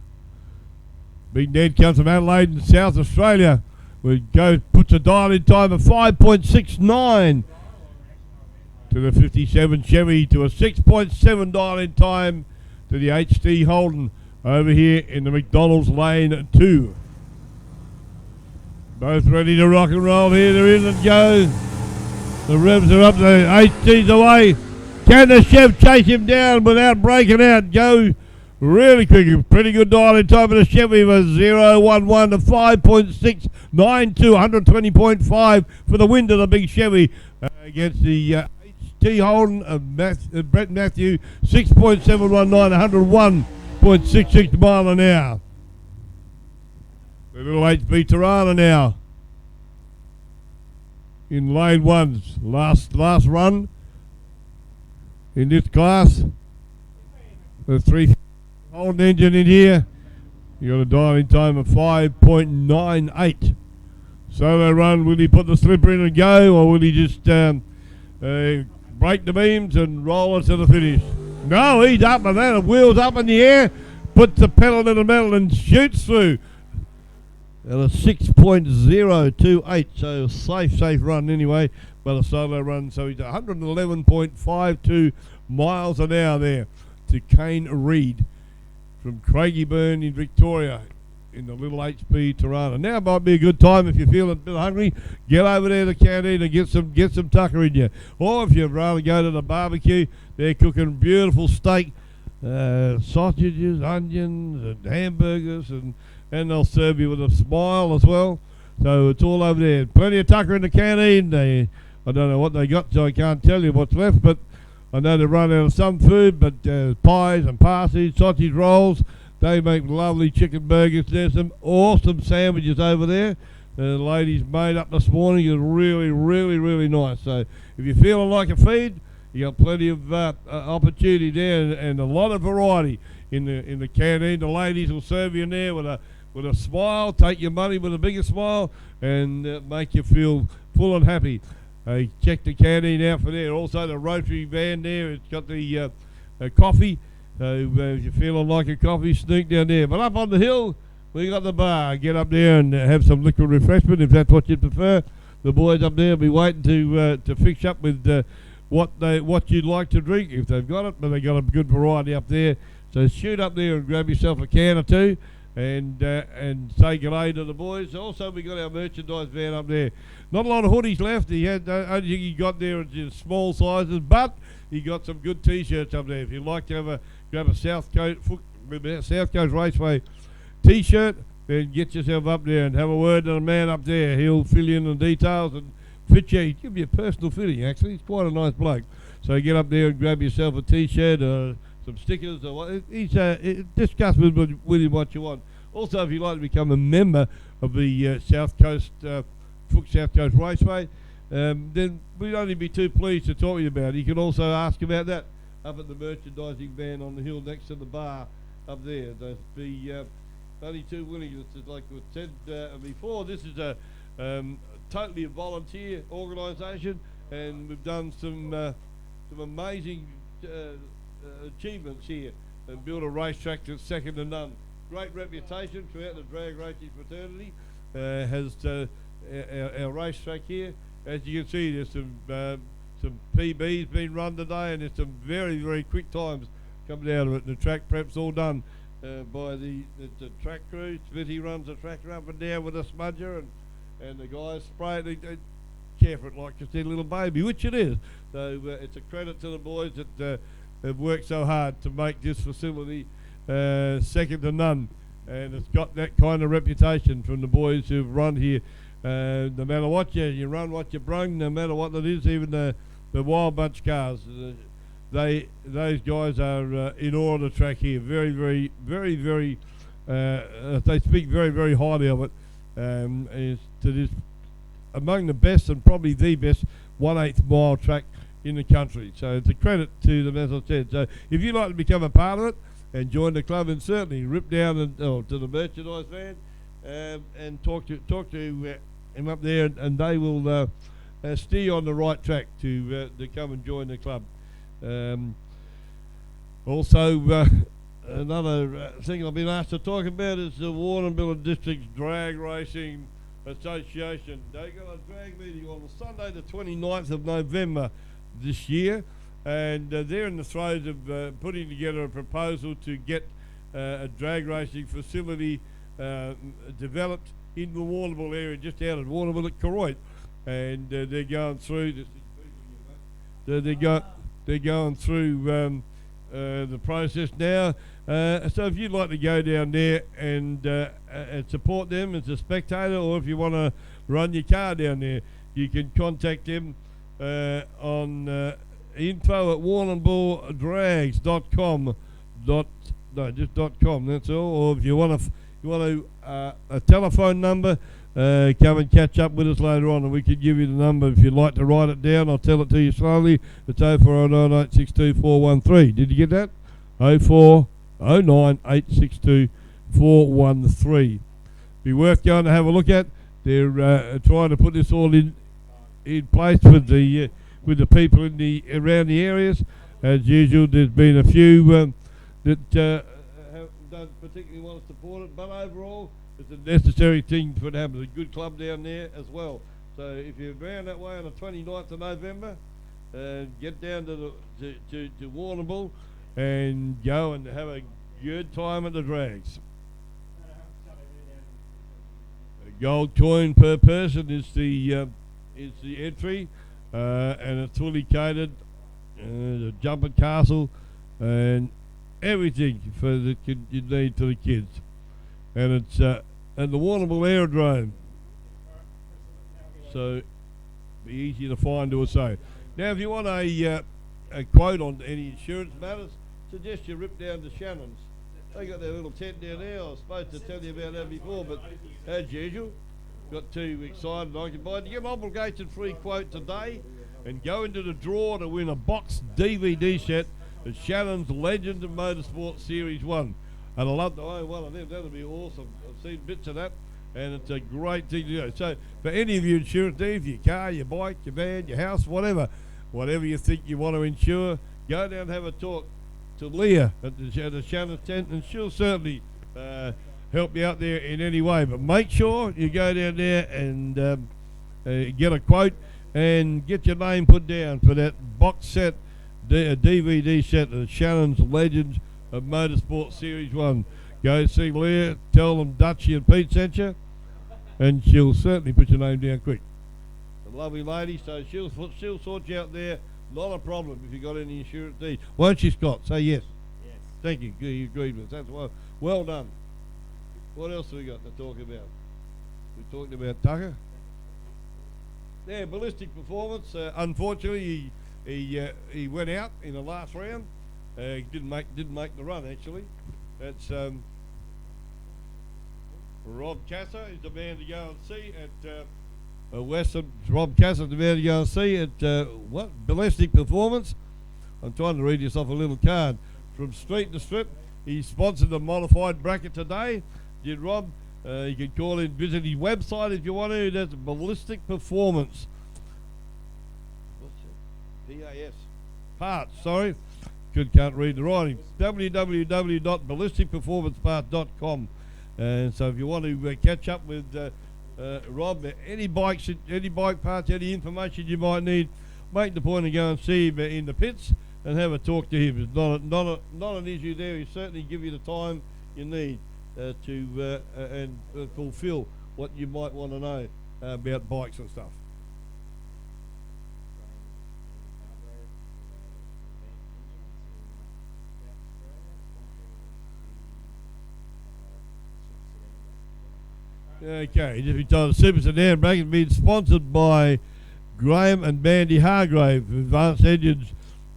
Big Ned comes from Adelaide in South Australia. Puts a dial in time of 5.69 to the 57 Chevy to a 6.7 dial in time to the HT Holden over here in the McDonald's lane 2. Both ready to rock and roll here. They're in and go. The revs are up. The HT's away. Can the Chev chase him down without breaking out? Go really quick. Pretty good dial in time for the Chevy was 0.11 to 5.692, 120.5 for the win to the big Chevy against the HT Holden Brett Matthew, 6.719, 101.66 mile an hour. The little HB Tirana now in lane 1's last run in this class. The 3 Holden engine in here. You got a dial in time of 5.98. Solo run, will he put the slipper in and go, or will he just break the beams and roll it to the finish? No, he's up and that, wheels up in the air, puts the pedal to the metal and shoots through. At a 6.028, so safe run anyway. but a solo run. So he's 111.52 miles an hour there to Kane Reid from Craigieburn in Victoria in the little HP Tirana. Now might be a good time if you're feeling a bit hungry. Get over there to the canteen and get some tucker in you. Or if you'd rather go to the barbecue, they're cooking beautiful steak, sausages, onions, and hamburgers, and they'll serve you with a smile as well. So it's all over there. Plenty of tucker in the canteen. I don't know what they got, so I can't tell you what's left, but I know they run out of some food, but pies and pasties, sausage rolls. They make lovely chicken burgers. There's some awesome sandwiches over there. The ladies made up this morning. It's really, really, really nice. So if you're feeling like a feed, you got plenty of opportunity there and a lot of variety in the canteen. The ladies will serve you in there with a smile, take your money with a bigger smile, and make you feel full and happy. Check the canteen out for there. Also the Rotary van there. It's got the coffee. So if you're feeling like a coffee, sneak down there. But up on the hill, we got the bar. Get up there and have some liquid refreshment if that's what you prefer. The boys up there will be waiting to fix up with what you'd like to drink if they've got it. But they got a good variety up there. So shoot up there and grab yourself a can or two and say g'day to the boys. Also, we got our merchandise van up there. Not a lot of hoodies left. Only thing he got there is just small sizes, but he got some good T-shirts up there. If you'd like to grab a South Coast Raceway T-shirt, then get yourself up there and have a word to the man up there. He'll fill you in the details and fit you. He'll give you a personal fitting, actually. He's quite a nice bloke. So get up there and grab yourself a T-shirt or some stickers or what. Discuss with him what you want. Also, if you'd like to become a member of the South Coast Fuchs South Coast Raceway, then we'd only be too pleased to talk to you about it. You can also ask about that up at the merchandising van on the hill next to the bar up there. There'll be only too willing, like we said before, this is a totally a volunteer organisation, and we've done some amazing achievements here and built a racetrack that's second to none. Great reputation throughout the drag racing fraternity. Has our racetrack here. As you can see, there's some PBs being run today, and there's some very, very quick times coming out of it. And the track prep's all done by the track crew. Smithy runs the tractor up and down with a smudger, and the guys spray it. They care for it like just their little baby, which it is. So it's a credit to the boys that have worked so hard to make this facility second to none. And it's got that kind of reputation from the boys who've run here. No matter what you run, what you brung, no matter what it is, even the Wild Bunch cars, those guys are in awe of the track here. Very, very, very, very. They speak very, very highly of it. It is among the best and probably the best 1/8 mile track in the country. So it's a credit to them, as I said. So if you'd like to become a part of it and join the club, and certainly rip down to the merchandise van and talk to him up there, and they will steer you on the right track to come and join the club. Also, another thing I've been asked to talk about is the Warrnambool District Drag Racing Association. They got a drag meeting on Sunday the 29th of November this year, and they're in the throes of putting together a proposal to get a drag racing facility developed in the Warrnambool area, just out of Warrnambool at Koroit, and they're going through this. They're going through the process now. So if you'd like to go down there and support them as a spectator, or if you want to run your car down there, you can contact them on info@warrnamboodrags.com. Just .com. That's all. Or if you want a telephone number, come and catch up with us later on, and we could give you the number if you'd like to write it down. I'll tell it to you slowly. It's 0409862413. Did you get that? 0409862413. Be worth going to have a look at. They're trying to put this all in place with the people around the areas. As usual, there's been a few that don't particularly want to support it, but overall, it's a necessary thing for it to happen. It's a good club down there as well. So if you're around that way on the 29th of November, get down to Warrnambool and go and have a good time at the drags. A gold coin per person is the entry, and it's fully catered. The jumping castle and everything for you need for the kids, and it's at the Warrnambool Aerodrome, so be easy to find or so. Now, if you want a quote on any insurance matters, suggest you rip down to Shannon's. They got their little tent down there. I was supposed to tell you about that before, but as usual, got too excited and occupied. You get an obligation-free quote today and go into the draw to win a box DVD set of Shannon's Legend of Motorsport Series 1. And I'd love to own one of them. That'll be awesome. I've seen bits of that, and it's a great thing to do. So for any of your insurance needs, your car, your bike, your van, your house, whatever you think you want to insure, go down and have a talk to Leah at the Shannon's tent, and she'll certainly help you out there in any way. But make sure you go down there and get a quote and get your name put down for that box set, DVD set of Shannon's Legends of Motorsport Series 1. Go see Leah, tell them Dutchie and Pete sent you, and she'll certainly put your name down quick. A lovely lady, so she'll sort you out there. Not a problem if you got any insurance needs. Won't you, Scott? Say yes. Yes. Thank you. You agreed with us. That's well done. What else have we got to talk about? We talked about Tucker. Yeah, ballistic performance. Unfortunately, he went out in the last round. He didn't make the run actually. That's Rob Casser is the man to go and see at Western. Rob Casser is the man to go and see at what ballistic performance. I'm trying to read this off a little card. From street to strip, he sponsored the modified bracket today. Did Rob? You can call in, visit his website if you want to. That's ballistic performance. What's it? PAS. Parts, sorry. Can't read the writing. www.ballisticperformanceparts.com. And so if you want to catch up with Rob, any bike parts, any information you might need, make the point to go and see him in the pits and have a talk to him. It's not an issue there. He'll certainly give you the time you need to fulfill what you might want to know about bikes and stuff. Okay, just be told the Super Sedan bracket being sponsored by Graham and Bandy Hargrave, Advanced Engines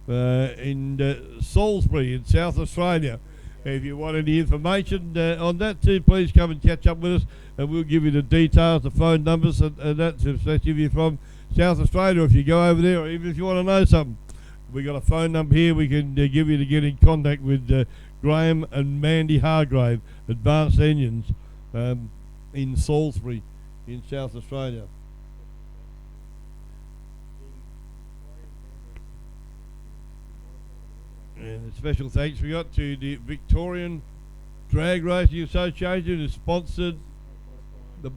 in Salisbury in South Australia. If you want any information on that too, please come and catch up with us, and we'll give you the details, the phone numbers, and that's especially if you're from South Australia, or if you go over there, or even if you want to know something. We got a phone number here we can give you to get in contact with Graham and Mandy Hargrave, Advanced Engines, in Salisbury in South Australia. And a special thanks we got to the Victorian Drag Racing Association, who sponsored the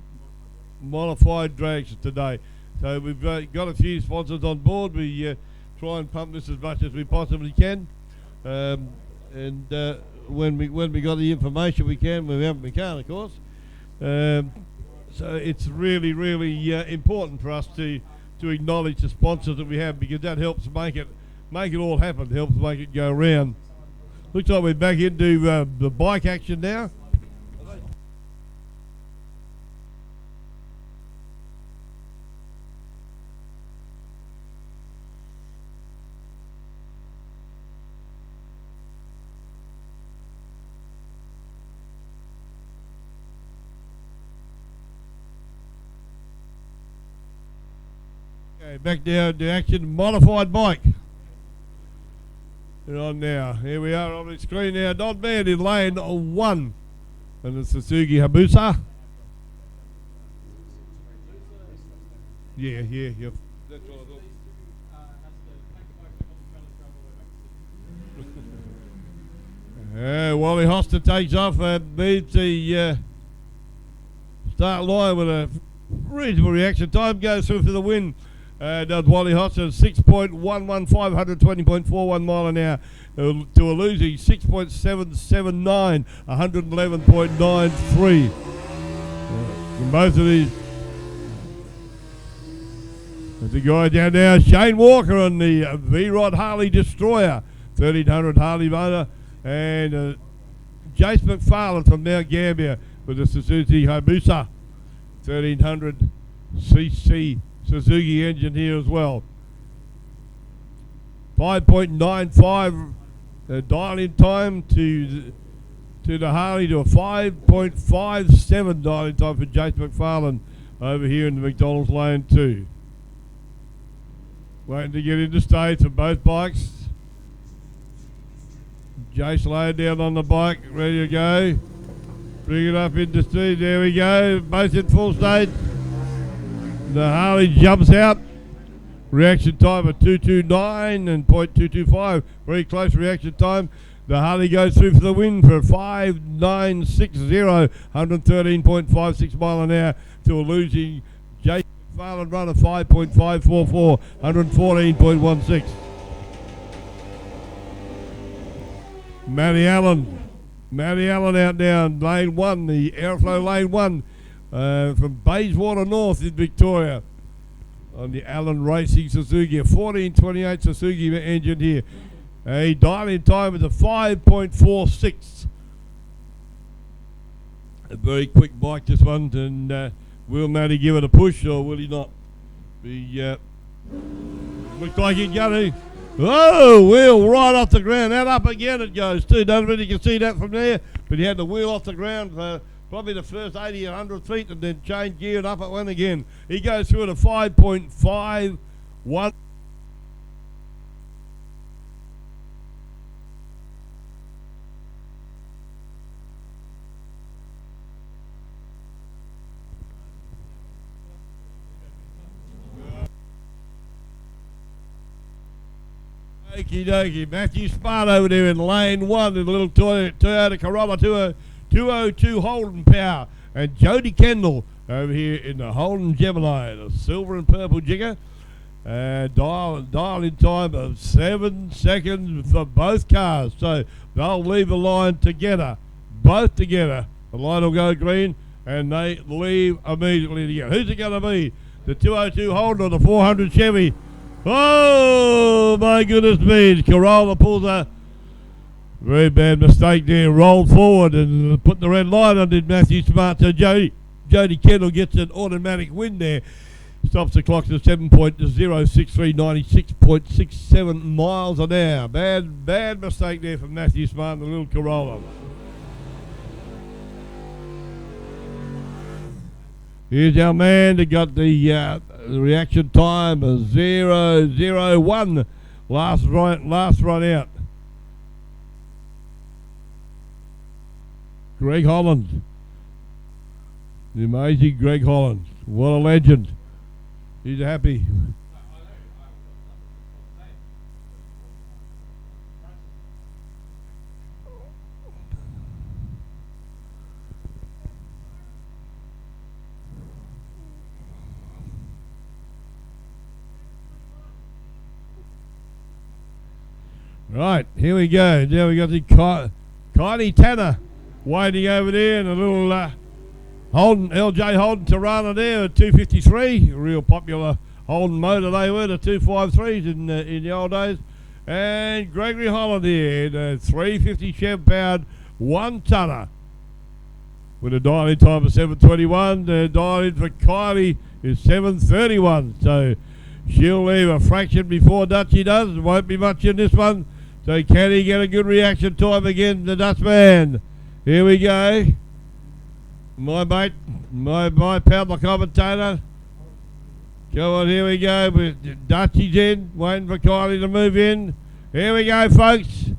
modified drags today. So we've got a few sponsors on board. We try and pump this as much as we possibly can. When we got the information we can, we can't, of course. So it's really, really important for us to acknowledge the sponsors that we have, because that helps make it all happen, helps make it go round. Looks like we're back into the bike action now. Okay, back down to action, modified bike. We're on now. Here we are on the screen now. Not bad in lane 1. And the Suzuki Hayabusa. Yeah. That's what I thought. Wally Hoster takes off and beats the start line with a reasonable reaction time. Goes through for the win. Does Wally Hosser 6.115, 120.41 mile an hour to a losing 6.779, 111.93. And both of these. There's the guy down there, Shane Walker on the V-Rod Harley Destroyer, 1300 Harley motor, and Jace McFarlane from Mount Gambier with the Suzuki Hayabusa, 1300 cc Suzuki engine here as well. 5.95 dial-in time to the Harley, to a 5.57 dial-in time for Jace McFarlane over here in the McDonald's lane 2. Waiting to get into stage for both bikes. Jace laid down on the bike, ready to go. Bring it up into speed, there we go, both in full stage. The Harley jumps out. Reaction time of 229 and .225. Very close reaction time. The Harley goes through for the win for 5.960, 113.56 mile an hour to a losing Jason McFarlane run of 5.544, 114.16. Matty Allen out down lane 1, the Airflow lane 1 from Bayswater North in Victoria on the Allen Racing Suzuki, a 1428 Suzuki engine here. A dial-in time is a 5.46. A very quick bike this one, and will Matty give it a push or will he not? Looks like he's going to. Oh, wheel right off the ground. That up again it goes too. Don't really can see that from there, but he had the wheel off the ground for probably the first 80 or 100 feet and then changed gear and up it went again. He goes through at a 5.51. Okie dokie. Matthew Smart over there in lane 1 in the little Toyota Corolla 202 Holden Power. And Jody Kendall over here in the Holden Gemini, the silver and purple jigger. Dial in time of 7 seconds for both cars. So they'll leave the line together, both together. The line will go green and they leave immediately together. Who's it going to be? The 202 Holden or the 400 Chevy? Oh, my goodness me. Corolla pulls a very bad mistake there. Rolled forward and put the red light on, did Matthew Smart. So Jody Kendall gets an automatic win there. Stops the clock to 7.063, 96.67 miles an hour. Bad mistake there from Matthew Smart and the little Corolla. Here's our man that got the reaction time of 0.01. Last run out. Greg Holland. The amazing Greg Holland. What a legend. He's happy. Right, here we go. Now we got the Kylie Tanner waiting over there, and a little Holden, LJ Holden Tirana there at 253. A real popular Holden motor they were, the 253s in the old days. And Gregory Holland here, the 350 Chev powered 1 tonner with a dial-in time of 7:21. The dial-in for Kylie is 7:31. So she'll leave a fraction before Dutchie does. Won't be much in this one. So can he get a good reaction time again, the Dutchman? Here we go. My mate, my pal, my commentator. Come on, here we go. Dutchie's in, waiting for Kylie to move in. Here we go, folks.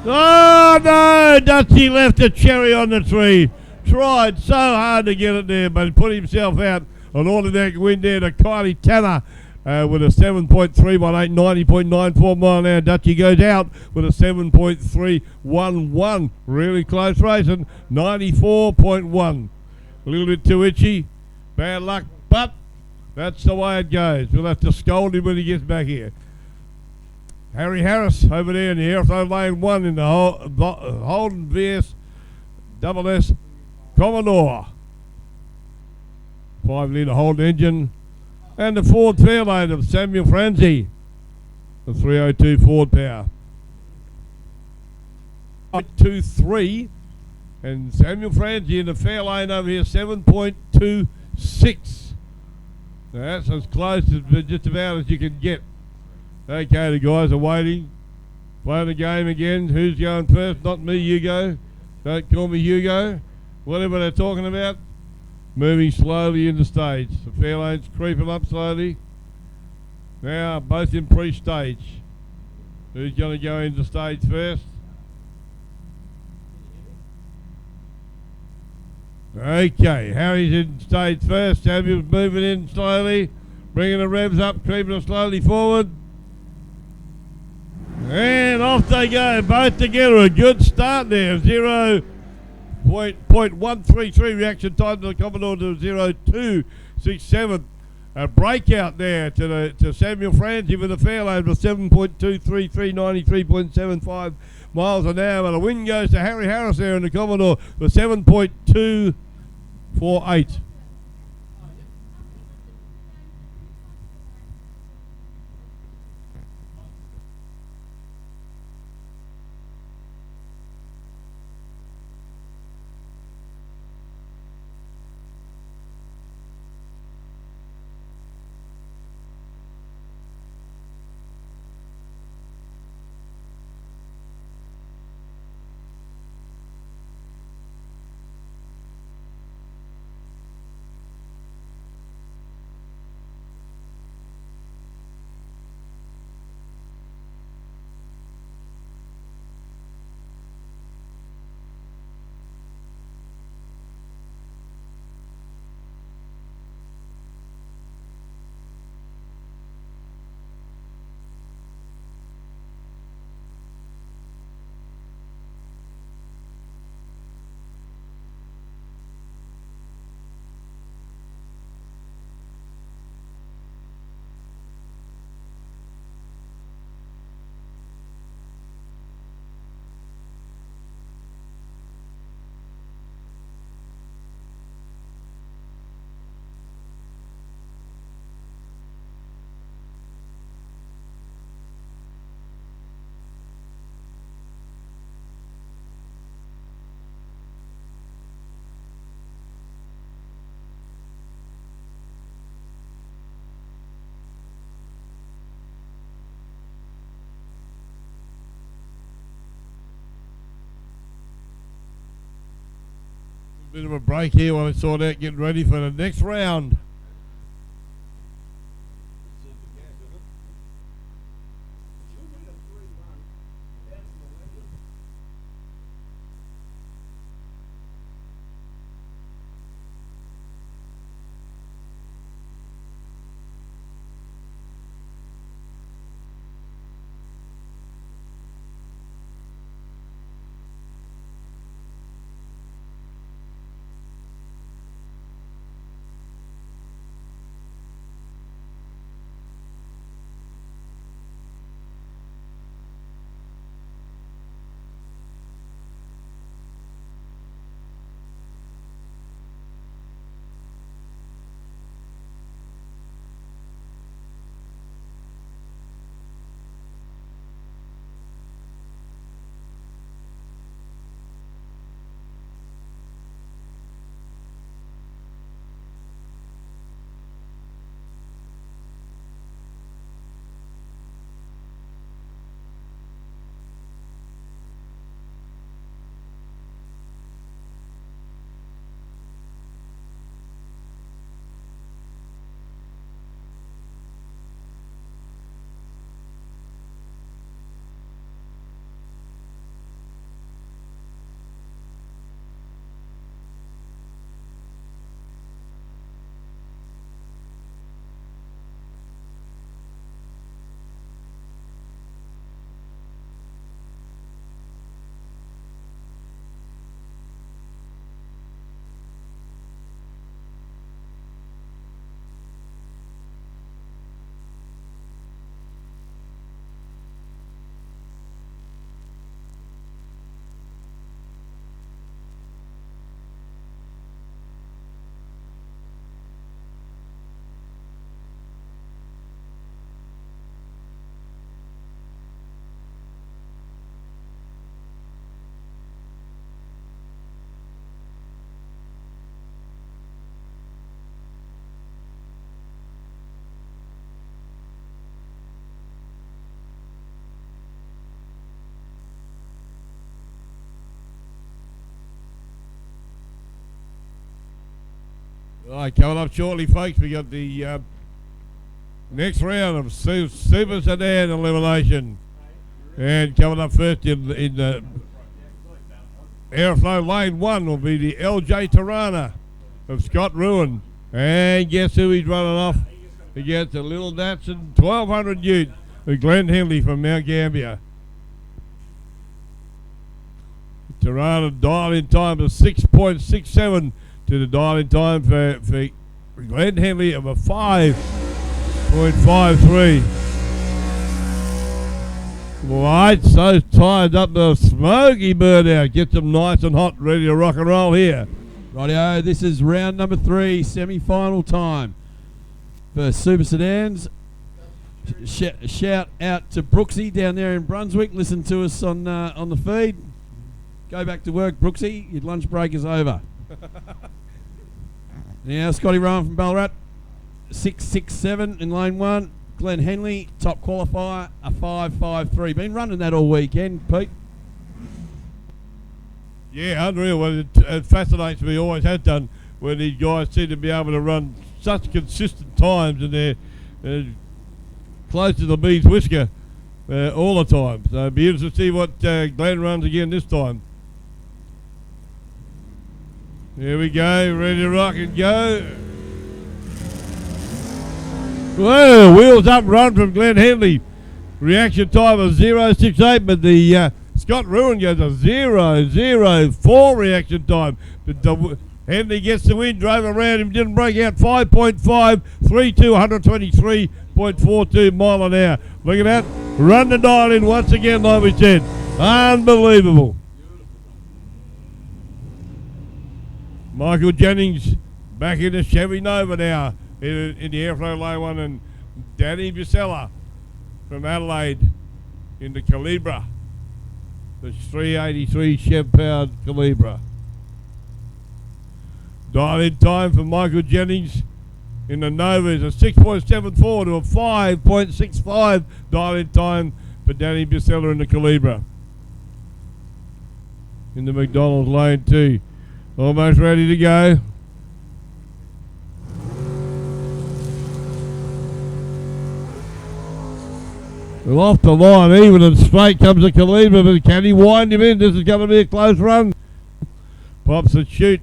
Oh, no! Dutchie left a cherry on the tree. Tried so hard to get it there, but put himself out. An automatic win there to Kylie Tanner. With a 7.318, 90.94 mile an hour. Dutchie goes out with a 7.311. Really close racing. 94.1. A little bit too itchy. Bad luck, but that's the way it goes. We'll have to scold him when he gets back here. Harry Harris over there in the airflow lane 1 in the Holden VS Double S Commodore. 5-litre Holden engine. And the Ford Fairlane of Samuel Franzi. The 302 Ford power. 2.3. And Samuel Franzi in the Fairlane over here, 7.26. Now that's as close as just about as you can get. Okay, the guys are waiting. Playing the game again. Who's going first? Not me, Hugo. Don't call me Hugo. Whatever they're talking about. Moving slowly into stage. The Fairlane's creeping up slowly. Now, both in pre-stage. Who's going to go into stage first? Okay, Harry's in stage first. Samuel's moving in slowly. Bringing the revs up, creeping them slowly forward. And off they go, both together. A good start there. 0.133 reaction time to the Commodore to 0.267. A breakout there to Samuel Franzi with the Fairlane for 7.233, 93.75 miles an hour. And the win goes to Harry Harris there in the Commodore for 7.248. Bit of a break here while I sort out getting ready for the next round. Right, coming up shortly, folks, we got the next round of Super Sedan Elimination. And coming up first in the Aeroflow Lane 1 will be the LJ Tirana of Scott Ruin. And guess who he's running off against? The Little Datsun 1200 Ute with Glenn Henley from Mount Gambier. Tirana dial in time of 6.67 to the dial in time for Glenn Henley of a 5.53. Right, so tied up the smoky bird out. Gets them nice and hot, ready to rock and roll here. Rightio, this is round number 3, semi-final time for Super Sedans. Shout out to Brooksy down there in Brunswick. Listen to us on the feed. Go back to work, Brooksy. Your lunch break is over. Now, Scotty Rowan from Ballarat, 6.67 in lane 1. Glenn Henley, top qualifier, a 5.53. Been running that all weekend, Pete. Yeah, unreal. Well, it fascinates me, always has done, when these guys seem to be able to run such consistent times and they're close to the bee's whisker all the time. So it'll be interesting to see what Glenn runs again this time. Here we go, ready to rock and go. Well, wheels up run from Glenn Henley. Reaction time of 0.68, but the Scott Ruin goes a 0.04 reaction time. But Henley gets the win, drove around him, didn't break out. 5.5, 3.2, 123.42 mile an hour. Look at that. Run the dial in once again, like we said. Unbelievable. Michael Jennings back in the Chevy Nova now in the Airflow Lane 1, and Danny Busella from Adelaide in the Calibra, the 383 Chev powered Calibra. Dial in time for Michael Jennings in the Nova is a 6.74 to a 5.65 dial in time for Danny Busella in the Calibra. In the McDonald's Lane 2. Almost ready to go. Well, off the line, even and straight comes the Calibra, but can he wind him in? This is going to be a close run. Pops a shoot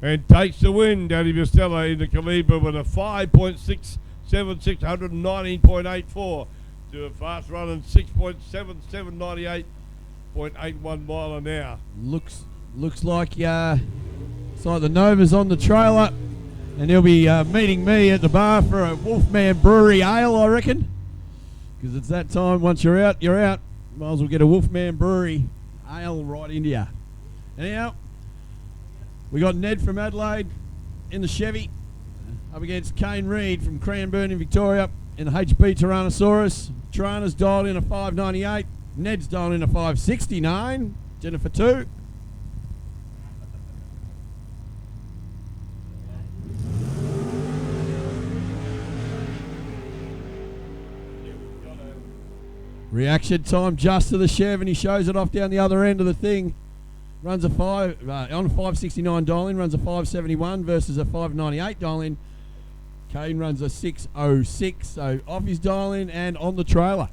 and takes the win. Danny Bustella in the Calibra with a 5.676, 119.84 to a fast run and 6.77, 98.81 mile an hour. Looks like it's like the Nova's on the trailer, and he'll be meeting me at the bar for a Wolfman Brewery ale, I reckon. Because it's that time. Once you're out, you're out. Might as well get a Wolfman Brewery ale right into you. Anyhow, we got Ned from Adelaide in the Chevy up against Kane Reid from Cranbourne in Victoria in the HP Tyrannosaurus. Tirana's dialed in a 5.98. Ned's dialed in a 5.69. Jennifer 2. Reaction time just to the Chev, and he shows it off down the other end of the thing. Runs a 5.69 dial in, runs a 5.71 versus a 5.98 dial in. Kane runs a 6.06, so off his dial in and on the trailer.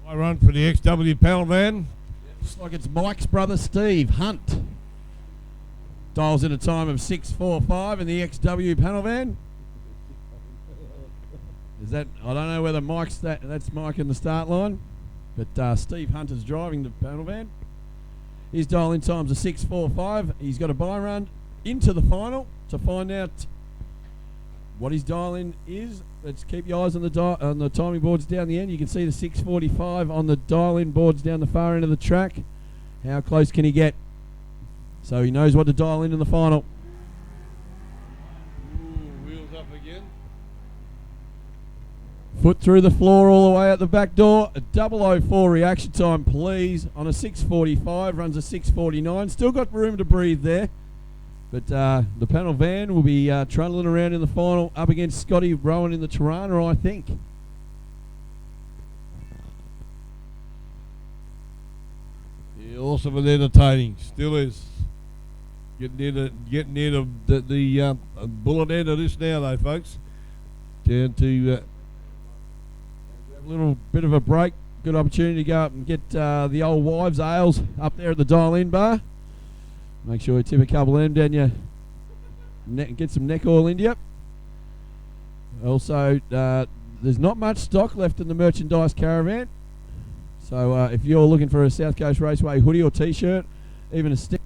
I run for the XW panel van. Looks like it's Mike's brother Steve Hunt. Dials in a time of 6.45 in the XW panel van. Is that, I don't know whether Mike's that's Mike in the start line, but Steve Hunt is driving the panel van. His dial in time's a 6.45. He's got a buy run into the final to find out what his dial in is. Let's keep your eyes on the timing boards down the end. You can see the 6.45 on the dial in boards down the far end of the track. How close can he get? So he knows what to dial in the final. Ooh, wheels up again. Foot through the floor all the way out the back door. A 0.04 reaction time, please. On a 6.45, runs a 6.49. Still got room to breathe there. But the panel van will be trundling around in the final up against Scotty Rowan in the Tirana, I think. Yeah, awesome and entertaining. Still is. Getting near the bullet end of this now, though, folks. Down to A little bit of a break. Good opportunity to go up and get the old wives' ales up there at the dial-in bar. Make sure you tip a couple of them down your neck, get some neck oil into you. Also, there's not much stock left in the merchandise caravan. So if you're looking for a South Coast Raceway hoodie or T-shirt, even a stick,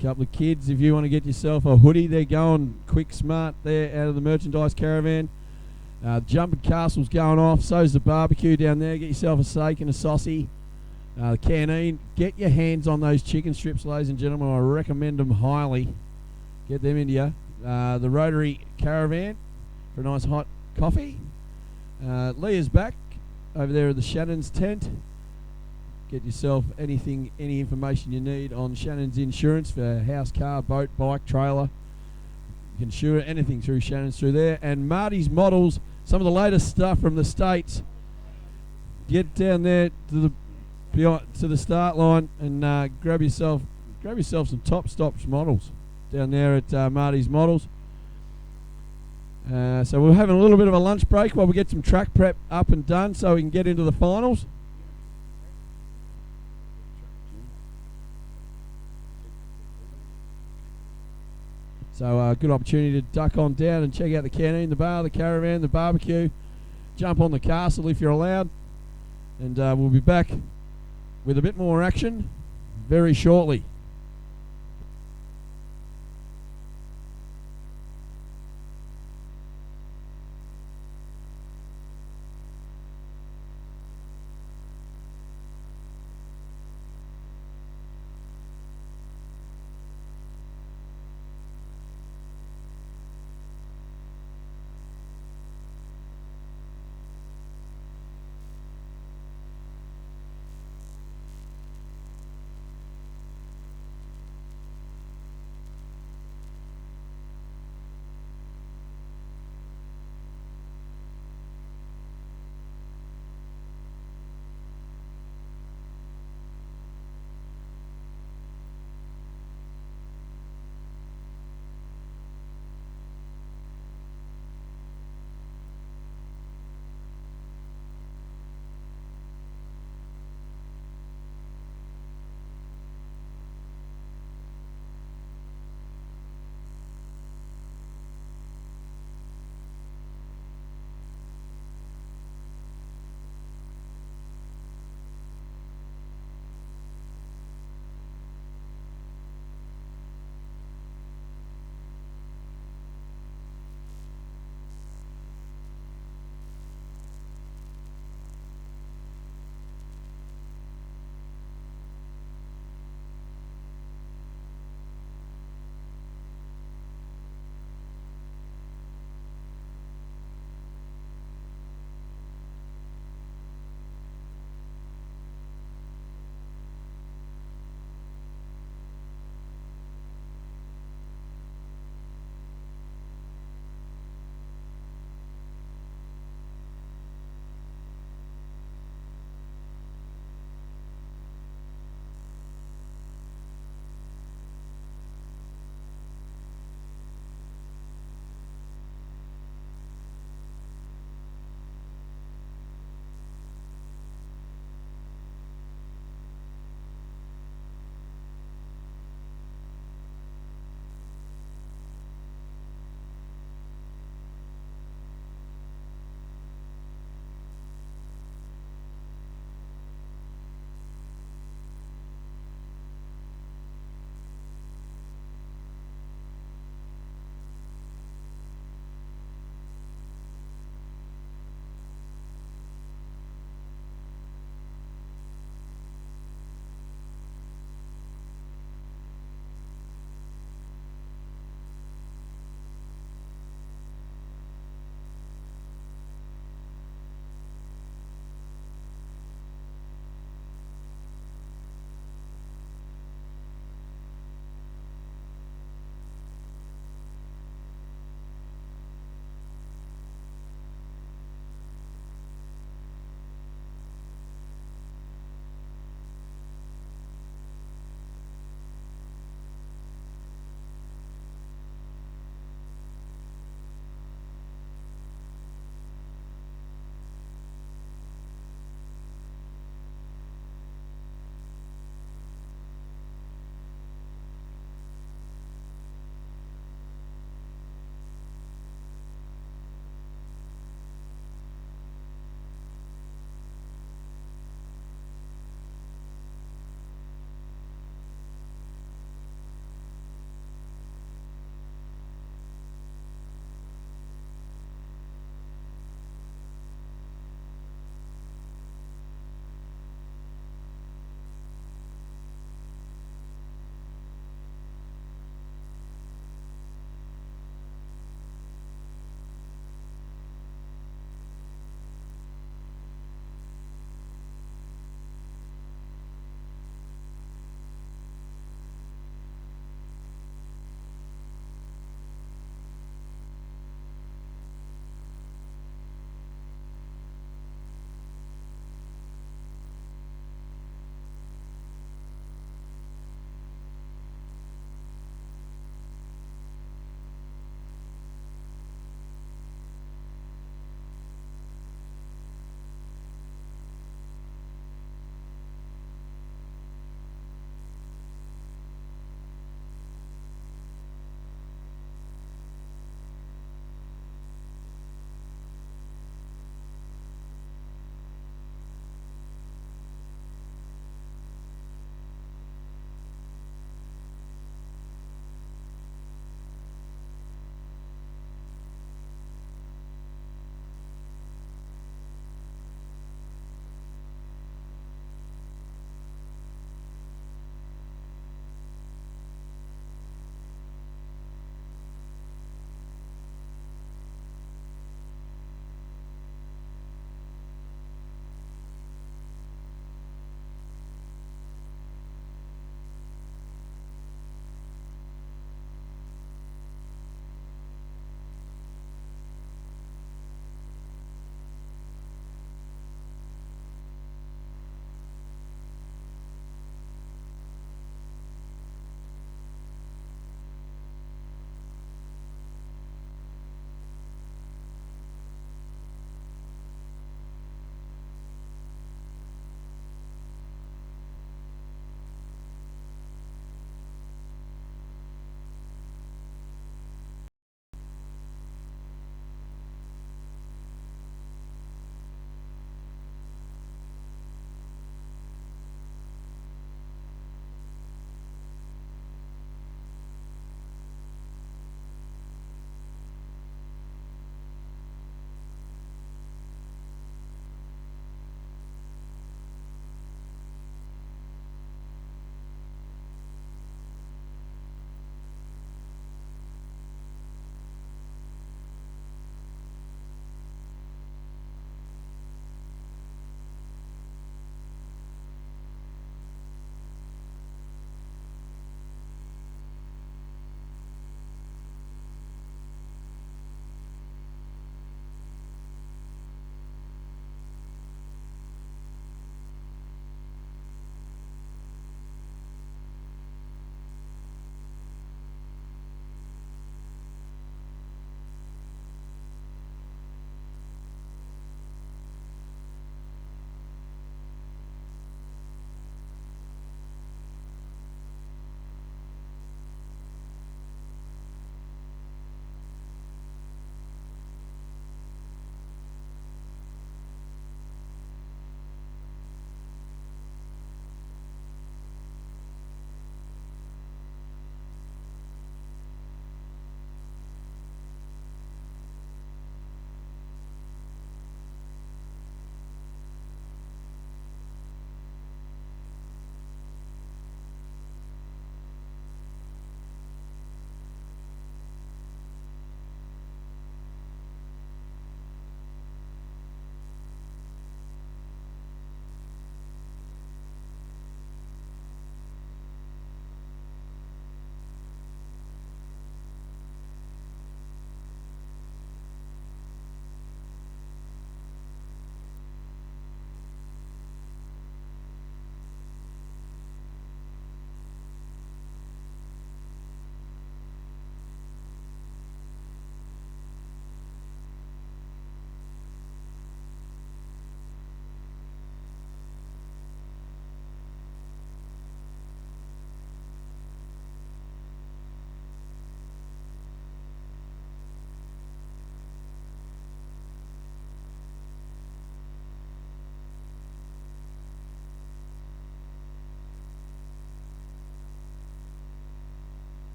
couple of kids, if you want to get yourself a hoodie, they're going quick, smart there out of the merchandise caravan. Jumping Castle's going off, so's the barbecue down there. Get yourself a steak and a saucy. The canteen, get your hands on those chicken strips, ladies and gentlemen. I recommend them highly. Get them into you. The Rotary Caravan for a nice hot coffee. Leah's back over there at the Shannon's tent. Get yourself any information you need on Shannon's insurance for house, car, boat, bike, trailer. You can insure anything through Shannon's through there. And Marty's Models, some of the latest stuff from the States. Get down there to the start line and grab yourself some top stops models down there at Marty's Models. So we're having a little bit of a lunch break while we get some track prep up and done so we can get into the finals. So good opportunity to duck on down and check out the canteen, the bar, the caravan, the barbecue. Jump on the castle if you're allowed. And we'll be back with a bit more action very shortly.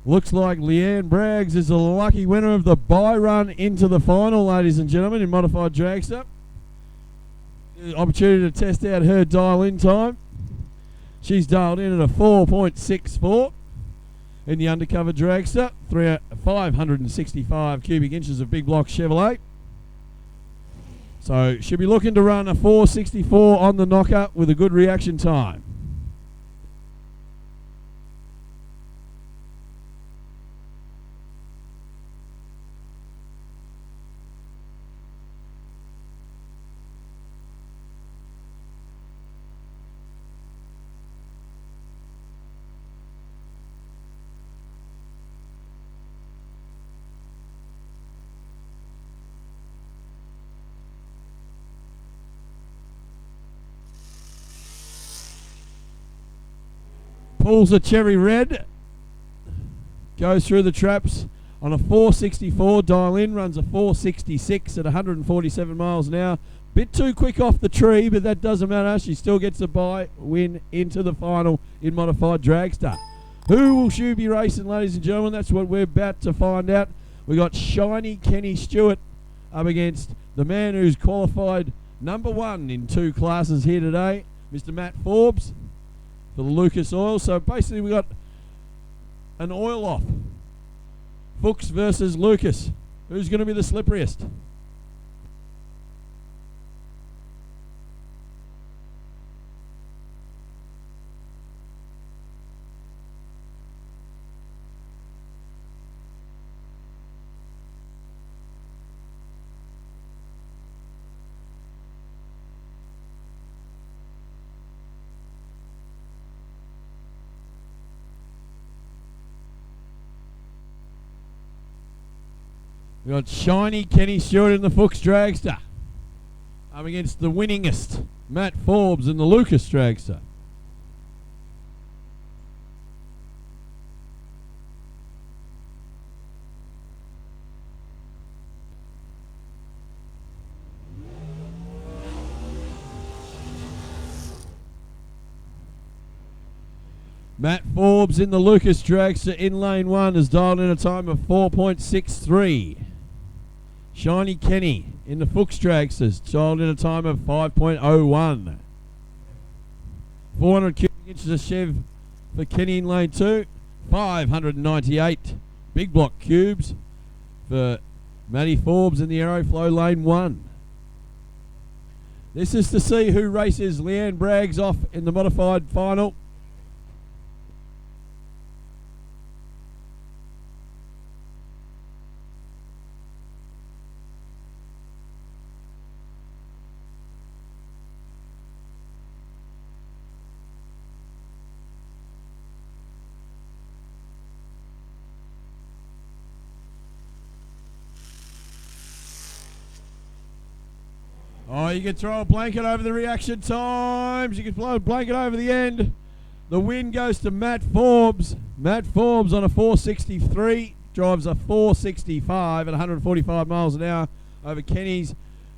Looks like Leanne Braggs is the lucky winner of the bye run into the final, ladies and gentlemen, in modified dragster. Opportunity to test out her dial-in time. She's dialed in at a 4.64 in the undercover dragster, 565 cubic inches of big block Chevrolet. So she'll be looking to run a 4.64 on the knocker with a good reaction time. Pulls a cherry red, goes through the traps on a 4.64, dial in, runs a 4.66 at 147 miles an hour. Bit too quick off the tree, but that doesn't matter. She still gets a bye win into the final in modified dragster. Who will she be racing, ladies and gentlemen? That's what we're about to find out. We got shiny Kenny Stewart up against the man who's qualified number one in two classes here today, Mr. Matt Forbes, for the Lucas Oil. So basically we got an oil off. Fuchs versus Lucas. Who's going to be the slipperiest? We got shiny Kenny Stewart in the Fuchs Dragster up against the winningest Matt Forbes in the Lucas Dragster. Matt Forbes in the Lucas Dragster in lane one has dialed in a time of 4.63. Shiny Kenny in the Fuchs Dragsters, dialed in a time of 5.01. 400 cubic inches of Chev for Kenny in lane two. 598 big block cubes for Matty Forbes in the Aeroflow lane one. This is to see who races Leanne Braggs off in the modified final. Oh, you can throw a blanket over the reaction times. You can throw a blanket over the end. The win goes to Matt Forbes. Matt Forbes on a 4.63 drives a 4.65 at 145 miles an hour over Kenny's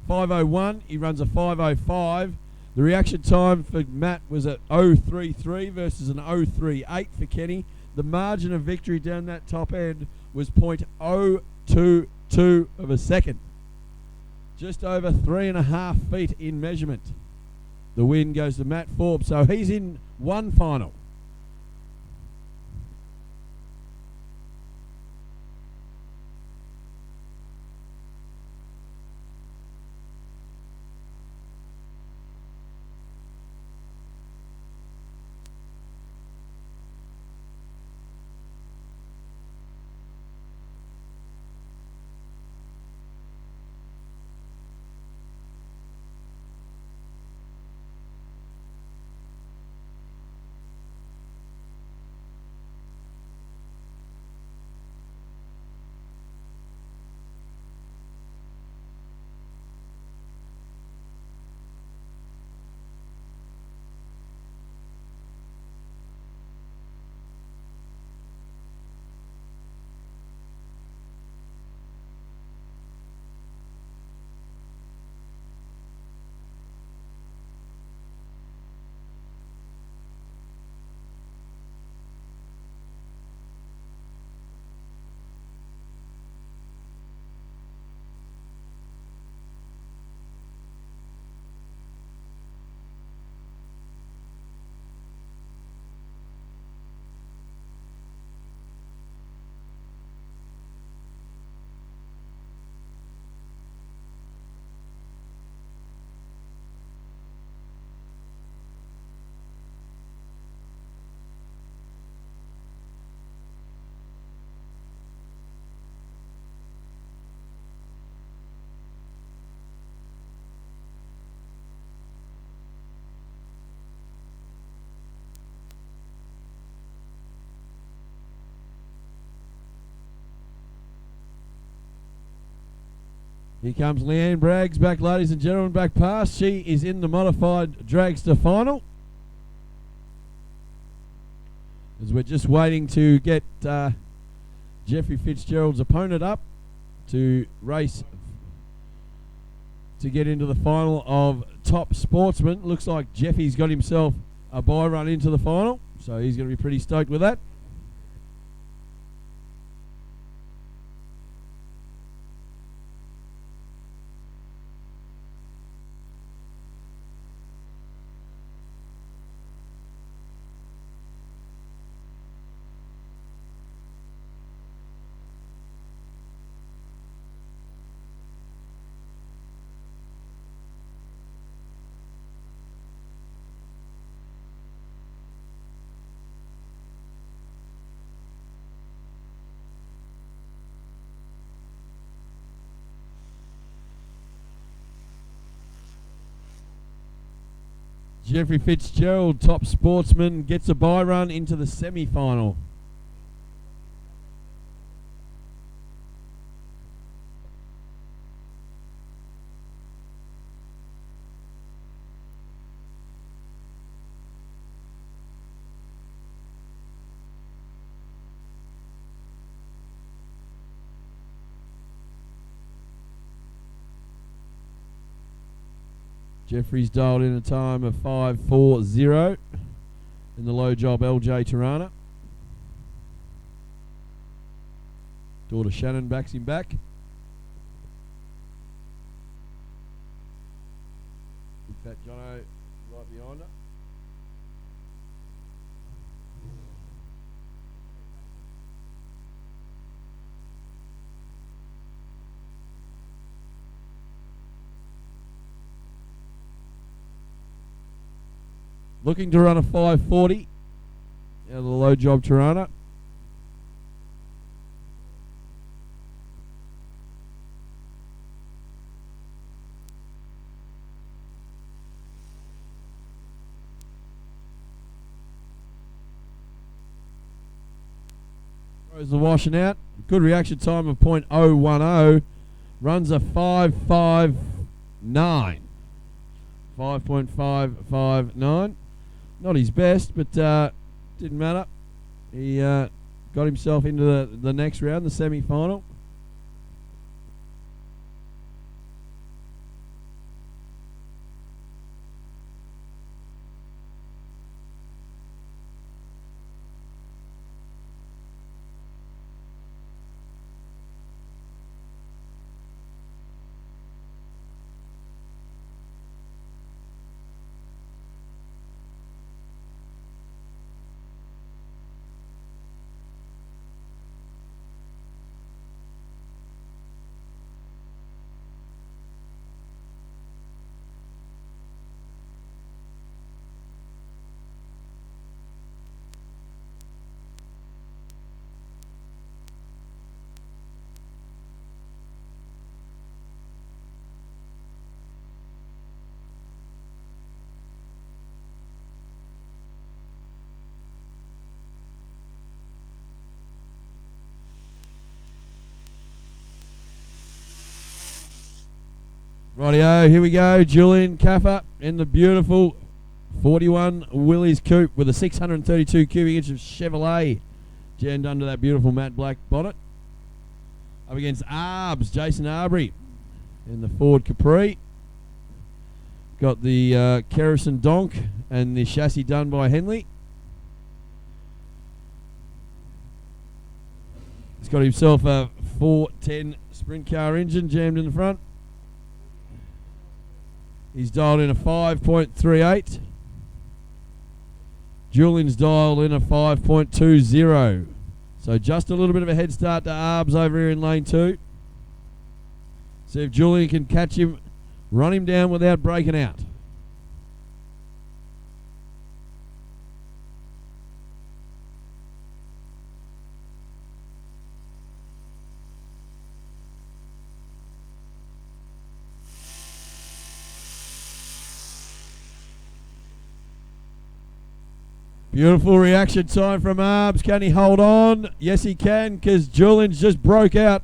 5.01. He runs a 5.05. The reaction time for Matt was at 0.33 versus an 0.38 for Kenny. The margin of victory down that top end was 0.022 of a second. Just over 3.5 feet in measurement. The win goes to Matt Forbes, so he's in one final. Here comes Leanne Braggs back, ladies and gentlemen, back past. She is in the modified Dragster final. As we're just waiting to get Jeffrey Fitzgerald's opponent up to race to get into the final of Top Sportsman. Looks like Jeffy's got himself a bye run into the final, so he's going to be pretty stoked with that. Jeffrey Fitzgerald, Top Sportsman, gets a bye run into the semi-final. Jeffrey's dialed in a time of 5:40 in the low job LJ Tirana. Daughter Shannon backs him back. Big fat Jono right behind her. Looking to run a 5:40 out of the low job Tirana. Throws the washing out. Good reaction time of .010. Runs a 5:59. 5.559. Not his best, but didn't matter. He got himself into the next round, the semi-final. Rightio, here we go. Julian Caffer in the beautiful 41 Willys Coupe with a 632 cubic inch of Chevrolet jammed under that beautiful matte black bonnet. Up against Arbs, Jason Arbery in the Ford Capri. Got the Kerrison Donk and the chassis done by Henley. He's got himself a 410 sprint car engine jammed in the front. He's dialed in a 5.38. Julian's dialed in a 5.20. So just a little bit of a head start to Arbs over here in lane 2. See if Julian can catch him, run him down without breaking out. Beautiful reaction time from Arbs. Can he hold on? Yes, he can, because Julian's just broke out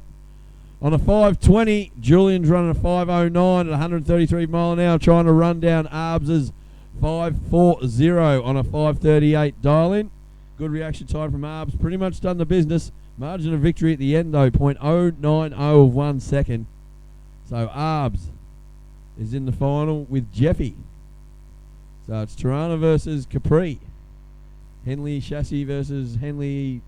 On a 5.20, Julian's running a 5.09 at 133 mile an hour, trying to run down Arbs's 5.40 on a 5.38 dial-in. Good reaction time from Arbs. Pretty much done the business. Margin of victory at the end, though, 0.090 of 1 second. So Arbs is in the final with Jeffy. So it's Tirana versus Capri. Henley Chassis versus Henley.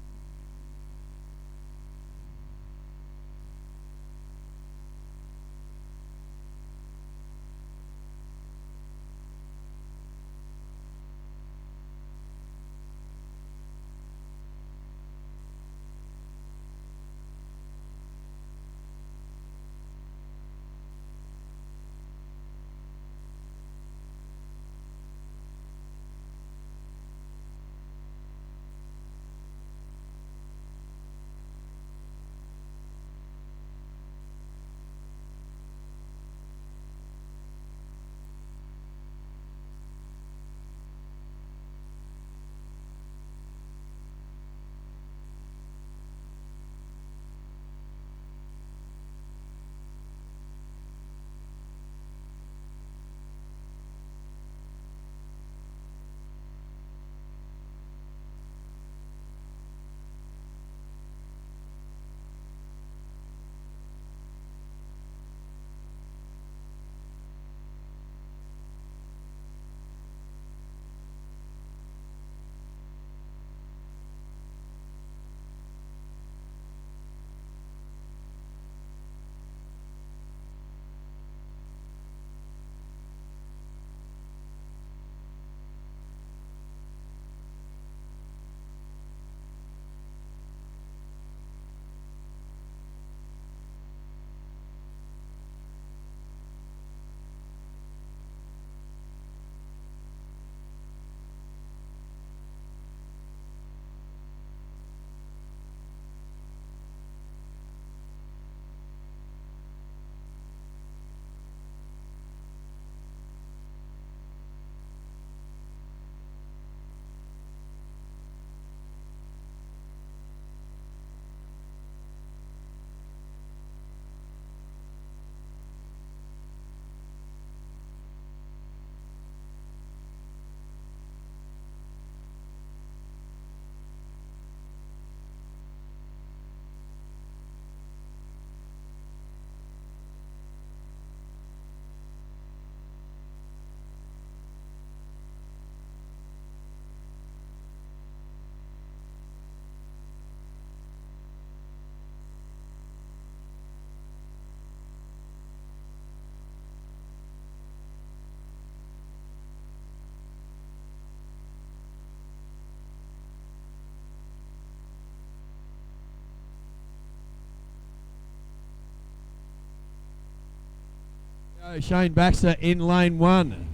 Shane Baxter in lane 1.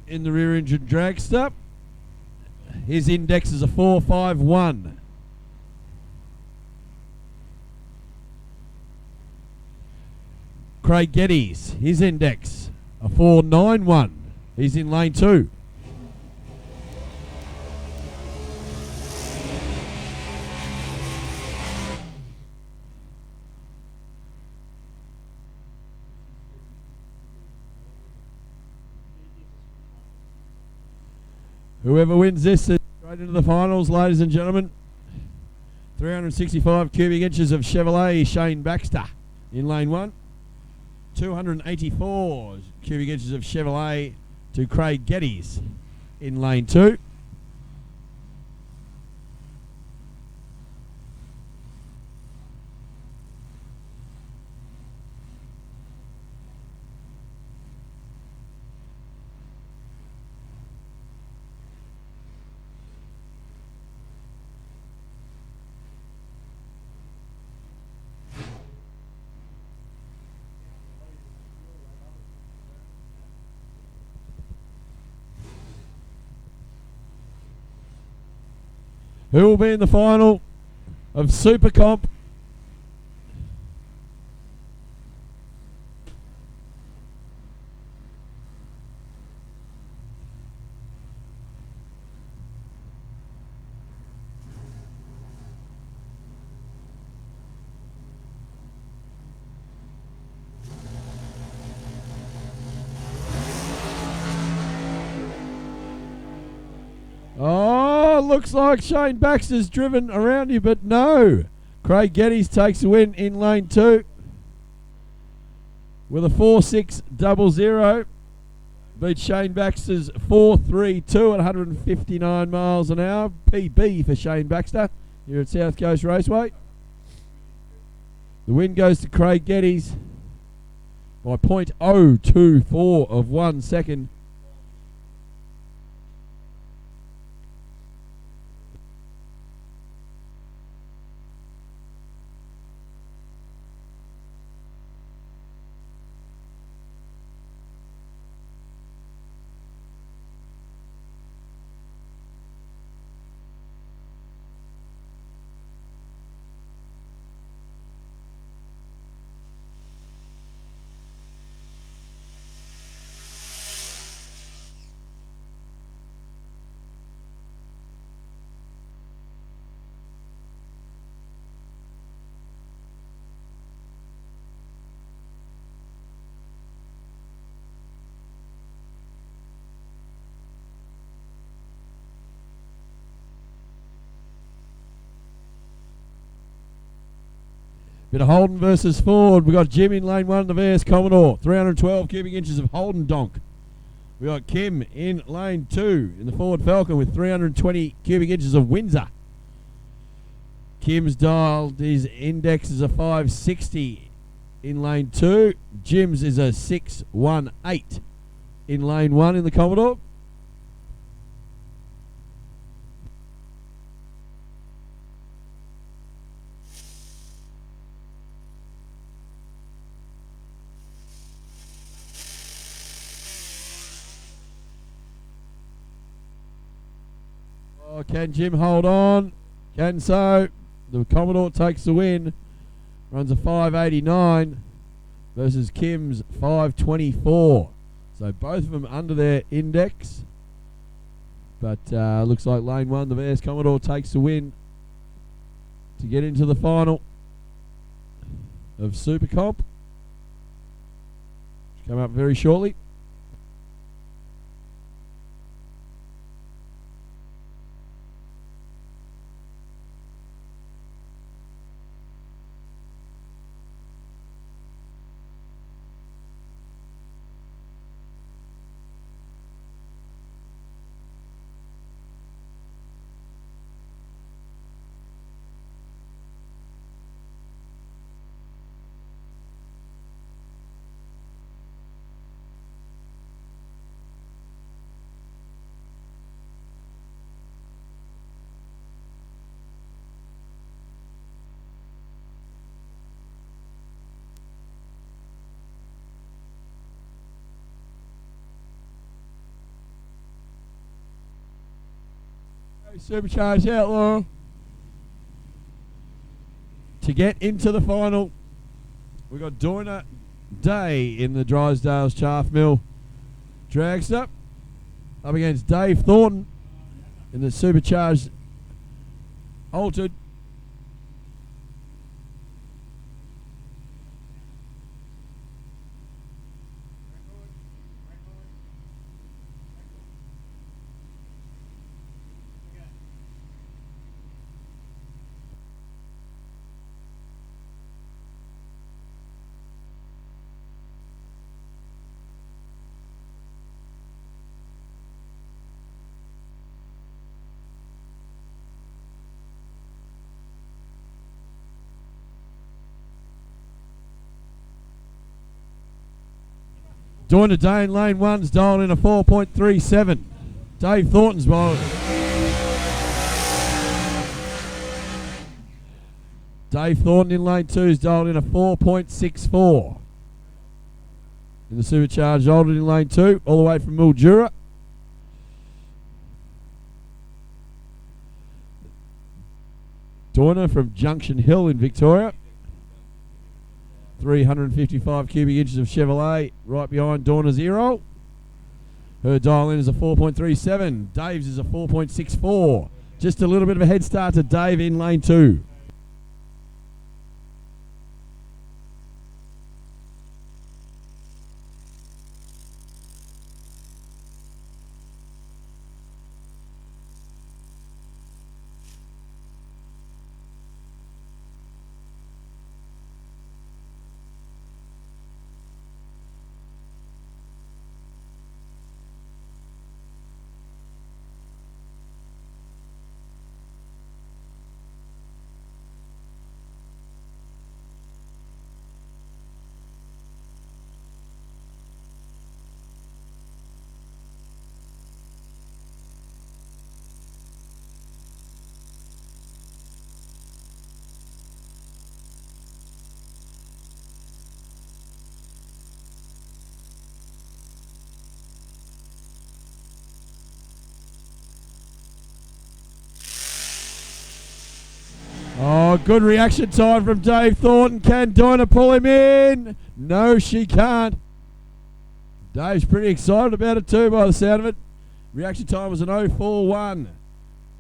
In the rear engine Dragster. His index is a 4.51. Craig Geddes, his index a 4.91. He's in lane 2. Whoever wins this is straight into the finals, ladies and gentlemen. 365 cubic inches of Chevrolet Shane Baxter in lane 1. 284 cubic inches of Chevrolet to Craig Geddes in lane 2. Who will be in the final of Super Comp? looks like Shane Baxter's driven around you, but no. Craig Geddes takes the win in lane 2 with a 4.600. Beats Shane Baxter's 4.32 at 159 miles an hour. PB for Shane Baxter here at South Coast Raceway. The win goes to Craig Geddes by 0.024 of 1 second. Bit of Holden versus Ford. We got Jim in lane 1 of the VS Commodore. 312 cubic inches of Holden donk. We got Kim in lane 2 in the Ford Falcon with 320 cubic inches of Windsor. Kim's dialed his index is a 560 in lane 2. Jim's is a 618 in lane 1 in the Commodore. Can Jim hold on? Can so. The Commodore takes the win. Runs a 589 versus Kim's 524. So both of them under their index. But looks like lane 1, the VS Commodore takes the win to get into the final of Super Comp. Come up very shortly. Supercharged Outlaw to get into the final. We got Doina Day in the Drysdale's Chaff Mill Dragster up against Dave Thornton in the Supercharged Altered. Doing the day in lane 1's dialed in a 4.37. Dave Thornton's bowling. Dave Thornton in lane 2's dialed in a 4.64. In the Supercharged Altered in lane 2, all the way from Mildura. Doina from Junction Hill in Victoria. 355 cubic inches of Chevrolet right behind Dorna's Zero. Her dial in is a 4.37. Dave's is a 4.64. Just a little bit of a head start to Dave in lane 2. Oh, good reaction time from Dave Thornton. Can Dinah pull him in? No, she can't. Dave's pretty excited about it too, by the sound of it. Reaction time was an 0.41.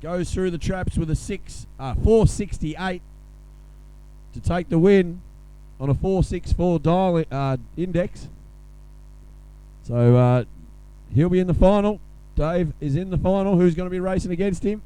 Goes through the traps with a 4.68 to take the win on a 4.64 dial index. So he'll be in the final. Dave is in the final. Who's going to be racing against him?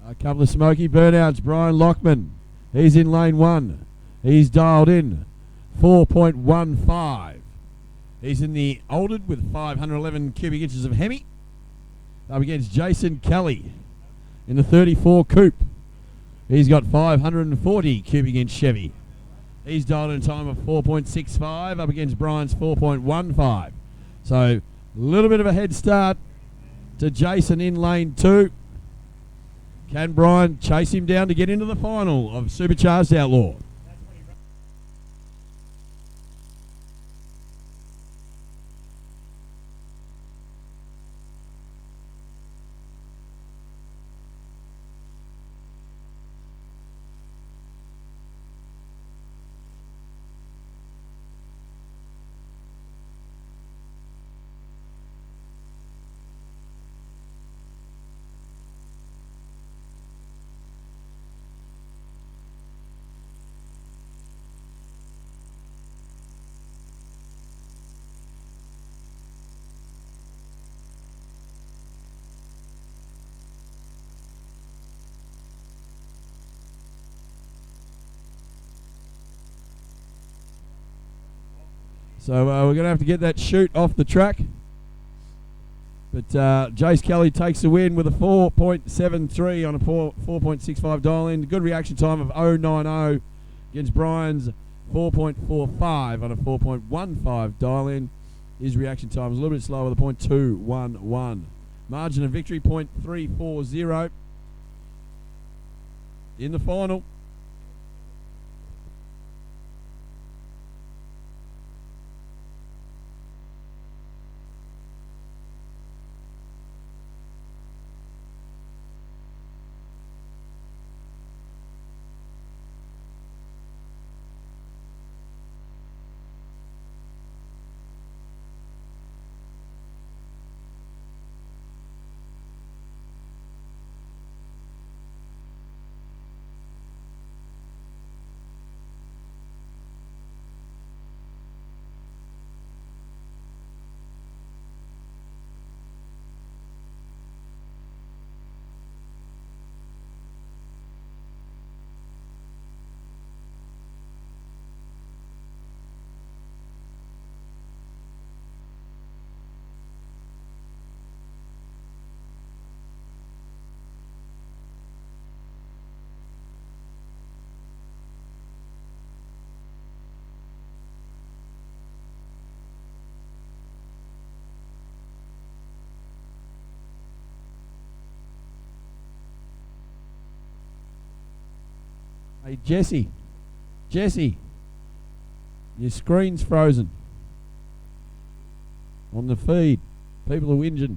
A couple of smoky burnouts. Brian Lockman, he's in lane 1. He's dialed in 4.15. He's in the Olded with 511 cubic inches of Hemi. Up against Jason Kelly in the 34 Coupe. He's got 540 cubic inch Chevy. He's dialed in a time of 4.65 up against Brian's 4.15. So a little bit of a head start to Jason in lane 2. Can Brian chase him down to get into the final of Supercharged Outlaw? So we're going to have to get that chute off the track. But Jace Kelly takes the win with a 4.73 on a 4.65 dial-in. Good reaction time of 0.90 against Brian's 4.45 on a 4.15 dial-in. His reaction time is a little bit slower with a 0.211. Margin of victory, 0.340. In the final. Hey, Jesse, your screen's frozen on the feed. People are whinging.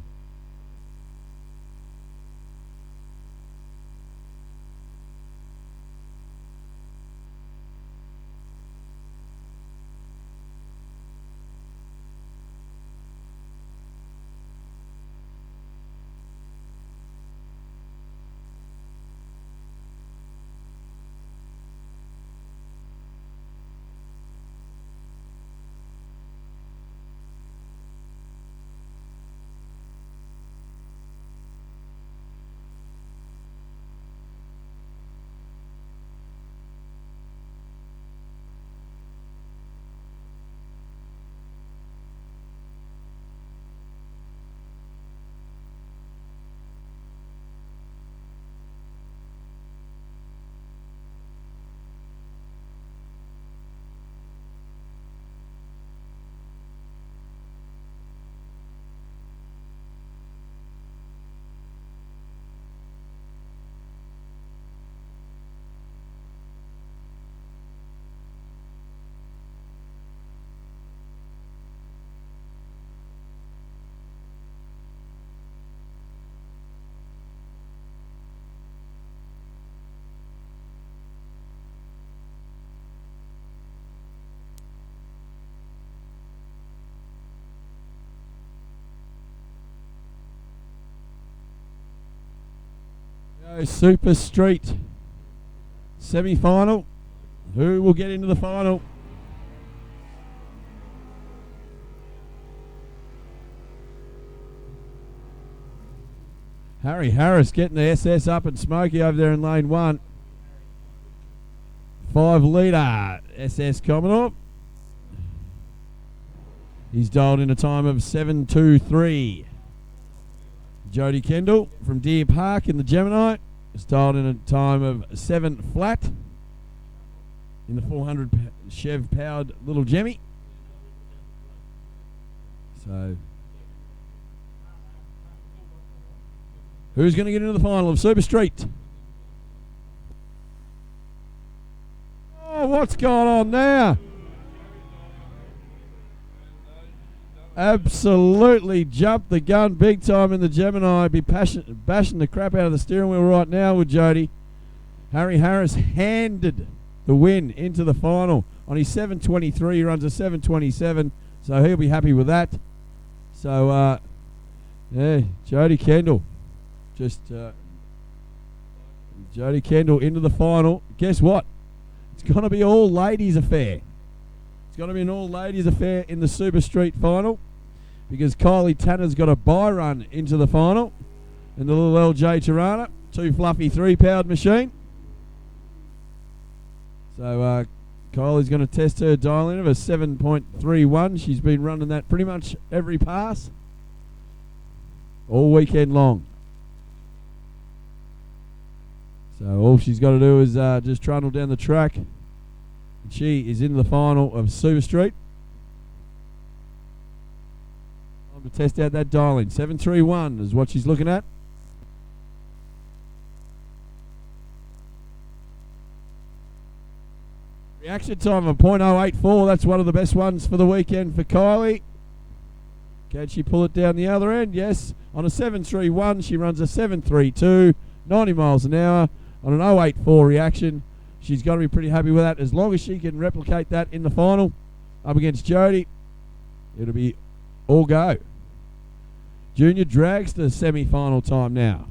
Super Street semi-final. Who will get into the final? Harry Harris getting the SS up and smoky over there in lane 1. 5 litre SS coming up. He's dialed in a time of 7:23. Jody Kendall from Deer Park in the Gemini is dialed in a time of 7 flat in the 400 Chev powered little Jemmy. So, who's going to get into the final of Super Street? Oh, what's going on now? Absolutely jumped the gun big time in the Gemini. Be bashing the crap out of the steering wheel right now with Jody. Harry Harris handed the win into the final on his 7:23. He runs a 7:27, so he'll be happy with that. So, yeah, Jody Kendall. Just Jody Kendall into the final. Guess what? It's going to be all ladies affair. It's going to be an all ladies affair in the Super Street final because Kylie Tanner's got a bye run into the final in the little LJ Tirana, 2 fluffy 3-powered machine. So Kylie's going to test her dial in of a 7.31. She's been running that pretty much every pass all weekend long. So all she's got to do is just trundle down the track. And she is in the final of Super Street. Time to test out that dial-in. 7.31 is what she's looking at. Reaction time of 0.084. That's one of the best ones for the weekend for Kylie. Can she pull it down the other end? Yes. On a 7.31, she runs a 7.32, 90 miles an hour. On an 0.84 reaction, she's got to be pretty happy with that. As long as she can replicate that in the final up against Jody, it'll be all go. Junior Dragster semi-final time now.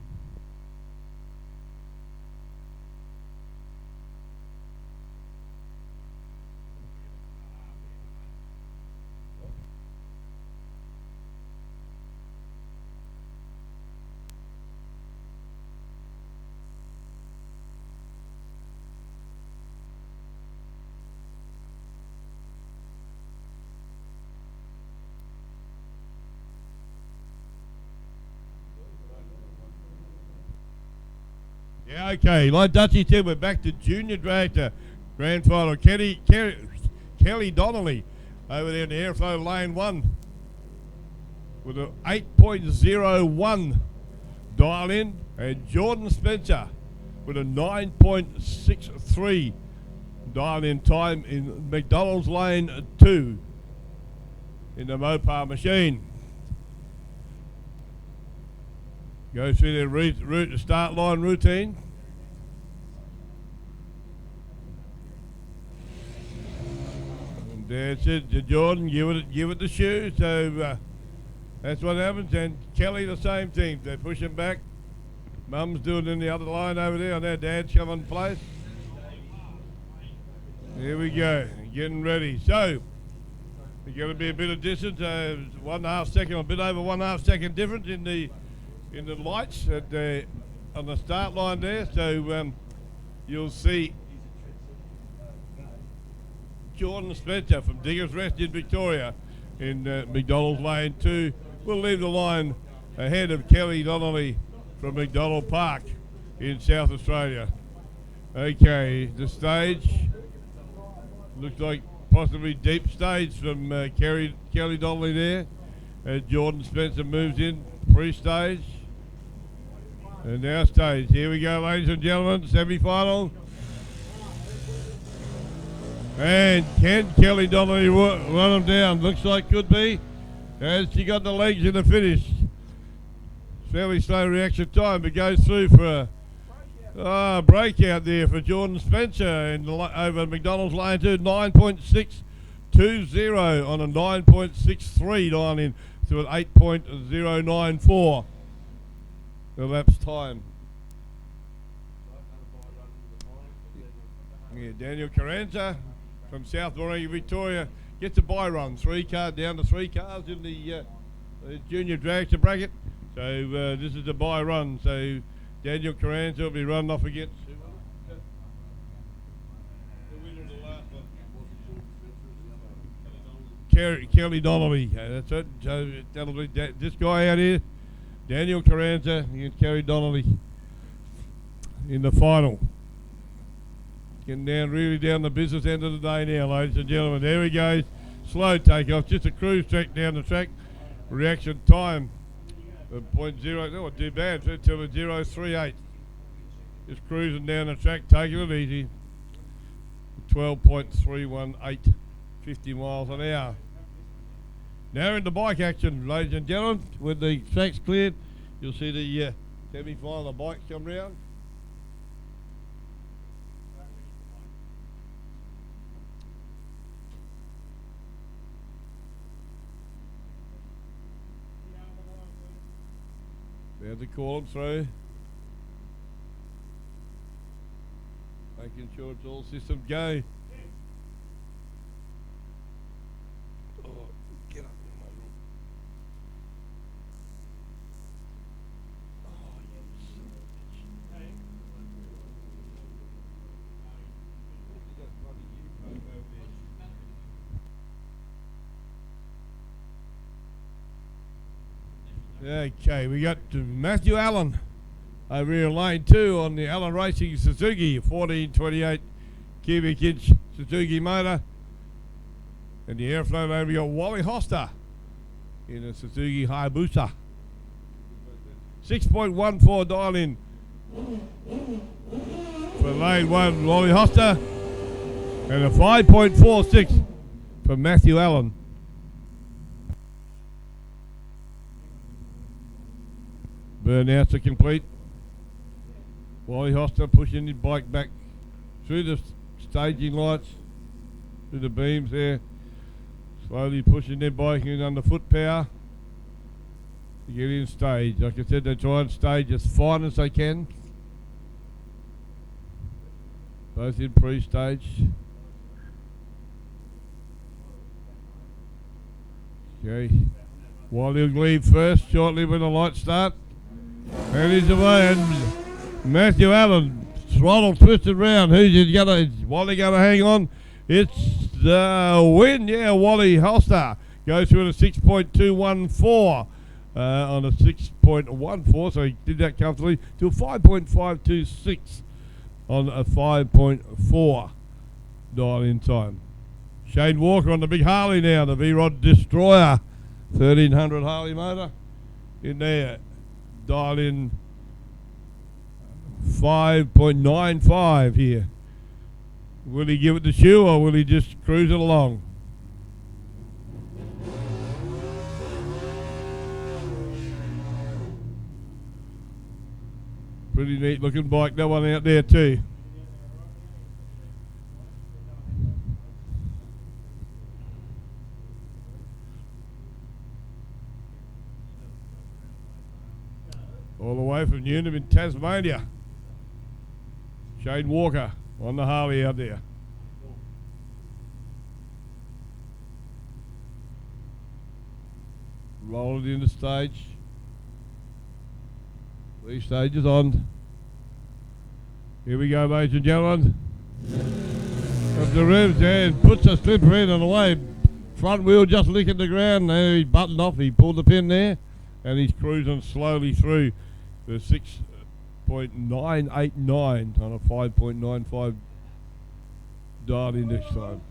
Yeah, okay. Like Dutchie said, we're back to Junior Dragster Grand Final. Kelly Donnelly over there in the airflow lane 1 with an 8.01 dial in, and Jordan Spencer with a 9.63 dial in time in McDonald's lane 2 in the Mopar machine. Go through their route start line routine. And that's it, Jordan, give it the shoe. So that's what happens. And Kelly, the same thing. They're pushing back. Mum's doing it in the other line over there. And their dad's coming in place. Here we go, getting ready. So there's going to be a bit of distance, 1.5 second, a bit over 1.5 second difference in the lights on the start line there. So you'll see Jordan Spencer from Diggers Rest in Victoria in McDonald's lane 2. We'll leave the line ahead of Kelly Donnelly from McDonald Park in South Australia. Okay, the stage looks like possibly deep stage from Kelly Donnelly there. Jordan Spencer moves in pre-stage. And now stage. Here we go, ladies and gentlemen, semi-final. And can Kelly Donnelly run them down? Looks like could be. As she got the legs in the finish. Fairly slow reaction time, but goes through for a breakout there for Jordan Spencer in over McDonald's lane 2, 9.620 on a 9.63 dial in to an 8.094. Elapsed time. Yeah, Daniel Carranza from South Moringa, Victoria, gets a bye run. 3 car down to 3 cars in the junior dragster bracket. So this is the bye run. So Daniel Carranza will be running off against the winner of the last one. Kelly Donnelly. That's it. So that'll be this guy out here, Daniel Carranza against Kerry Donnelly in the final. Getting down really down the business end of the day now, ladies and gentlemen. There he goes. Slow takeoff, just a cruise track down the track. Reaction time of 0.0, not too bad, until a 0.38. Just cruising down the track, taking it easy. 12.318, 50 miles an hour. Now into bike action, ladies and gentlemen. With the tracks cleared, you'll see the semi-final of bikes come round. There's the call them through. Making sure it's all systems go. Oh, get up in my room. Oh, Okay, we got Matthew Allen over here in lane 2 on the Allen Racing Suzuki 1428 cubic inch Suzuki motor. And the airflow lane we got Wally Hoster in a Suzuki Hayabusa. 6.14 dial in for lane 1 Wally Hoster, and a 5.46 for Matthew Allen. Burnouts are complete. Wally Hoster pushing his bike back through the staging lights, through the beams there. Slowly pushing their bike in under foot power to get in stage. Like I said, they try and stage as fine as they can. Both in pre-stage. Okay. Wally will leave first shortly when the lights start. And he's away, and Matthew Allen, throttle twisted round. Who's gonna? Wally gonna hang on? It's the win. Yeah, Wally Hoster goes through at a 6.214 on a 6.14, so he did that comfortably to a 5.526 on a 5.4 dial in time. Shane Walker on the big Harley now, the V-Rod Destroyer 1300 Harley motor in there. Dial in 5.95 here. Will he give it the shoe, or will he just cruise it along? Pretty neat looking bike, that one out there too. All the way from Newnham in Tasmania. Shane Walker on the Harley out there. Roll it into stage. 3 stages on. Here we go, ladies and gentlemen. Up the ribs there, and puts a slipper in and away. Front wheel just licking the ground. There he's buttoned off. He pulled the pin there, and he's cruising slowly through the 6.989 on a 5.95 dial in this time.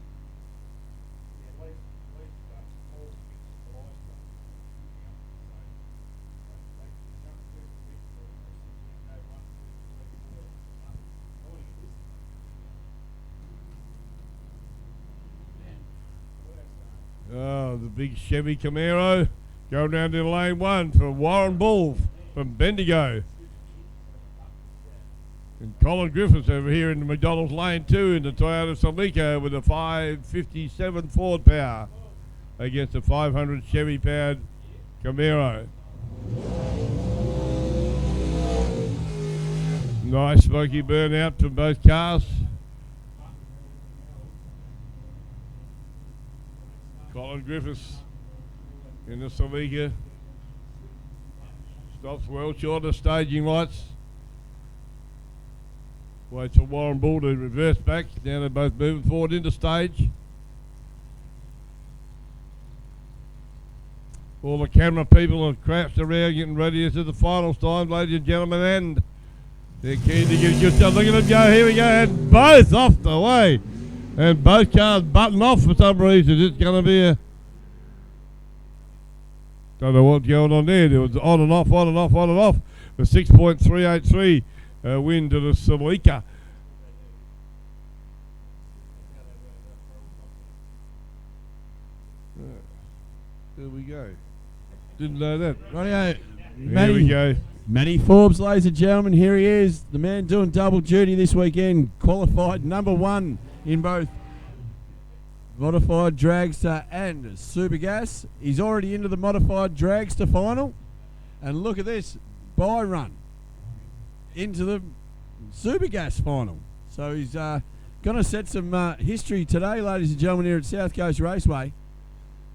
Oh, the big Chevy Camaro going down to lane 1 for Warren Bull from Bendigo. And Colin Griffiths over here in the McDonald's lane 2 in the Toyota Celica with a 557 Ford power against a 500 Chevy powered Camaro. Nice smoky burnout from both cars. Colin Griffiths in the Celica. Stops well short of staging lights. Waits for Warren Bull to reverse back. Now they're both moving forward into stage. All the camera people are crouched around getting ready to the finals time, ladies and gentlemen, and they're keen to get yourself. Look at them go, here we go, and both off the way. And both cars button off for some reason. It's going to be a... Don't know what's going on there. It was on and off, on and off, on and off. The 6.383 win to the Celica. There we go. Didn't know that. Rightio. Here we go. Matty Forbes, ladies and gentlemen, here he is. The man doing double duty this weekend. Qualified number 1 in both modified Dragster and Supergas. He's already into the modified Dragster final. And look at this, by run into the Supergas final. So he's going to set some history today, ladies and gentlemen, here at South Coast Raceway.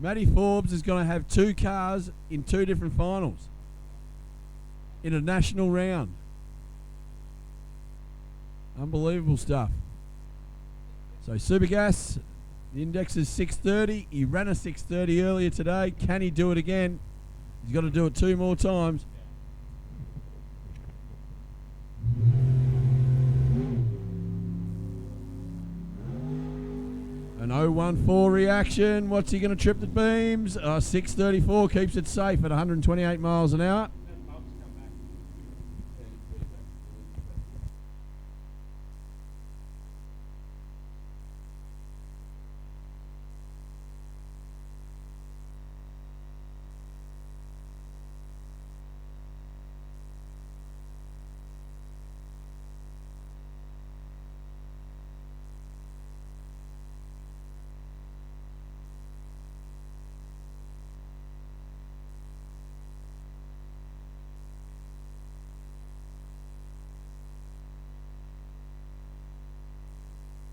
Matty Forbes is going to have 2 cars in 2 different finals in a national round. Unbelievable stuff. So Supergas, the index is 6:30. He ran a 6:30 earlier today. Can he do it again? He's got to do it 2 more times. An 0.14 reaction. What's he going to trip the beams? 6:34 keeps it safe at 128 miles an hour.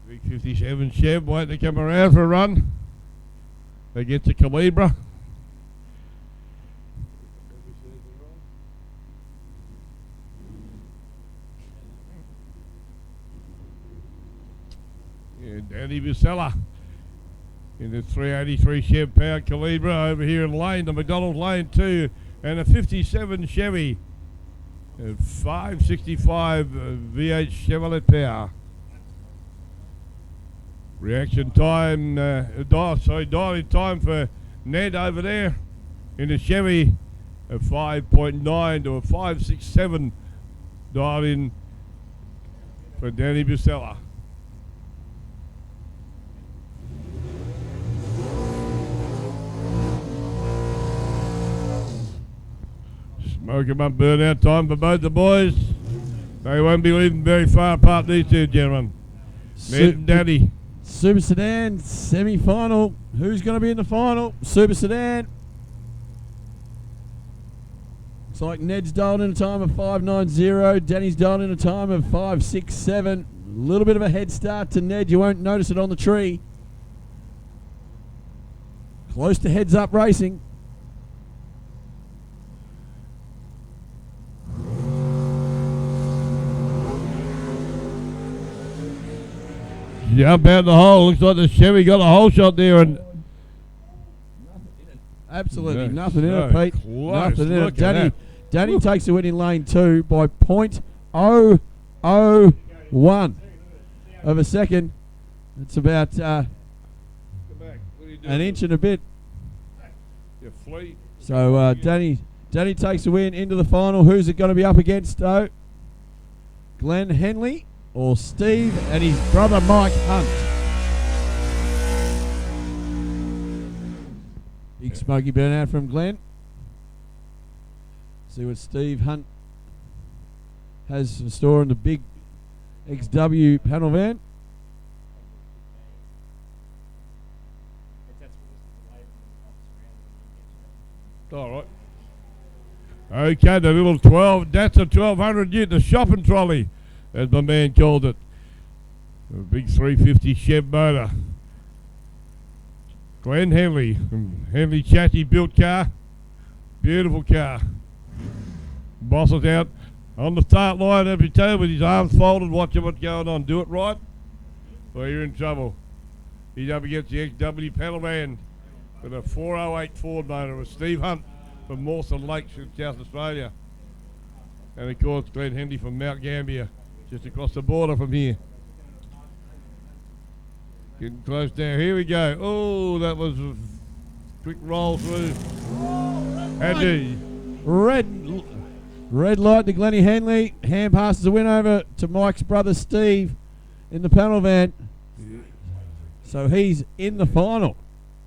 Big 57 Chev waiting to come around for a run. They get to Calibra. And Danny Busella in the 383 Chev powered Calibra over here in lane, the McDonald's lane 2, and a 57 Chevy, 565 V8 Chevrolet power. Reaction time, dialing time for Ned over there in the Chevy, a 5.9 to a 5.67 dial in for Danny Busella. Smoke 'em up, burnout time for both the boys. They won't be leaving very far apart, these 2 gentlemen. Ned and Danny. Super Sedan semi-final. Who's going to be in the final? Super Sedan. Looks like Ned's dialed in a time of 5.90. Danny's dialed in a time of 5.67. A little bit of a head start to Ned. You won't notice it on the tree. Close to heads up racing. Jump out the hole. Looks like the Chevy got a hole shot there, and absolutely nothing in it, Pete. Close. Nothing in Look it. at Danny takes the win in lane 2 by 0.001 of a second. It's about an inch and a bit. You flea. So Danny takes the win into the final. Who's it going to be up against, though? Glenn Henley or Steve and his brother Mike Hunt. Big smoky burnout from Glenn. See what Steve Hunt has in store in the big XW panel van. All right. Okay, the little 12, that's a 1200 unit, the shopping trolley, as my man called it. A big 350 Chev motor. Glenn Henley from Henley Chassis built car. Beautiful car. Bosses out on the start line every time with his arms folded, watching what's going on. Do it right, or you're in trouble. He's up against the XW pedal man with a 408 Ford motor with Steve Hunt from Mawson Lakes in South Australia. And of course Glenn Henley from Mount Gambier, just across the border from here. Getting close down. Here we go. Oh, that was a quick roll through. Red light to Glennie Henley. Hand passes the win over to Mike's brother Steve in the panel van. So he's in the final.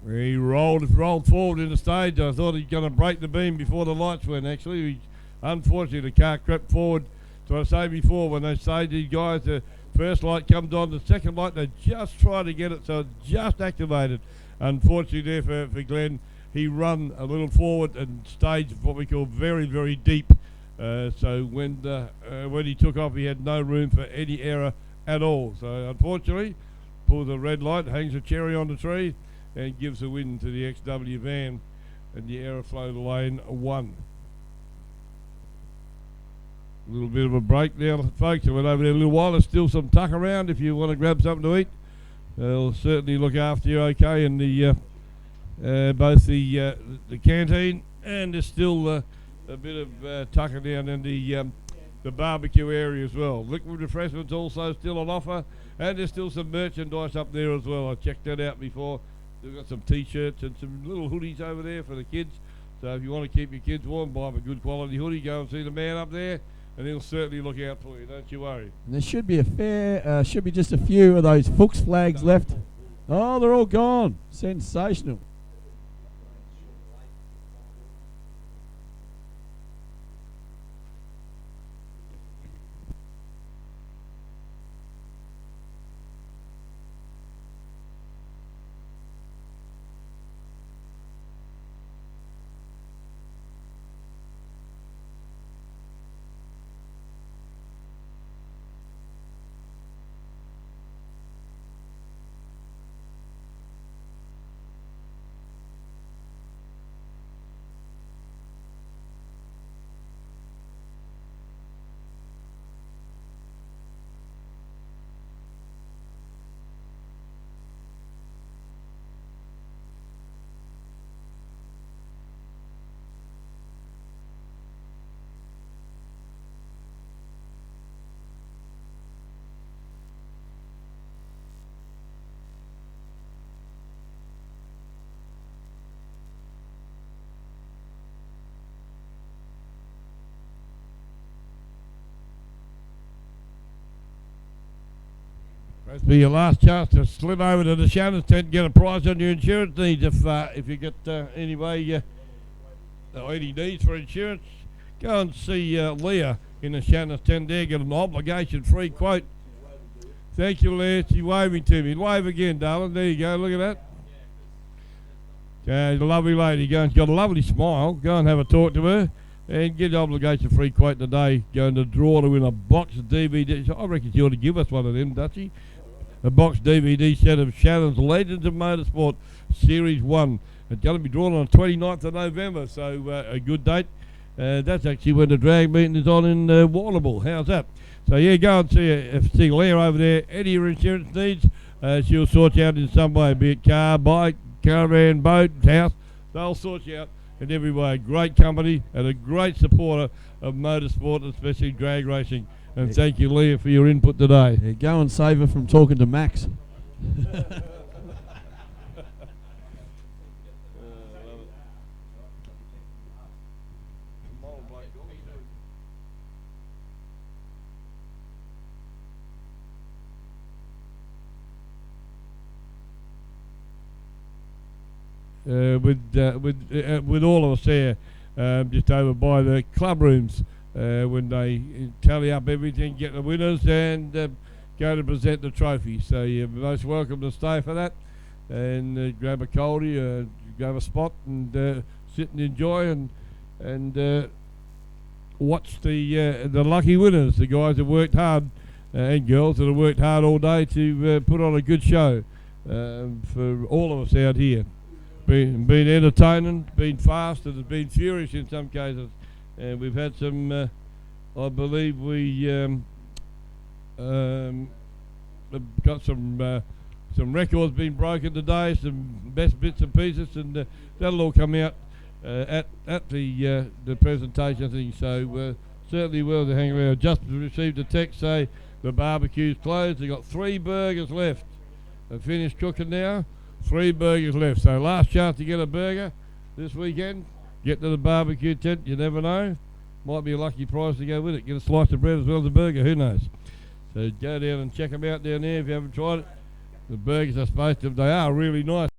He rolled forward in the stage. I thought he was going to break the beam before the lights went, actually. Unfortunately, the car crept forward. So I say before, when they say these guys, the first light comes on, the second light, they just try to get it, so it just activated. Unfortunately there for Glenn, he run a little forward and staged what we call very, very deep. So when he took off, he had no room for any error at all. So unfortunately, pulls a red light, hangs a cherry on the tree, and gives the win to the XW van, and the Aeroflow lane 1. A little bit of a break now, folks. I went over there a little while. There's still some tuck around if you want to grab something to eat. They'll certainly look after you okay in the both the canteen, and there's still a bit of tucker down in the barbecue area as well. Liquid refreshments also still on offer, and there's still some merchandise up there as well. I checked that out before. They've got some t-shirts and some little hoodies over there for the kids. So if you want to keep your kids warm, buy them a good quality hoodie. Go and see the man up there, and he'll certainly look out for you. Don't you worry. And there should be should be just a few of those Fuchs flags left. Oh, they're all gone. Sensational. This will be your last chance to slip over to the Shannon's tent and get a prize on your insurance needs. If you get any needs for insurance, go and see Leah in the Shannon's tent there. Get an obligation-free quote. Thank you, Leah. She's waving to me. Wave again, darling. There you go. Look at that. A lovely lady. She's got a lovely smile. Go and have a talk to her and get an obligation-free quote today. Going to draw to win a box of DVD. I reckon she ought to give us one of them, does she? A box DVD set of Shannon's Legends of Motorsport Series 1. It's going to be drawn on the 29th of November, so a good date. That's actually when the drag meeting is on in Warrnambool. How's that? So yeah, go and see Leah over there. Any of your insurance needs, she'll sort you out in some way, be it car, bike, caravan, boat, house. They'll sort you out in every way. A great company and a great supporter of motorsport, especially drag racing. And thank you, Leah, for your input today. Yeah, go and save her from talking to Max. With all of us there, just over by the club rooms, when they tally up everything, get the winners, and go to present the trophy. So you're most welcome to stay for that, and grab a coldie, grab a spot, and sit and enjoy, and watch the lucky winners, the guys that worked hard, and girls that have worked hard all day to put on a good show for all of us out here. been entertaining, been fast, and it's been furious in some cases. And we've had some, I believe we have got some records being broken today, some best bits and pieces, and that'll all come out at the presentation thing. So certainly worth to hang around. Just received a text say the barbecue's closed. They've got 3 burgers left. They've finished cooking now. 3 burgers left. So last chance to get a burger this weekend. Get to the barbecue tent. You never know. Might be a lucky prize to go with it. Get a slice of bread as well as a burger. Who knows? So go down and check them out down there if you haven't tried it. The burgers are supposed to. They are really nice.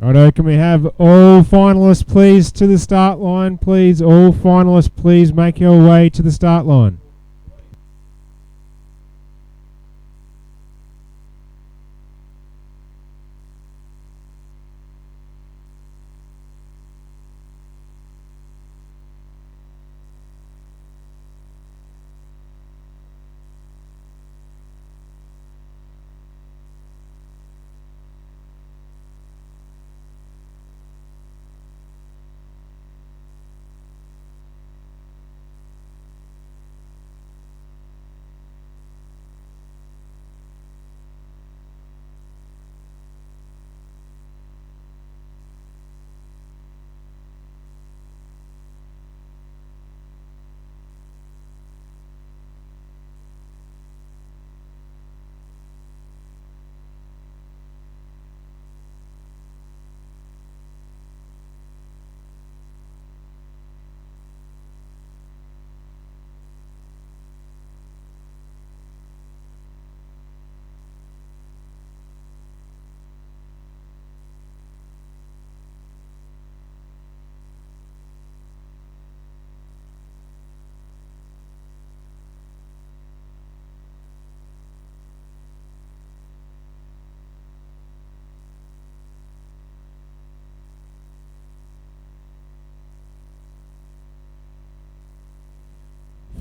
Righto, can we have all finalists please to the start line? Please, all finalists please make your way to the start line.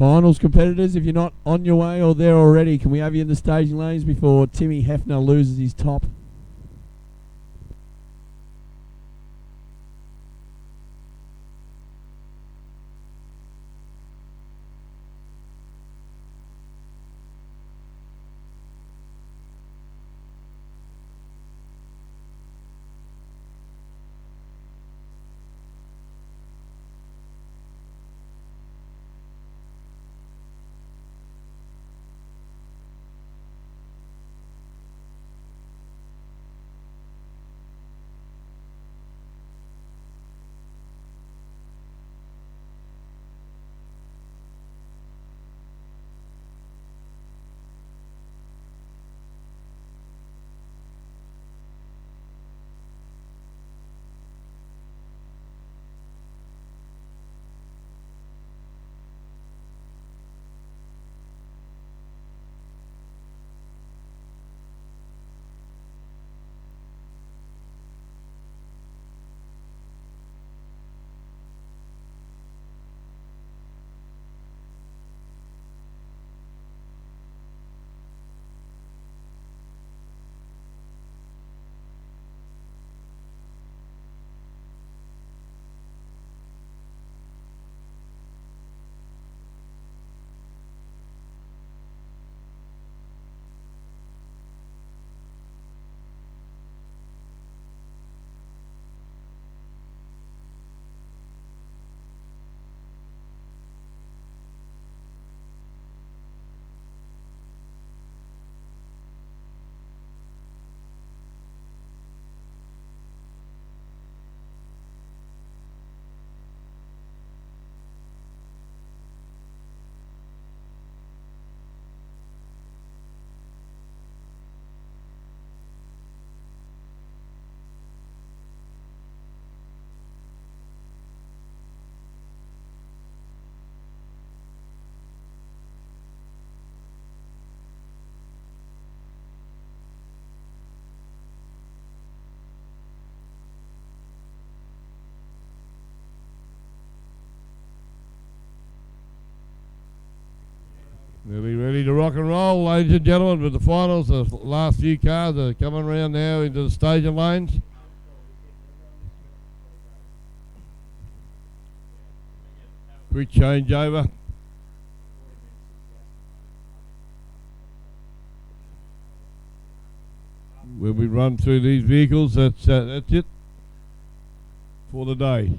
Finals competitors, if you're not on your way or there already, can we have you in the staging lanes before Timmy Hefner loses his top? We'll be ready to rock and roll, ladies and gentlemen, with the finals. The last few cars are coming around now into the staging lanes. Quick changeover. When we run through these vehicles, that's it for the day.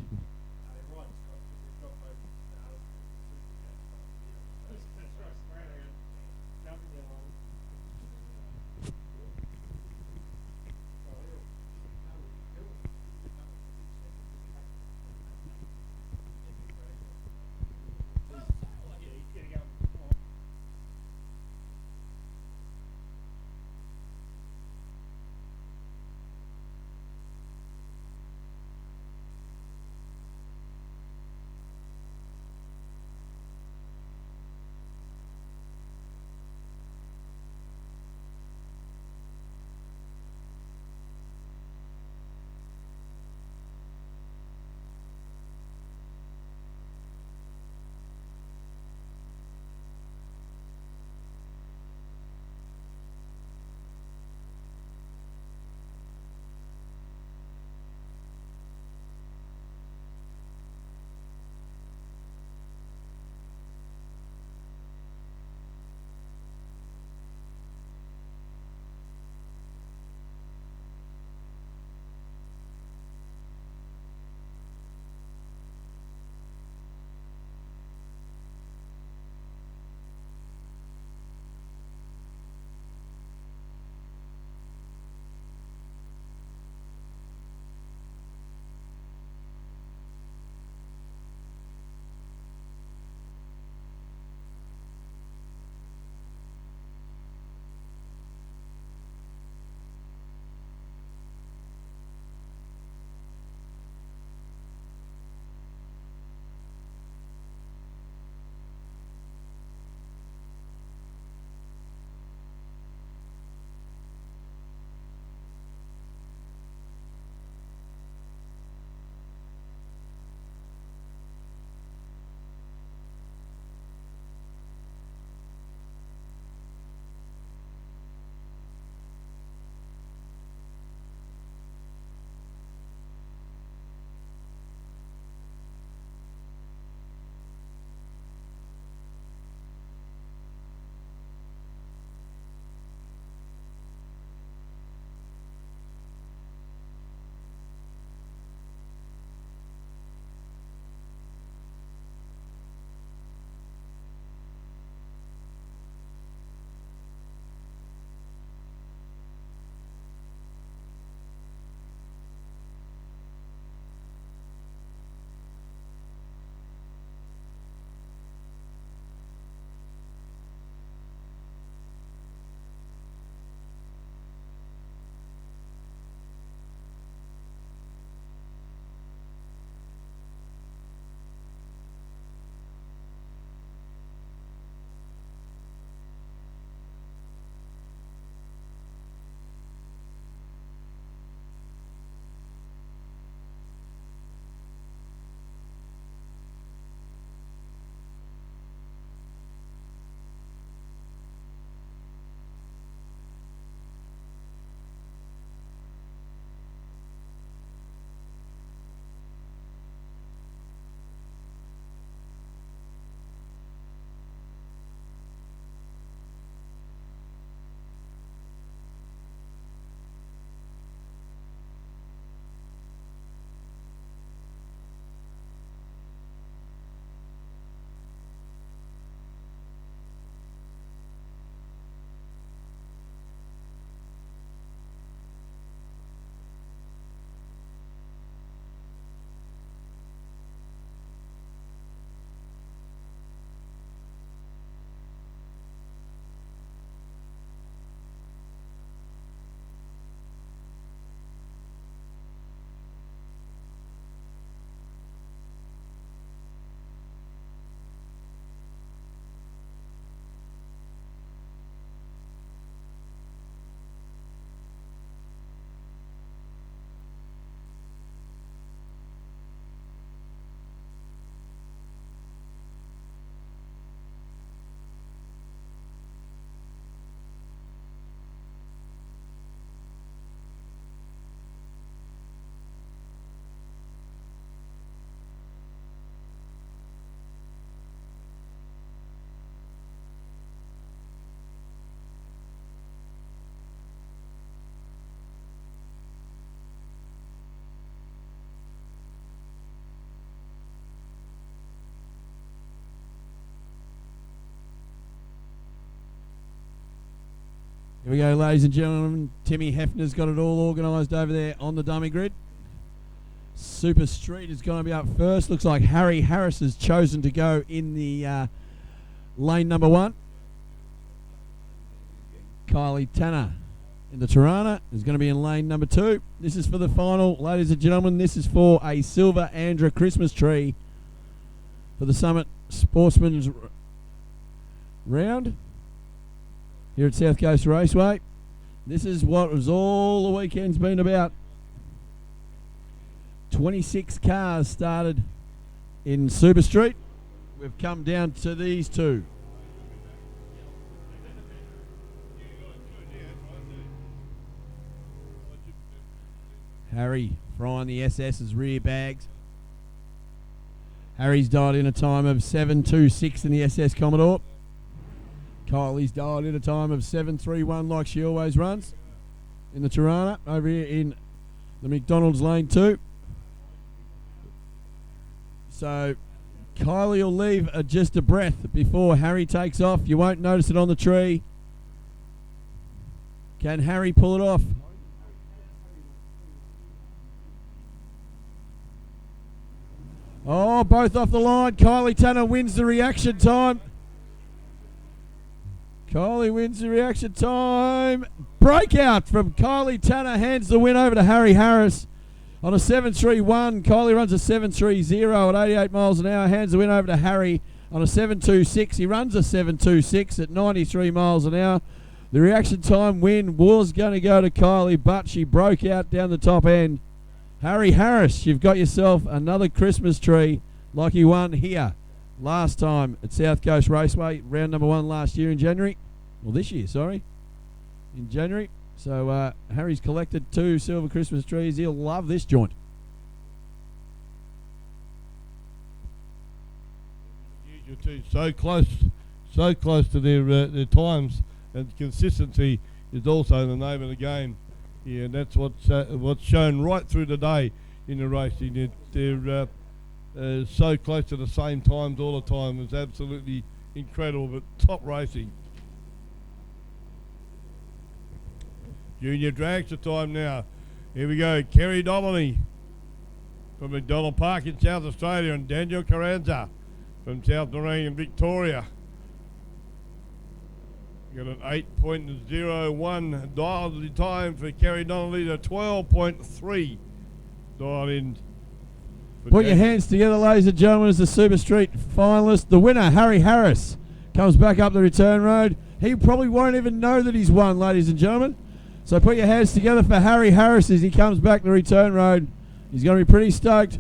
Here we go, ladies and gentlemen. Timmy Hefner's got it all organised over there on the dummy grid. Super Street is going to be up first. Looks like Harry Harris has chosen to go in the lane number 1. Kylie Tanner in the Tirana is going to be in lane number 2. This is for the final, ladies and gentlemen. This is for a silver ANDRA Christmas tree for the Summit Sportsman's round here at South Coast Raceway. This is what was all the weekend's been about. 26 cars started in Super Street. We've come down to these two. Harry frying the SS's rear bags. Harry's dialed in a time of 7.26 in the SS Commodore. Kylie's dialed in a time of 7.31 like she always runs in the Tirana over here in the McDonald's lane 2. So Kylie will leave just a breath before Harry takes off. You won't notice it on the tree. Can Harry pull it off? Oh, both off the line. Kylie Tanner wins the reaction time. Kylie wins the reaction time. Breakout from Kylie Tanner hands the win over to Harry Harris on a 7.31. Kylie runs a 7.30 at 88 miles an hour. Hands the win over to Harry on a 7.26. He runs a 7.26 at 93 miles an hour. The reaction time win was going to go to Kylie, but she broke out down the top end. Harry Harris, you've got yourself another Christmas tree like you won here last time at South Coast Raceway, round number 1 last year in January. Well, this year, sorry, in January. So Harry's collected 2 silver Christmas trees. He'll love this joint. So close to their times, and consistency is also the name of the game. Yeah, and that's what's shown right through the day in the racing. They're so close to the same times all the time. It's absolutely incredible, but top racing. Junior Dragster time now. Here we go. Kerry Donnelly from McDonald Park in South Australia, and Daniel Carranza from South Marine in Victoria. Got an 8.01 dialed time for Kerry Donnelly to 12.3 dialed in. Put your hands together, ladies and gentlemen, as the Super Street finalist. The winner, Harry Harris, comes back up the return road. He probably won't even know that he's won, ladies and gentlemen. So put your hands together for Harry Harris as he comes back the return road. He's going to be pretty stoked.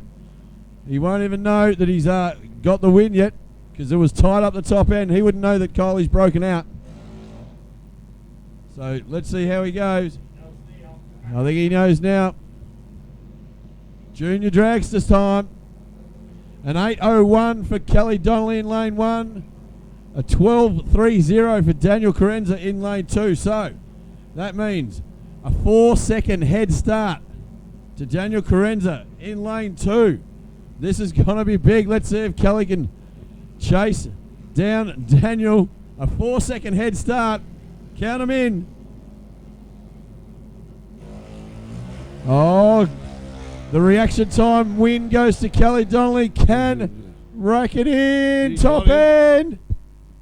He won't even know that he's got the win yet, because it was tight up the top end. He wouldn't know that Kylie's broken out. So let's see how he goes. I think he knows now. Junior Dragster's time. An 8.01 for Kelly Donnelly in lane 1. A 12.30 for Daniel Carranza in lane 2. So that means a 4-second head start to Daniel Carranza in lane 2. This is going to be big. Let's see if Kelly can chase down Daniel. A 4-second head start. Count them in. Oh, the reaction time win goes to Kelly Donnelly. Can rack it in. Top end.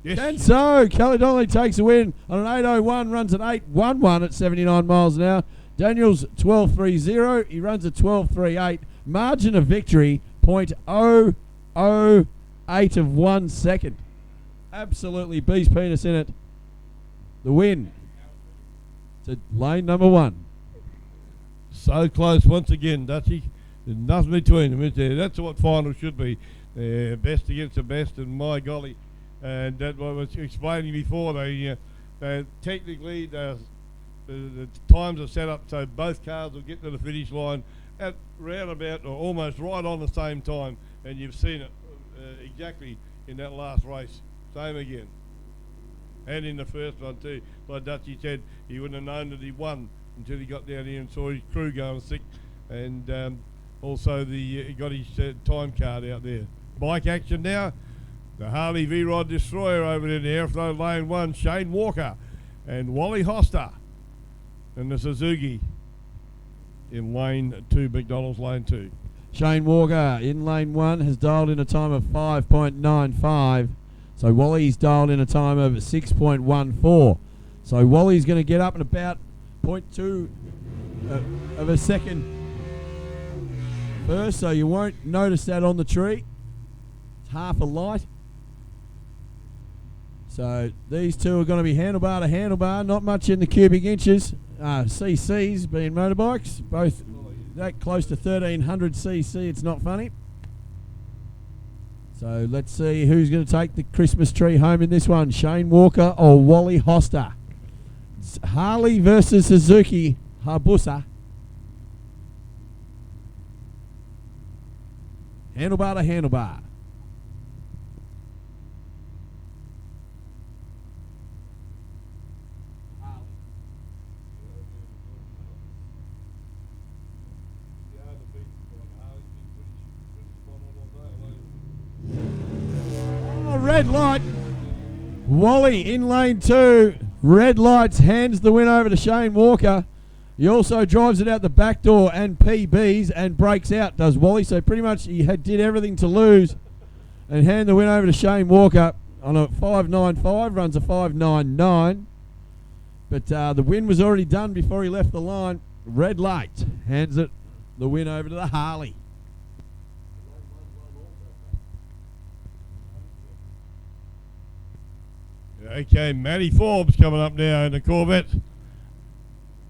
Yes. And so Kelly Donnelly takes a win on an 8.01, runs an 8.11 at 79 miles an hour. Daniel's 12.30. He runs a 12.38. Margin of victory, 0.008 of 1 second. Absolutely beast penis in it. The win to lane number 1. So close once again, Dutchy. There's nothing between them, is there? That's what final should be. Best against the best, and my golly. And that's what I was explaining before. They technically, the times are set up so both cars will get to the finish line at round about or almost right on the same time. And you've seen it exactly in that last race. Same again. And in the first one too. Like Dutchy said, he wouldn't have known that he won until he got down here and saw his crew going sick. And also he got his time card out there. Bike action now. The Harley V-Rod Destroyer over there in the airflow lane 1. Shane Walker and Wally Hoster in the Suzuki in lane 2, McDonald's lane 2. Shane Walker in lane 1 has dialed in a time of 5.95. So Wally's dialed in a time of 6.14. So Wally's going to get up in about 0.2 of a second first, so you won't notice that on the tree. It's half a light. So these two are going to be handlebar to handlebar, not much in the cubic inches. CCs being motorbikes, both that close to 1300 cc, it's not funny. So let's see who's going to take the Christmas tree home in this one, Shane Walker or Wally Hoster. It's Harley versus Suzuki Hayabusa. Handlebar to handlebar. Red light. Wally in lane 2. Red lights hands the win over to Shane Walker. He also drives it out the back door and PBs and breaks out, does Wally. So pretty much he did everything to lose and hand the win over to Shane Walker on a 5.95, runs a 5.99. But the win was already done before he left the line. Red light hands it the win over to the Harley. Okay, Matty Forbes coming up now in the Corvette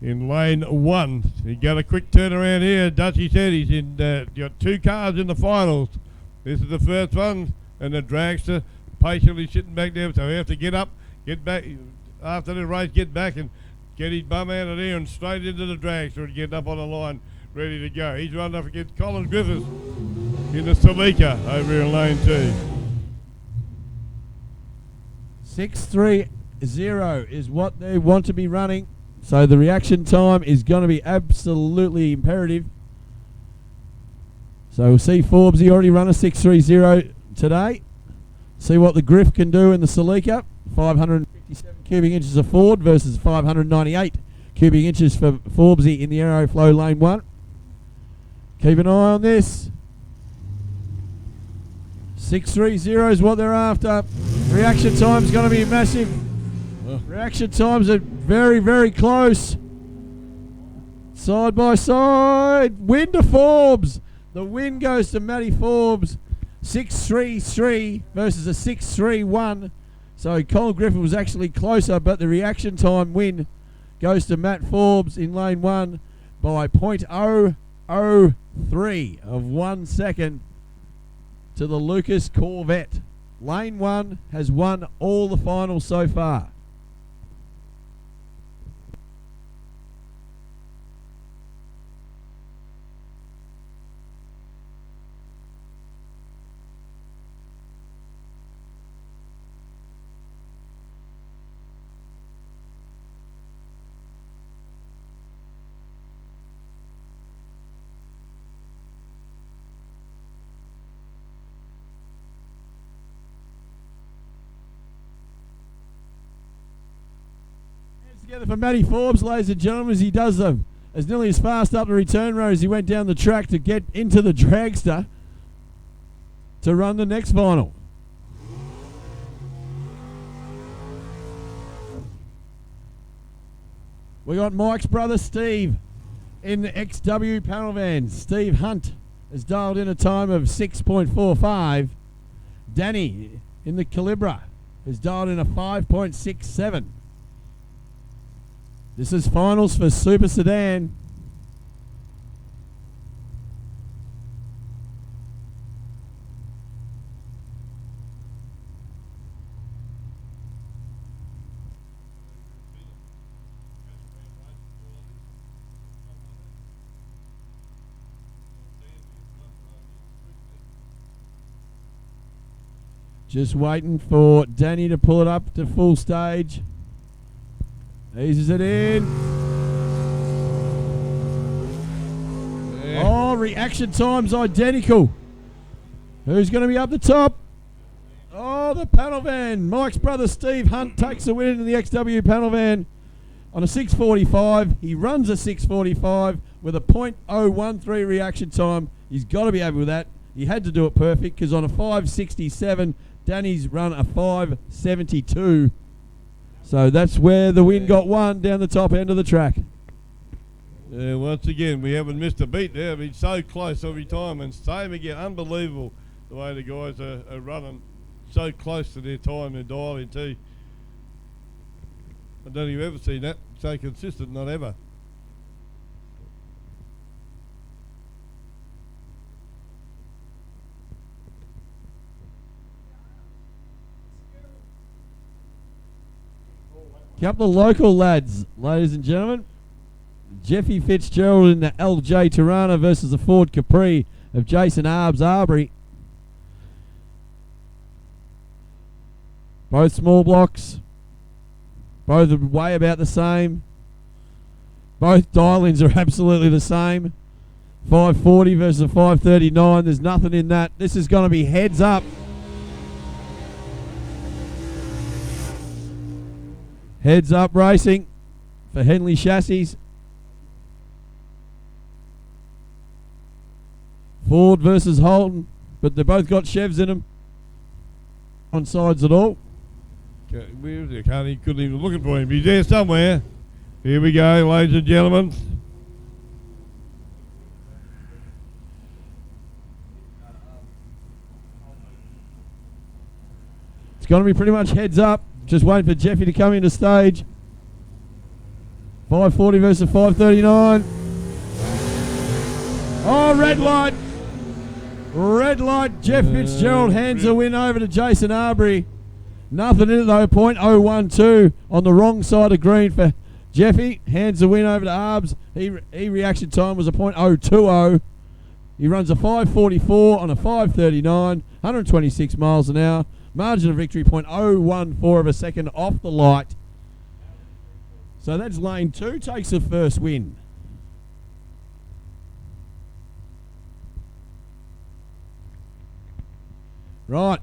in lane 1. He got a quick turnaround here. Dutchy said he's in got 2 cars in the finals. This is the first one, and the Dragster patiently sitting back there, so he has to get up, get back after the race, get back and get his bum out of there and straight into the Dragster and get up on the line ready to go. He's running up against Colin Griffiths in the Celica over in lane 2. 6.30 is what they want to be running. So the reaction time is going to be absolutely imperative. So we'll see Forbes, he already run a 6.30 today. See what the Griff can do in the Celica. 557 cubic inches of Ford versus 598 cubic inches for Forbesy in the Aeroflow lane 1. Keep an eye on this. 6.30 is what they're after. Reaction time's going to be massive. Reaction times are very, very close. Side by side. Win to Forbes. The win goes to Matty Forbes. 6.33 versus a 6.31. So Colin Griffin was actually closer, but the reaction time win goes to Matt Forbes in lane 1 by 0.003 of 1 second to the Lucas Corvette. Lane 1 has won all the finals so far. Together for Matty Forbes, ladies and gentlemen, as he does them as nearly as fast up the return road as he went down the track to get into the Dragster to run the next final. We got Mike's brother Steve in the XW panel van. Steve Hunt has dialed in a time of 6.45. Danny in the Calibra has dialed in a 5.67. This is finals for Super Sedan. Just waiting for Danny to pull it up to full stage. Eases it in. Oh, reaction time's identical. Who's going to be up the top? Oh, the panel van. Mike's brother Steve Hunt takes the win in the XW panel van on a 6:45. He runs a 6:45 with a .013 reaction time. He's got to be happy with that. He had to do it perfect because on a 5:67, Danny's run a 5:72. So that's where the win got won, down the top end of the track. Yeah, once again, we haven't missed a beat there. Been so close every time, and same again. Unbelievable the way the guys are running so close to their time and dialing too. I don't think you've ever seen that so consistent, not ever. Couple of local lads, ladies and gentlemen. Jeffy Fitzgerald in the LJ Tirana versus the Ford Capri of Jason Arbery. Both small blocks. Both weigh about the same. Both dial-ins are absolutely the same. 540 versus a 539. There's nothing in that. This is going to be heads up. Heads up racing for Henley Chassis. Ford versus Holden, but they both got Chevs in them. On sides at all. Where is he? Couldn't even looking for him. He's there somewhere. Here we go, ladies and gentlemen. It's going to be pretty much heads up. Just waiting for Jeffy to come into stage. 540 versus 539. Oh, red light. Red light. Jeff Fitzgerald hands the win over to Jason Arbery. Nothing in it though. .012 on the wrong side of green for Jeffy. Hands the win over to Arbs. He reaction time was a .020. He runs a 5:44 on a 5:39, 126 miles an hour. Margin of victory, .014 of a second off the light. So that's lane 2, takes the first win. Right.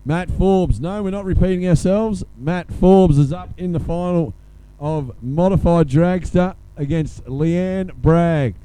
Matt Forbes. No, we're not repeating ourselves. Matt Forbes is up in the final of modified Dragster against Leanne Braggs.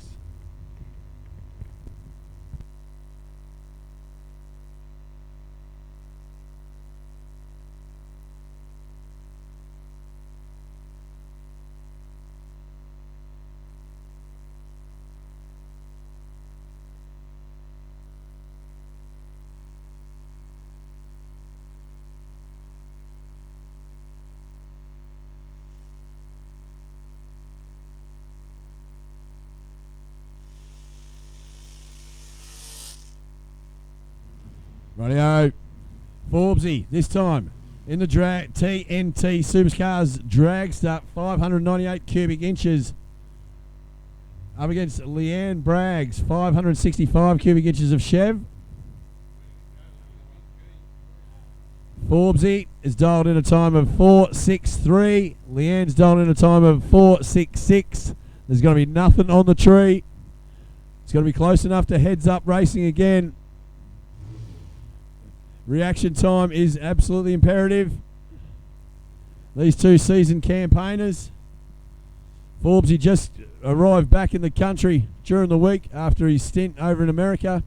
Rightio. Forbesy, this time in the TNT Supercharged Dragster, 598 cubic inches. Up against Leanne Braggs, 565 cubic inches of Chev. Forbesy is dialed in a time of 4:63. Leanne's dialed in a time of 4:66. There's going to be nothing on the tree. It's going to be close enough to heads up racing again. Reaction time is absolutely imperative. These two seasoned campaigners. Forbesy just arrived back in the country during the week after his stint over in America.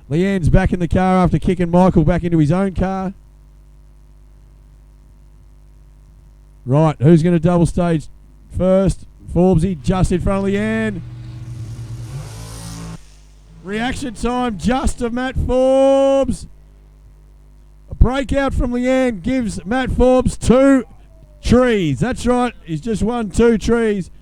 Leanne's back in the car after kicking Michael back into his own car. Right, who's going to double stage first? Forbesy just in front of Leanne. Reaction time just of Matt Forbes. A breakout from Leanne gives Matt Forbes 2 trees. That's right, he's just won 2 trees.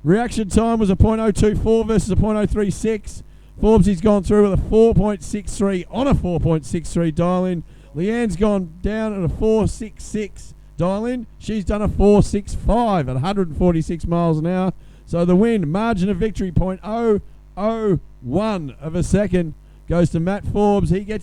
Reaction time was a .024 versus a .036. Forbesy's gone through with a 4.63 on a 4.63 dial-in. Leanne's gone down at a 4.66 dial-in. She's done a 4.65 at 146 miles an hour. So the win, margin of victory, .001 of a second, goes to Matt Forbes. He gets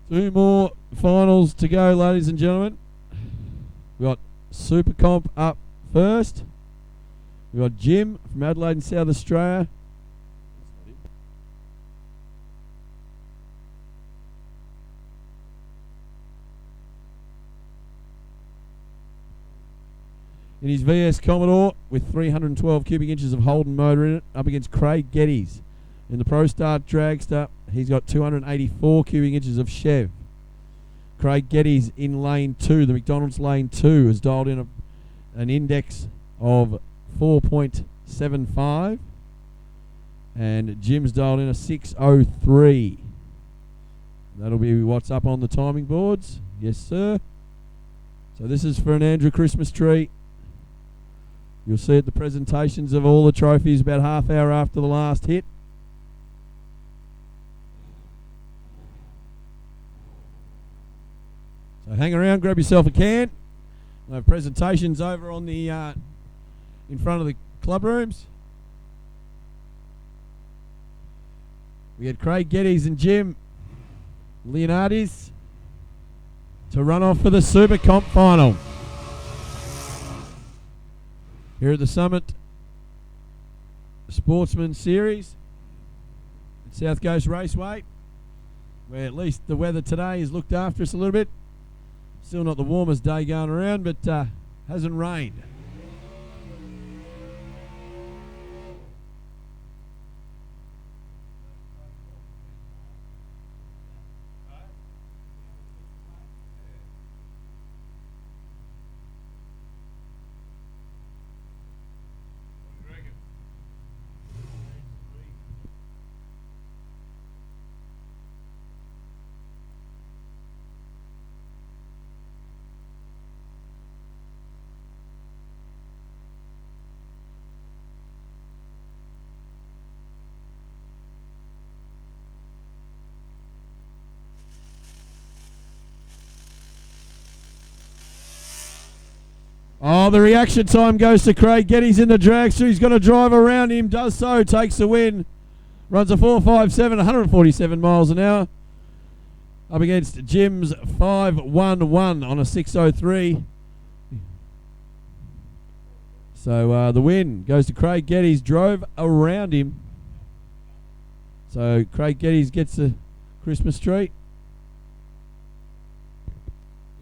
2 more finals to go, ladies and gentlemen. We've got Super Comp up first. We've got Jim from Adelaide in South Australia. In his VS Commodore with 312 cubic inches of Holden motor in it, up against Craig Geddes. In the Pro Start Dragster, he's got 284 cubic inches of Chev. Craig Geddes in lane 2, the McDonald's lane 2, has dialed in an index of 4.75. And Jim's dialed in a 6:03. That'll be what's up on the timing boards. Yes, sir. So this is for an ANDRA Christmas tree. You'll see at the presentations of all the trophies about half hour after the last hit. So hang around, grab yourself a can. We'll have presentations over on the in front of the club rooms. We had Craig Geddes and Jim Leonardis to run off for the Super Comp final. Here at the Summit Sportsman Series at South Coast Raceway, where at least the weather today has looked after us a little bit. Still not the warmest day going around, but hasn't rained. Oh, the reaction time goes to Craig Geddes in the Dragster. He's got to drive around him, does so, takes the win. Runs a 4.57, 147 miles an hour. Up against Jim's 5.11 on a 6.03. So the win goes to Craig Geddes, drove around him. So Craig Geddes gets the Christmas tree.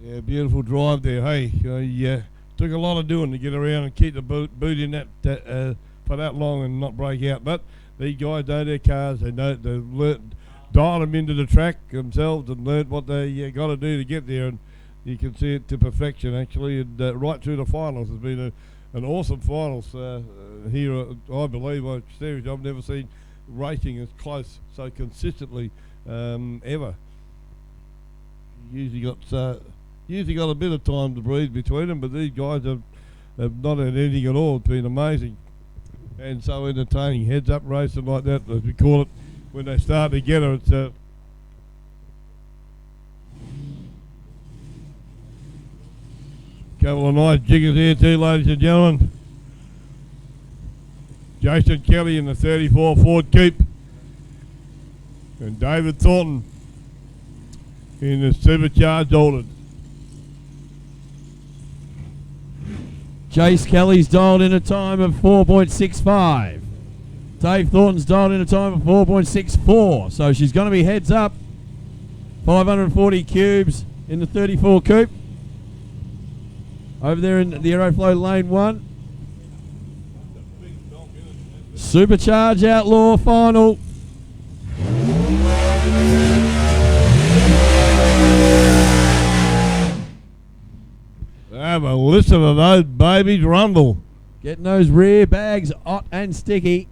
Yeah, beautiful drive there. Hey, yeah. Took a lot of doing to get around and keep the boot in that for that long and not break out. But these guys know their cars. They know they dial them into the track themselves and learn what they got to do to get there. And you can see it to perfection actually. And right through the finals has been an awesome finals here. I believe on series I've never seen racing as close so consistently ever. Usually got a bit of time to breathe between them, but these guys have not had anything at all. It's been amazing and so entertaining. Heads up racing like that, as we call it, when they start together. It's couple of nice jiggers here too, ladies and gentlemen. Jason Kelly in the 34 Ford Coupe and David Thornton in the Supercharged Ordered. Jace Kelly's dialed in a time of 4.65. Dave Thornton's dialed in a time of 4.64. So she's going to be heads up. 540 cubes in the 34 Coupe. Over there in the Aeroflow Lane 1. Supercharged Outlaw final. Have a listen to those babies rumble. Getting those rear bags hot and sticky.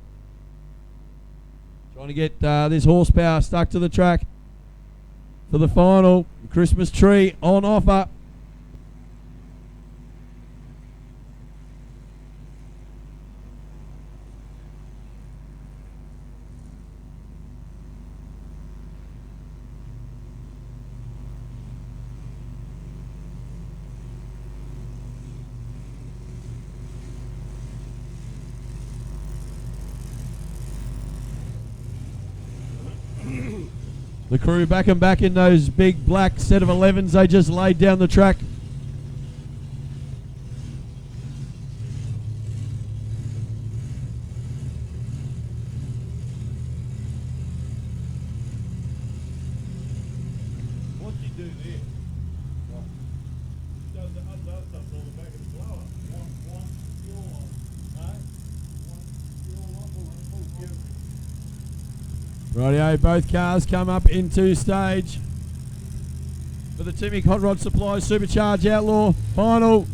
Trying to get this horsepower stuck to the track for the final. Christmas tree on offer. The crew back and back in those big black set of 11s they just laid down the track. What'd you do there? Does the undo stuff on the back of the blower. One fuel on. No? One fuel on. Rightio, both cars come up into stage for the Timmick Hot Rod Supply Supercharged Outlaw final.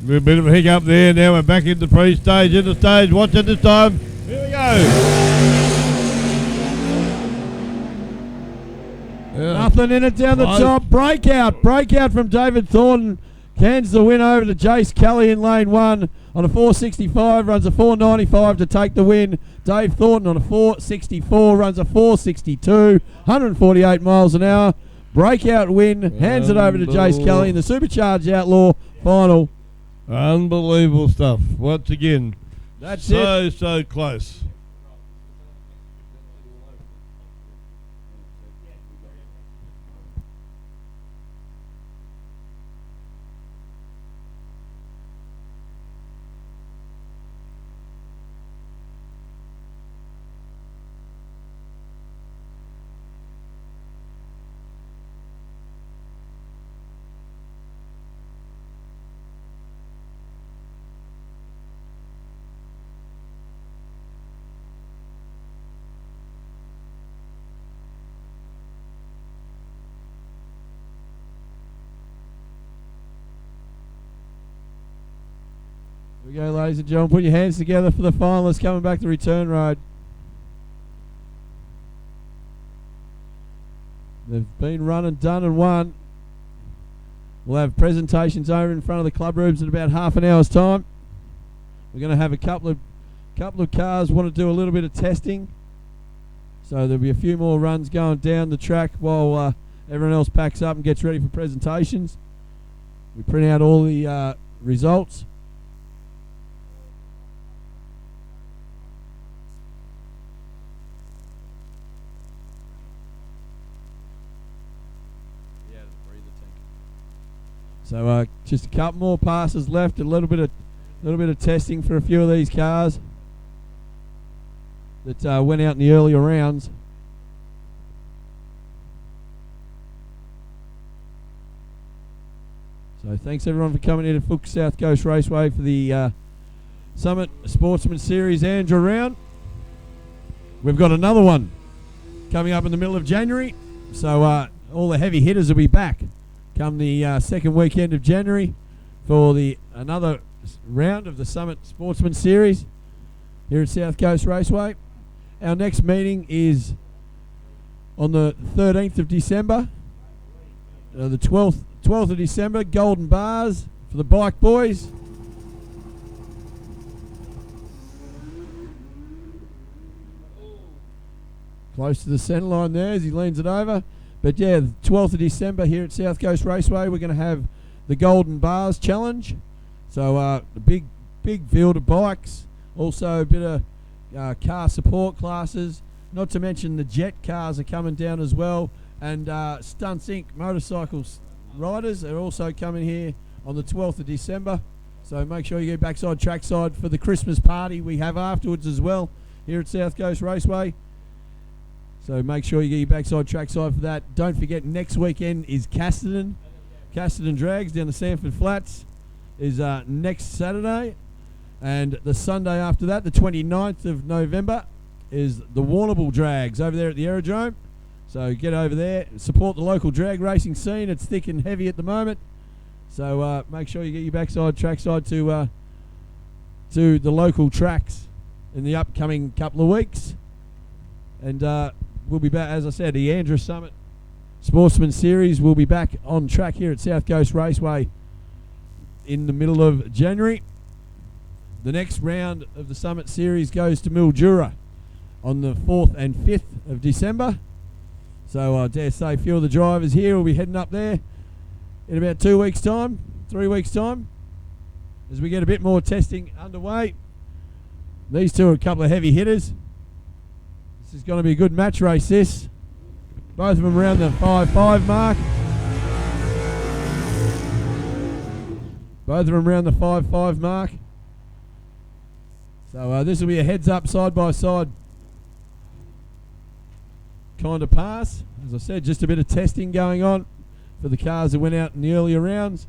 A bit of a hiccup there. Now we're back into pre-stage, into stage. Watch it this time. Here we go. Yeah. Nothing in it down the top. Breakout from David Thornton. Hands the win over to Jace Kelly in lane 1 on a 465, runs a 495 to take the win. Dave Thornton on a 464, runs a 462, 148 miles an hour. Breakout win, hands it over to Jace Kelly in the Supercharged Outlaw final. Unbelievable stuff. Once again, That's so close. Here we go, ladies and gentlemen. Put your hands together for the finalists coming back to return road. They've been run and done and won. We'll have presentations over in front of the club rooms in about half an hour's time. We're going to have a couple of cars want to do a little bit of testing. So there'll be a few more runs going down the track while everyone else packs up and gets ready for presentations. We print out all the results. So just a couple more passes left, a little bit of testing for a few of these cars that went out in the earlier rounds. So thanks everyone for coming in to Fuchs South Coast Raceway for the Summit Sportsman Series ANDRA round. We've got another one coming up in the middle of January, so all the heavy hitters will be back come the second weekend of January for another round of the Summit Sportsman Series here at South Coast Raceway. Our next meeting is on the 13th of December, the 12th of December, Golden Bars for the bike boys. Close to the centre line there as he leans it over. But yeah, the 12th of December here at South Coast Raceway, we're going to have the Golden Bars Challenge. So a big field of bikes, also a bit of car support classes, not to mention the jet cars are coming down as well, and Stunts Inc. motorcycles riders are also coming here on the 12th of December. So make sure you get backside trackside for the Christmas party we have afterwards as well here at South Coast Raceway. So make sure you get your backside trackside for that. Don't forget, next weekend is Casterton Drags down the Sanford Flats is next Saturday. And the Sunday after that, the 29th of November, is the Warrnambool Drags over there at the Aerodrome. So get over there, support the local drag racing scene. It's thick and heavy at the moment. So make sure you get your backside trackside to the local tracks in the upcoming couple of weeks. And we'll be back, as I said, the ANDRA Summit Sportsman Series will be back on track here at South Coast Raceway in the middle of January. The next round of the Summit Series goes to Mildura on the 4th and 5th of December. So I dare say a few of the drivers here will be heading up there in about 2 weeks' time, 3 weeks' time, as we get a bit more testing underway. These two are a couple of heavy hitters. This is going to be a good match race, this. Both of them around the 5.5 mark. Both of them around the 5.5 mark. So this will be a heads-up side-by-side kind of pass. As I said, just a bit of testing going on for the cars that went out in the earlier rounds.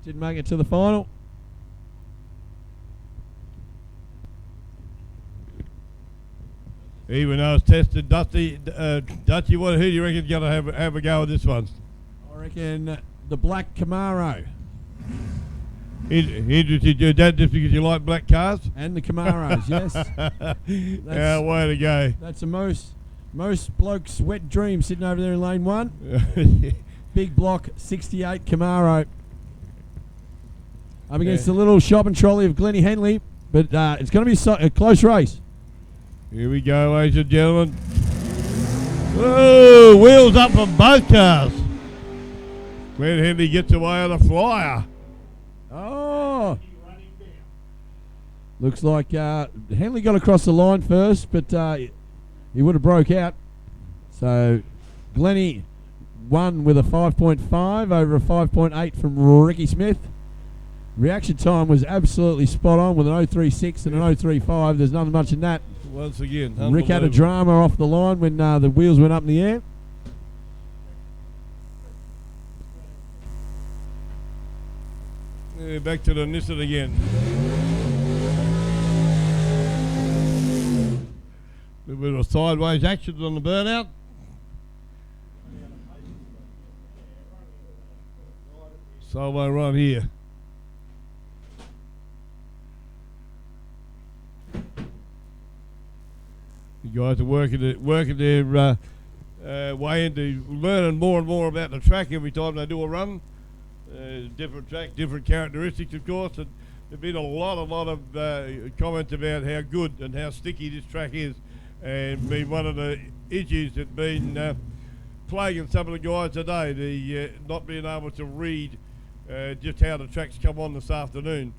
Didn't make it to the final. Even though it's tested, Dusty, who do you reckon is going to have a go at this one? I reckon the black Camaro. Interested you that just because you like black cars? And the Camaros, yes. Yeah, way to go. That's the most blokes' wet dream sitting over there in lane 1. Big block 68 Camaro. Up against the little shopping trolley of Glennie Henley. But it's going to be a close race. Here we go, ladies and gentlemen. Whoa, wheels up from both cars. Glenn Henley gets away on a flyer. Oh. Looks like Henley got across the line first, but he would have broke out. So Glennie won with a 5.5 over a 5.8 from Ricky Smith. Reaction time was absolutely spot on with an 0.36 and an 0.35. There's nothing much in that. Once again, Rick had a drama off the line when the wheels went up in the air. Yeah, back to the Nissan again. A little bit of sideways action on the burnout. Solo run here. The guys are working their way into learning more and more about the track every time they do a run. Different track, different characteristics, of course. And there's been a lot of comments about how good and how sticky this track is, and been one of the issues that's been plaguing some of the guys today. The not being able to read just how the track's come on this afternoon.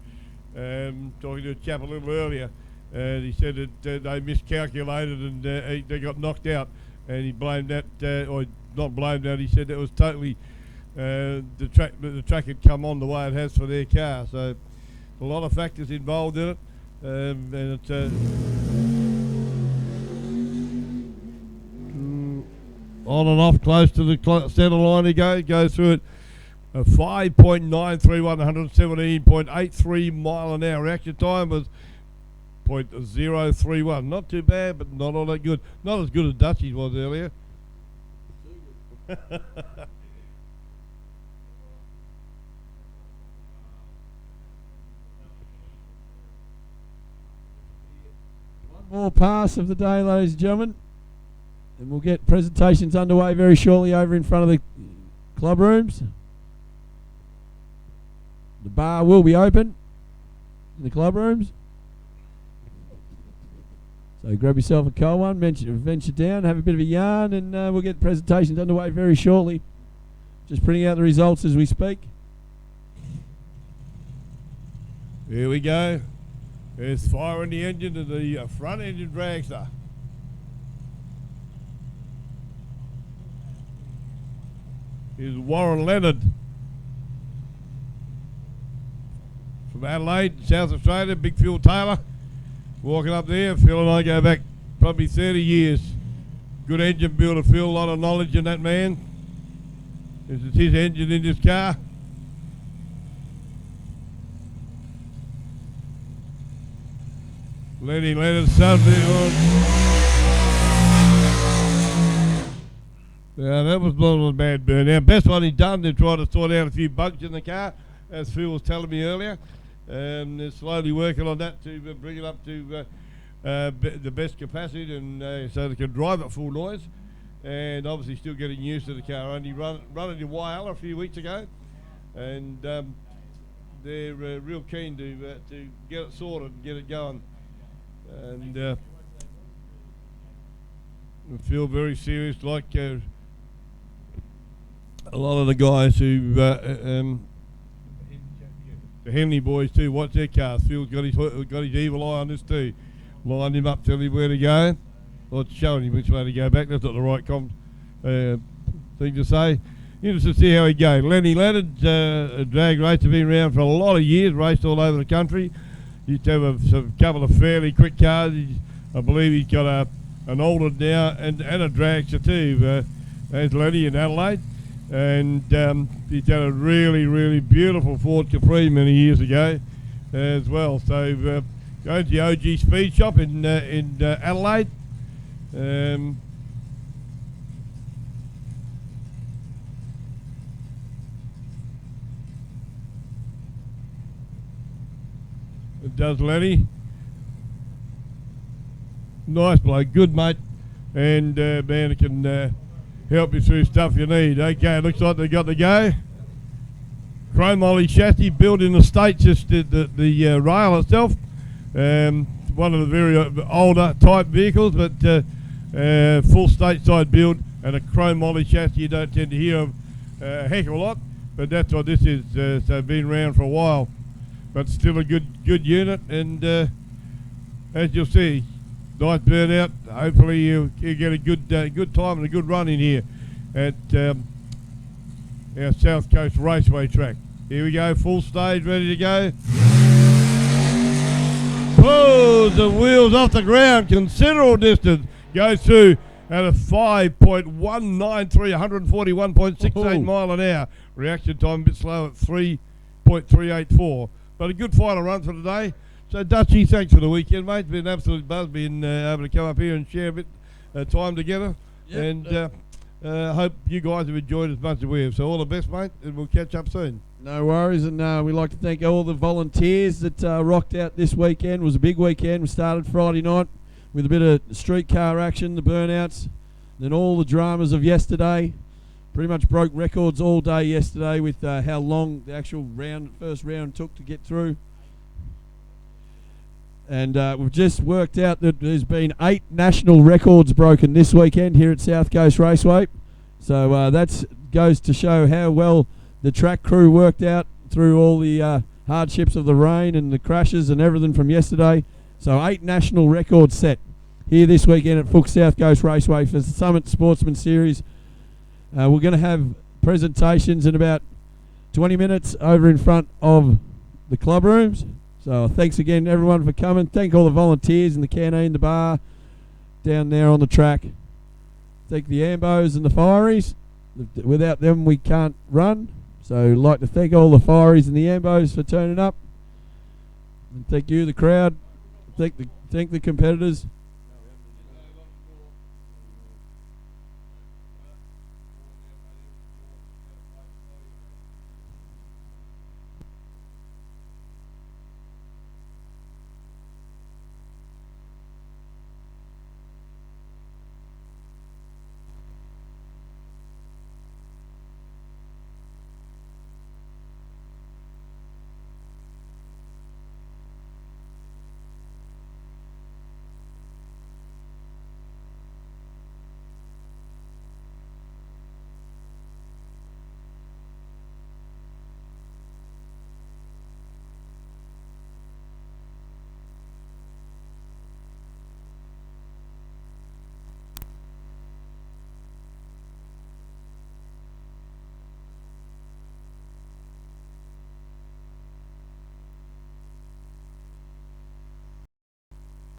Talking to a chap a little earlier. And he said that they miscalculated and they got knocked out, and he blamed that, or not blamed that. He said that was totally the track had come on the way it has for their car. So a lot of factors involved in it, and it's on and off close to the centre line. He goes through it. A 5.931, 117.83 mile an hour. Reaction time was 0.031. Not too bad, but not all that good. Not as good as Dutchie's was earlier. One more pass of the day, ladies and gentlemen, and we'll get presentations underway very shortly over in front of the club rooms. The bar will be open in the club rooms. So grab yourself a cold one, venture down, have a bit of a yarn, and we'll get presentations underway very shortly. Just printing out the results as we speak. Here we go. There's fire in the engine of the front engine dragster. Here's Warren Leonard from Adelaide, South Australia, Big Phil Taylor. Walking up there, Phil and I go back probably 30 years. Good engine builder, Phil, a lot of knowledge in that man. This is his engine in this car. Lenny Leonard, something on. Yeah, that was not a bad burnout. Best one he's done. They've tried to sort out a few bugs in the car, as Phil was telling me earlier. They're slowly working on that to bring it up to the best capacity, and so they can drive at full noise. And obviously still getting used to the car. Only running in Whyalla a few weeks ago, and they're real keen to get it sorted and get it going. And I feel very serious, like a lot of the guys who the Henley boys too. Watch their cars. Phil's got his evil eye on this too. Lined him up, telling him where to go. Well, it's showing him which way to go back. That's not the right thing to say. Interested to see how he goes. Lenny Leonard, a drag racer, been around for a lot of years, raced all over the country. Used to have a couple of fairly quick cars. I believe he's got an older now and a dragster too. There's Lenny in Adelaide. And he's had a really, really beautiful Ford Capri many years ago as well. So going to the OG Speed Shop in Adelaide. It does Lenny. Nice bloke, good mate, and man, it can help you through stuff you need. Okay, looks like they got the go. Chrome Ollie chassis built in the States, just the rail itself. One of the very older type vehicles, but full stateside build and a chrome Ollie chassis. You don't tend to hear of a heck of a lot, but that's what this is. So been around for a while, but still a good unit. And as you'll see, nice burnout. Hopefully you get a good time and a good run in here at our South Coast Raceway track. Here we go, full stage, ready to go. Pulls the wheels off the ground, considerable distance. Goes through at a 5.193, 141.68 mile an hour. Reaction time a bit slow at 3.384. But a good final run for today. So Dutchy, thanks for the weekend, mate. It's been an absolute buzz being able to come up here and share a bit of time together. Yep. And hope you guys have enjoyed as much as we have. So all the best, mate, and we'll catch up soon. No worries, and we'd like to thank all the volunteers that rocked out this weekend. It was a big weekend. We started Friday night with a bit of streetcar action, the burnouts, then all the dramas of yesterday. Pretty much broke records all day yesterday with how long the actual first round took to get through. And we've just worked out that there's been 8 national records broken this weekend here at South Coast Raceway. So that goes to show how well the track crew worked out through all the hardships of the rain and the crashes and everything from yesterday. So 8 national records set here this weekend at Fuchs South Coast Raceway for the Summit Sportsman Series. We're going to have presentations in about 20 minutes over in front of the club rooms. So thanks again everyone for coming. Thank all the volunteers in the canteen, the bar, down there on the track. Thank the Ambos and the Fireys. Without them we can't run. So I'd like to thank all the Fireys and the Ambos for turning up. And thank you, the crowd. Thank the competitors.